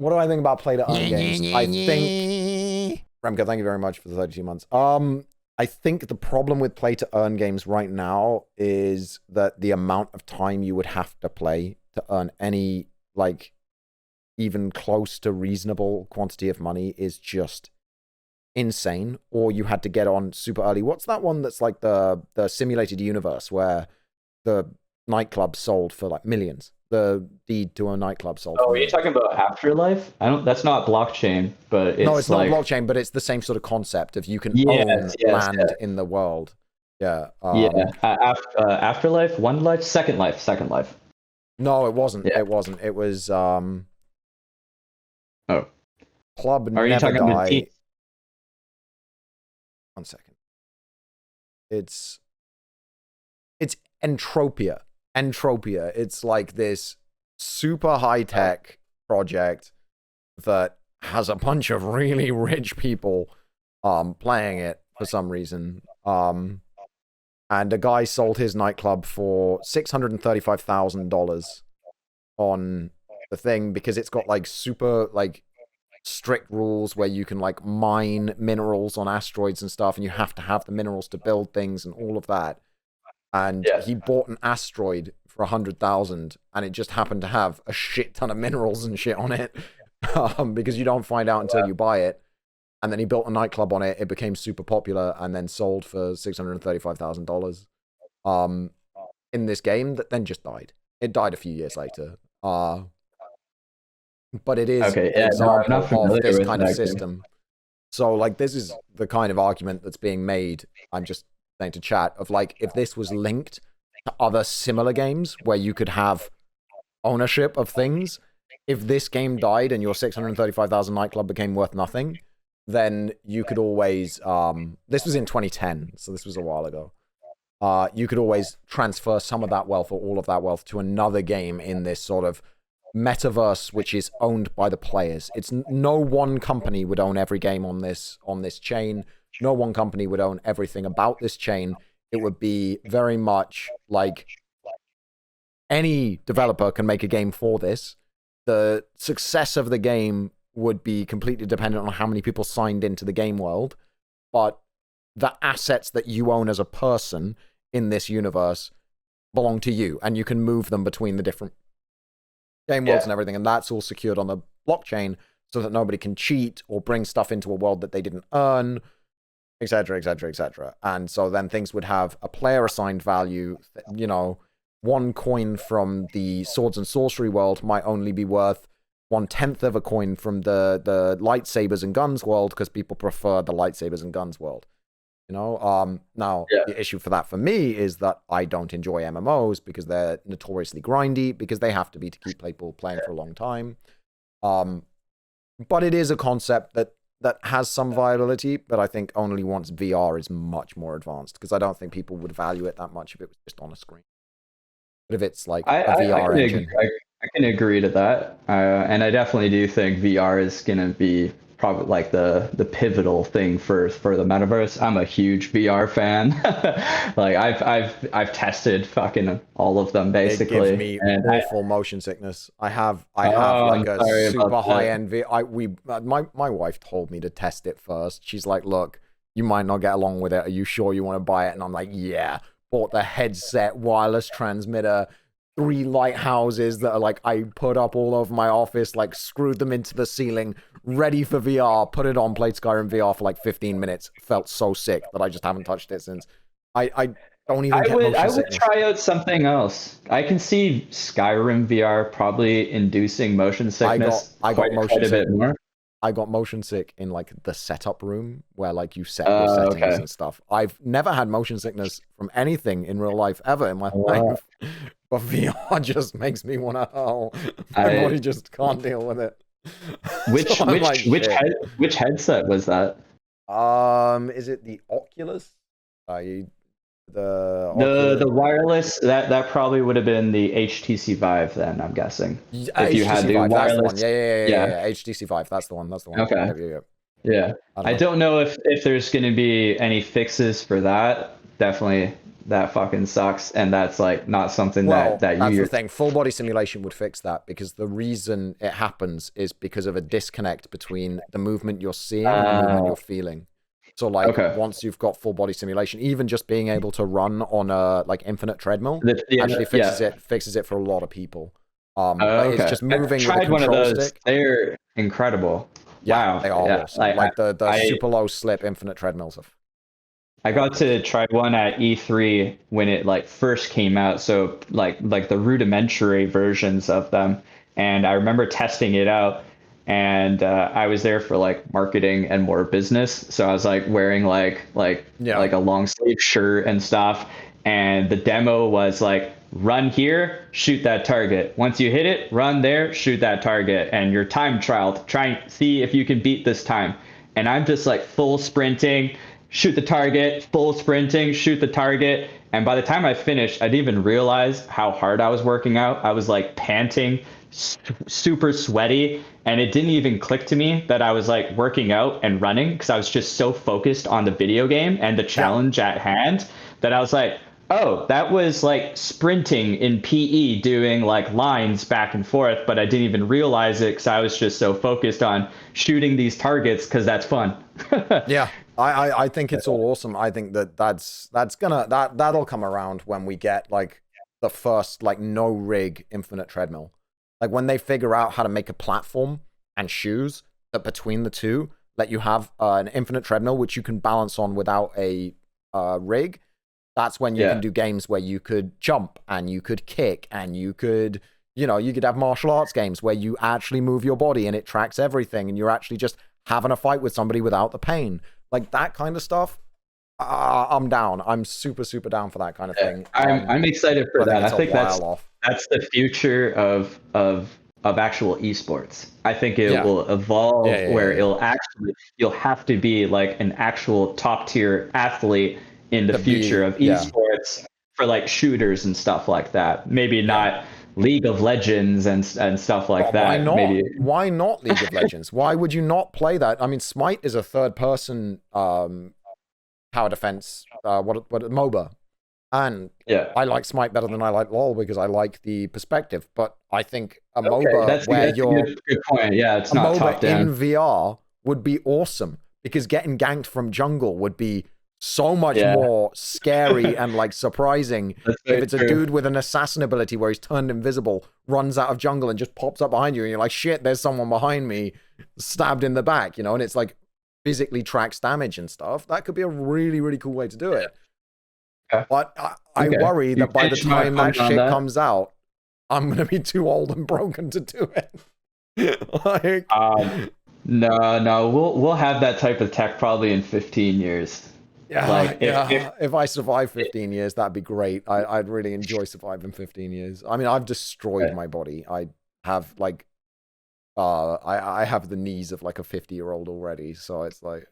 What do I think about play to earn games? I think Remco, thank you very much for the 32 months. I think the problem with play to earn games right now is that the amount of time you would have to play to earn any like even close to reasonable quantity of money is just insane. Or you had to get on super early. What's that one that's like the simulated universe where the nightclub sold for like millions? The deed to a nightclub sold. Oh, are you talking about Afterlife? That's not blockchain, but it's not blockchain, but it's the same sort of concept of you can own land in the world. Afterlife, One Life, Second Life. No, it wasn't. It wasn't. It was Club Are you talking Never Die. about 1 second. It's Entropia. Entropia. It's like this super high-tech project that has a bunch of really rich people playing it for some reason. And a guy sold his nightclub for $635,000 on the thing because it's got like super like strict rules where you can like mine minerals on asteroids and stuff, and you have to have the minerals to build things and all of that. And he bought an asteroid for 100,000, and it just happened to have a shit ton of minerals and shit on it, because you don't find out until you buy it. And then he built a nightclub on it. It became super popular, and then sold for $635,000. In this game that then just died. It died a few years later. But it is an example of this kind of system. So, like, this is the kind of argument that's being made. I'm just saying to chat of like, if this was linked to other similar games where you could have ownership of things, if this game died and your 635,000 nightclub became worth nothing, then you could always this was in 2010, so this was a while ago. You could always transfer some of that wealth or all of that wealth to another game in this sort of metaverse which is owned by the players. It's no one company would own every game on this chain. No one company would own everything about this chain. It would be very much like any developer can make a game for this. The success of the game would be completely dependent on how many people signed into the game world, but the assets that you own as a person in this universe belong to you, and you can move them between the different game worlds and everything, and that's all secured on the blockchain so that nobody can cheat or bring stuff into a world that they didn't earn, etc., etc., etc. And so then things would have a player assigned value. You know, one coin from the swords and sorcery world might only be worth 1/10 of a coin from the lightsabers and guns world, because people prefer the lightsabers and guns world. You know, now the issue for that for me is that I don't enjoy MMOs because they're notoriously grindy, because they have to be to keep people playing for a long time. But it is a concept that has some viability, but I think only once VR is much more advanced, because I don't think people would value it that much if it was just on a screen. But if it's like a VR engine. I can agree to that. And I definitely do think VR is going to be probably like the pivotal thing for the metaverse. I'm a huge VR fan. Like I've tested fucking all of them basically. It gives me awful motion sickness. I have like a super high end VR. My wife told me to test it first. She's like, "Look, you might not get along with it. Are you sure you want to buy it?" And I'm like, "Yeah." Bought the headset, wireless transmitter, 3 lighthouses that are like I put up all over my office, like screwed them into the ceiling, ready for VR, put it on, played Skyrim VR for like 15 minutes, felt so sick that I just haven't touched it since. I don't even get motion sickness. I would try out something else. I can see Skyrim VR probably inducing motion sickness I got motion quite a bit more. I got motion sick in like the setup room where like you set your settings and stuff. I've never had motion sickness from anything in real life ever in my life. But VR just makes me want to howl. My body just can't deal with it. Which headset was that? Is it the Oculus? The wireless, that probably would have been the HTC Vive then, I'm guessing. If you had the Vive, wireless, that's the one. Yeah. HTC Vive, that's the one. Okay. Yeah. I don't know if there's going to be any fixes for that. Definitely, that fucking sucks, and that's like not something that that's the thing. Full body simulation would fix that, because the reason it happens is because of a disconnect between the movement you're seeing and the movement you're feeling. So like once you've got full body simulation, even just being able to run on a like infinite treadmill actually fixes it for a lot of people. It's just moving with a control stick. They're incredible. Yeah, wow. They are awesome. Like the super low slip infinite treadmills. I got to try one at E3 when it like first came out. So like the rudimentary versions of them. And I remember testing it out. And I was there for like marketing and more business, so I was like wearing like a long sleeve shirt and stuff. And the demo was like, run here, shoot that target. Once you hit it, run there, shoot that target. And your time trial, try and see if you can beat this time. And I'm just like full sprinting, shoot the target, full sprinting, shoot the target. And by the time I finished, I didn't even realize how hard I was working out. I was like panting, super sweaty, and it didn't even click to me that I was like working out and running, because I was just so focused on the video game and the challenge at hand that I was like, oh, that was like sprinting in PE, doing like lines back and forth, but I didn't even realize it because I was just so focused on shooting these targets because that's fun. Yeah. I think it's all awesome. I think that'll come around when we get like the first like no rig infinite treadmill. Like when they figure out how to make a platform and shoes that between the two let you have an infinite treadmill which you can balance on without a rig. That's when you can do games where you could jump and you could kick and you could have martial arts games where you actually move your body and it tracks everything and you're actually just having a fight with somebody without the pain. Like that kind of stuff. I'm down. I'm super, super down for that kind of thing. I'm excited for that. I think that's the future of actual esports. I think it will evolve where you'll have to be like an actual top tier athlete in the future of esports for like shooters and stuff like that. Maybe not League of Legends and stuff like Why that. not? Maybe. Why not League of Legends? Why would you not play that? I mean, Smite is a third-person tower defense, what MOBA, and Yeah. I like Smite better than I like LoL because I like the perspective. But I think a Okay, MOBA that's where a good point. Yeah, it's a not MOBA top down. in VR would be awesome because getting ganked from jungle would be so much more scary and like surprising if it's a dude with an assassin ability where he's turned invisible, runs out of jungle and just pops up behind you and you're like, shit, there's someone behind me, stabbed in the back, you know, and it's like physically tracks damage and stuff. That could be a really, really cool way to do it. Okay. But I worry that by the time that shit comes out, I'm going to be too old and broken to do it. Like, no, we'll have that type of tech probably in 15 years. Yeah, like if I survive 15 years, that'd be great. I'd really enjoy surviving 15 years. I mean, I've destroyed my body. I have like, I have the knees of like a 50-year-old already. So it's like,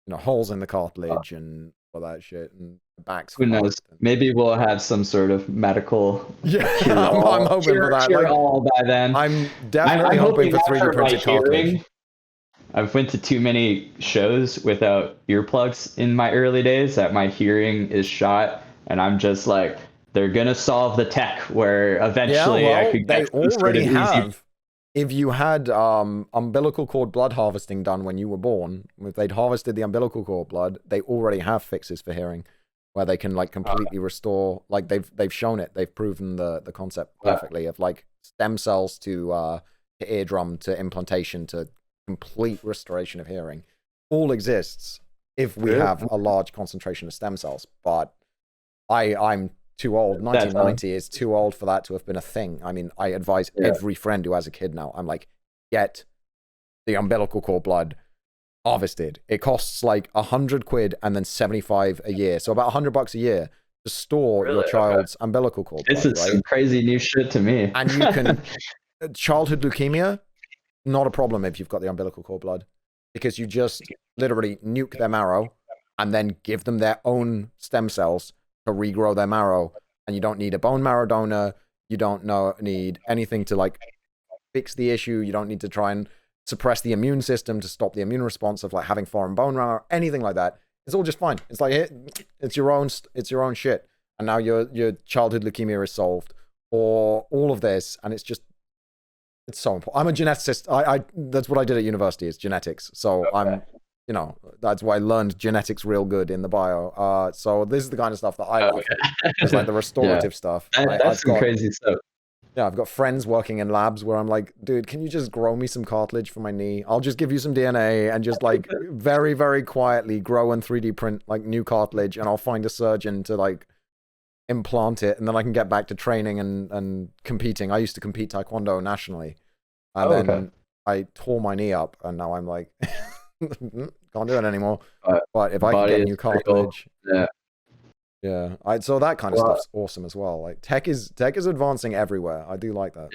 you know, holes in the cartilage and all that shit, and the back's. Who knows? Maybe we'll have some sort of medical. Yeah, I'm hoping for that. Like, all by then. I'm definitely hoping for 3D printed cartilage. I've went to too many shows without earplugs in my early days that my hearing is shot, and I'm just like, they're gonna solve the tech where eventually I could get they already have. If you had umbilical cord blood harvesting done when you were born, if they'd harvested the umbilical cord blood, they already have fixes for hearing, where they can like completely restore. Like they've shown it. They've proven the concept perfectly of like stem cells to eardrum to implantation to complete restoration of hearing. All exists if we have a large concentration of stem cells. But I'm too old. 1990 is too old for that to have been a thing. I mean, I advise every friend who has a kid now, I'm like, get the umbilical cord blood harvested. It costs like 100 quid and then 75 a year. So about $100 a year to store your child's umbilical cord blood. This is some crazy new shit to me. And you can, childhood leukemia, not a problem if you've got the umbilical cord blood, because you just literally nuke their marrow and then give them their own stem cells to regrow their marrow, and you don't need a bone marrow donor. You don't need anything to like fix the issue. You don't need to try and suppress the immune system to stop the immune response of like having foreign bone marrow, anything like that. It's all just fine. It's like it's your own shit, and now your childhood leukemia is solved, or all of this, and it's so important. I'm a geneticist. I that's what I did at university, is genetics. So I'm, you know, that's why I learned genetics real good in the bio. So this is the kind of stuff that I like. It's like the restorative stuff. That's some crazy stuff. Yeah, I've got friends working in labs where I'm like, dude, can you just grow me some cartilage for my knee? I'll just give you some DNA and just like very, very quietly grow and 3D print like new cartilage, and I'll find a surgeon to like implant it, and then I can get back to training and competing. I used to compete taekwondo nationally, and then I tore my knee up, and now I'm like, can't do it anymore. But if I can get new cartilage, so that kind of stuff's awesome as well. Like tech is advancing everywhere. I do like that.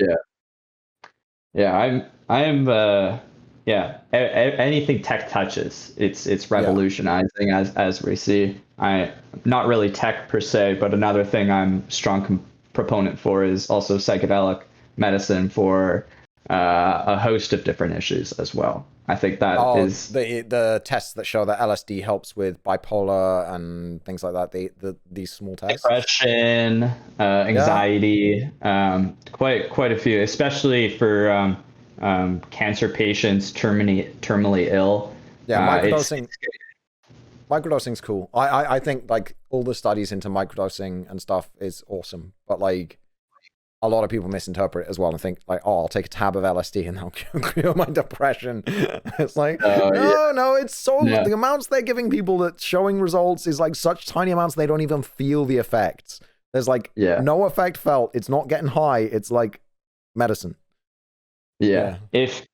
Anything tech touches, it's revolutionizing as we see. I'm not really tech per se, but another thing I'm strong proponent for is also psychedelic medicine for a host of different issues as well. I think that is the tests that show that LSD helps with bipolar and things like that. These small tests, depression, anxiety, quite a few, especially for cancer patients, terminally ill. Microdosing's cool. I think like all the studies into microdosing and stuff is awesome, but like a lot of people misinterpret it as well and think like, oh, I'll take a tab of LSD and that'll cure my depression. It's like, no, it's so the amounts they're giving people that's showing results is like such tiny amounts they don't even feel the effects. There's like no effect felt. It's not getting high. It's like medicine. Yeah. If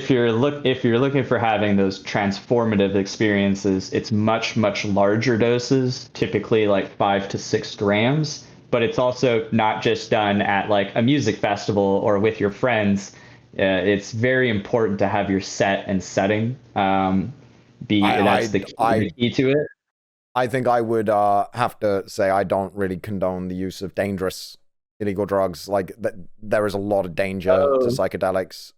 you're looking for having those transformative experiences, it's much larger doses, typically like 5 to 6 grams. But it's also not just done at like a music festival or with your friends. It's very important to have your set and setting. That's the key to it. I think I would have to say I don't really condone the use of dangerous illegal drugs. Like there is a lot of danger to psychedelics.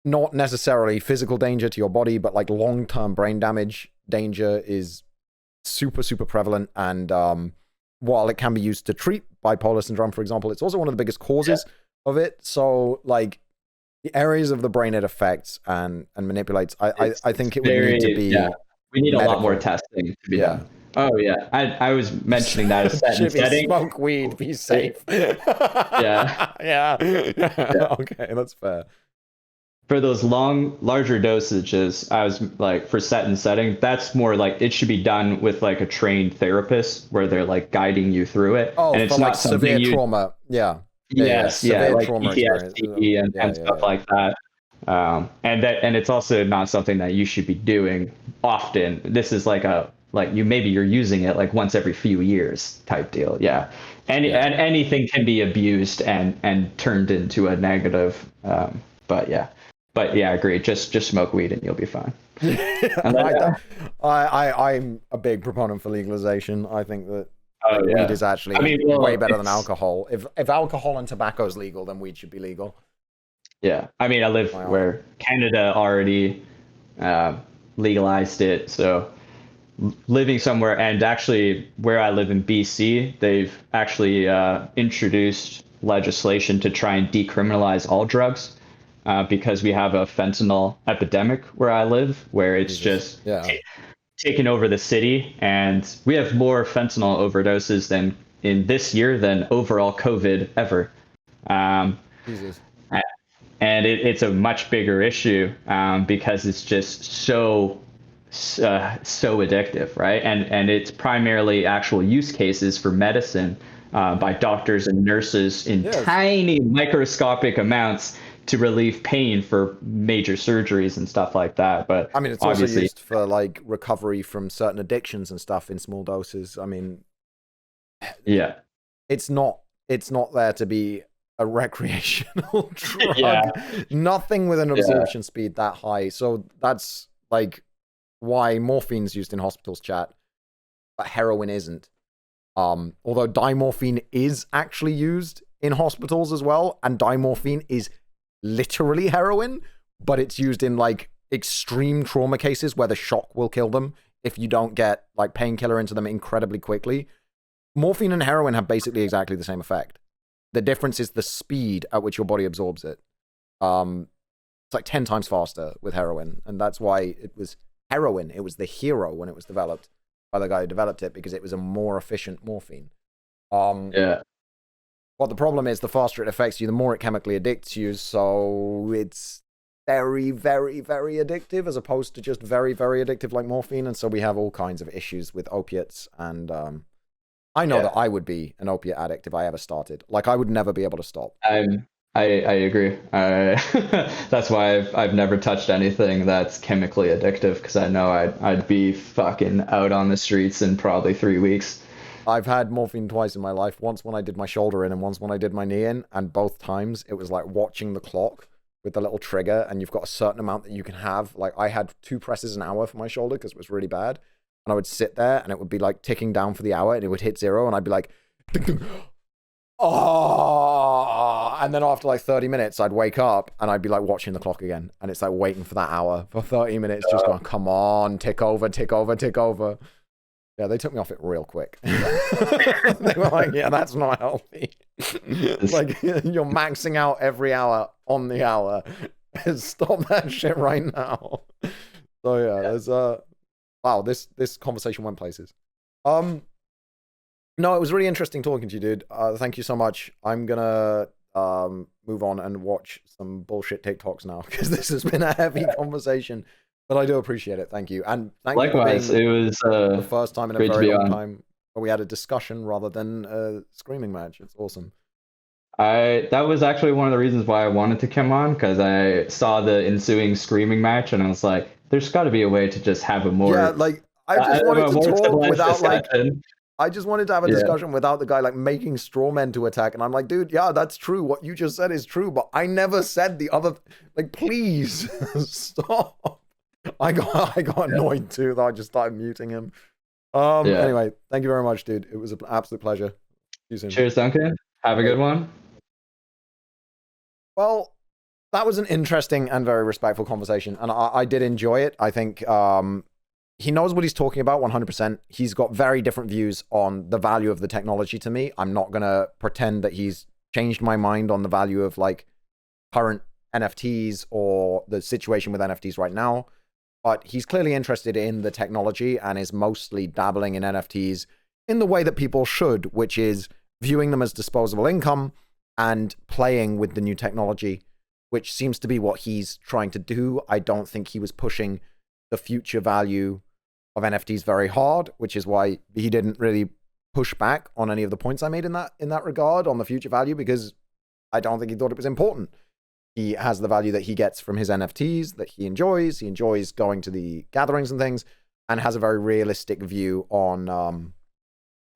Not necessarily physical danger to your body, but like long-term brain damage danger is super, super prevalent. And while it can be used to treat bipolar syndrome, for example, it's also one of the biggest causes of it. So like the areas of the brain it affects and manipulates, I think it would need to be we need medical. a lot more testing to be done. Oh yeah, I was mentioning that as setting. Smoke weed, be safe. Yeah. Okay, that's fair. For those larger dosages, I was like, for set and setting, that's more like it should be done with like a trained therapist where they're like guiding you through it. Oh, and it's for not like severe trauma. Yeah. Severe like trauma PTSD and stuff like that. And it's also not something that you should be doing often. This is like you're using it like once every few years type deal. Yeah. And anything can be abused and turned into a negative. But yeah, I agree. Just smoke weed and you'll be fine. I'm a big proponent for legalization. I think that weed is actually way better than alcohol. If alcohol and tobacco is legal, then weed should be legal. Yeah, I mean, I live where Canada already legalized it, so living somewhere, and actually where I live in BC, they've actually introduced legislation to try and decriminalize all drugs. Because we have a fentanyl epidemic where I live, where it's just taken over the city, and we have more fentanyl overdoses than in this year than overall COVID ever. Jesus. And it's a much bigger issue because it's just so addictive, right? And it's primarily actual use cases for medicine by doctors and nurses in tiny microscopic amounts to relieve pain for major surgeries and stuff like that. But I mean, it's also used for like recovery from certain addictions and stuff in small doses. I mean, it's not there to be a recreational drug. Nothing with an absorption speed that high. So that's like why morphine's used in hospitals, chat, but heroin isn't. Although dimorphine is actually used in hospitals as well, and dimorphine is literally heroin, but it's used in like extreme trauma cases where the shock will kill them if you don't get like painkiller into them incredibly quickly. Morphine and heroin have basically exactly the same effect. The difference is the speed at which your body absorbs it. It's like 10 times faster with heroin, and that's why it was heroin. It was the hero when it was developed by the guy who developed it, because it was a more efficient morphine. But the problem is, the faster it affects you, the more it chemically addicts you. So it's very, very, very addictive, as opposed to just very, very addictive like morphine. And so we have all kinds of issues with opiates. And I know that I would be an opiate addict if I ever started. Like, I would never be able to stop. I agree. That's why I've never touched anything that's chemically addictive, because I know I'd be fucking out on the streets in probably 3 weeks. I've had morphine twice in my life. Once when I did my shoulder in, and once when I did my knee in. And both times it was like watching the clock with the little trigger, and you've got a certain amount that you can have. Like, I had 2 presses an hour for my shoulder because it was really bad. And I would sit there and it would be like ticking down for the hour, and it would hit 0, and I'd be like, oh, and then after like 30 minutes, I'd wake up and I'd be like watching the clock again. And it's like waiting for that hour for 30 minutes, just going, come on, tick over, tick over, tick over. Yeah, they took me off it real quick. They were like, yeah, that's not healthy. Like, you're maxing out every hour on the hour. Stop that shit right now. So yeah, there's wow, this conversation went places. No, it was really interesting talking to you, dude. Thank you so much. I'm gonna move on and watch some bullshit TikToks now, because this has been a heavy conversation. But I do appreciate it. Thank you. And thank likewise, you. It was the first time in a very long time where we had a discussion rather than a screaming match. It's awesome. That was actually one of the reasons why I wanted to come on, because I saw the ensuing screaming match and I was like, there's got to be a way to just have a more I just wanted to talk without discussion. I just wanted to have a discussion without the guy like making straw men to attack. And I'm like, dude, yeah, that's true. What you just said is true, but I never said the other. Like, please stop. I got annoyed too, though. I just started muting him. Anyway, thank you very much, dude. It was an absolute pleasure. you soon. Cheers, Duncan. Have a good one. Well, that was an interesting and very respectful conversation, and I did enjoy it. I think he knows what he's talking about 100%. He's got very different views on the value of the technology to me. I'm not going to pretend that he's changed my mind on the value of like current NFTs or the situation with NFTs right now, but he's clearly interested in the technology and is mostly dabbling in NFTs in the way that people should, which is viewing them as disposable income and playing with the new technology, which seems to be what he's trying to do. I don't think he was pushing the future value of NFTs very hard, which is why he didn't really push back on any of the points I made in that regard on the future value, because I don't think he thought it was important. He has the value that he gets from his NFTs that he enjoys. He enjoys going to the gatherings and things, and has a very realistic view on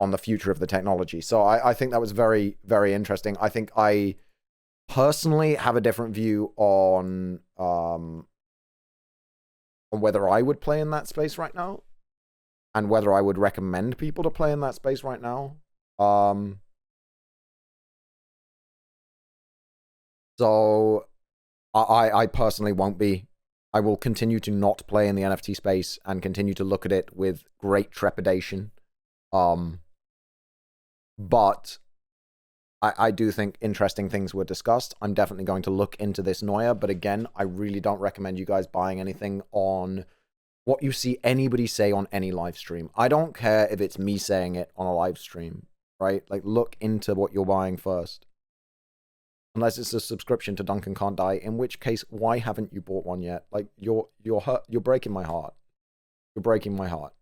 the future of the technology. So I think that was very, very interesting. I think I personally have a different view on whether I would play in that space right now, and whether I would recommend people to play in that space right now. So I personally won't be. I will continue to not play in the NFT space and continue to look at it with great trepidation. But I do think interesting things were discussed. I'm definitely going to look into this Noia, but again, I really don't recommend you guys buying anything on what you see anybody say on any live stream. I don't care if it's me saying it on a live stream, right? Like, look into what you're buying first. Unless it's a subscription to DuncanCantDie, in which case, why haven't you bought one yet? Like, you're breaking my heart. You're breaking my heart.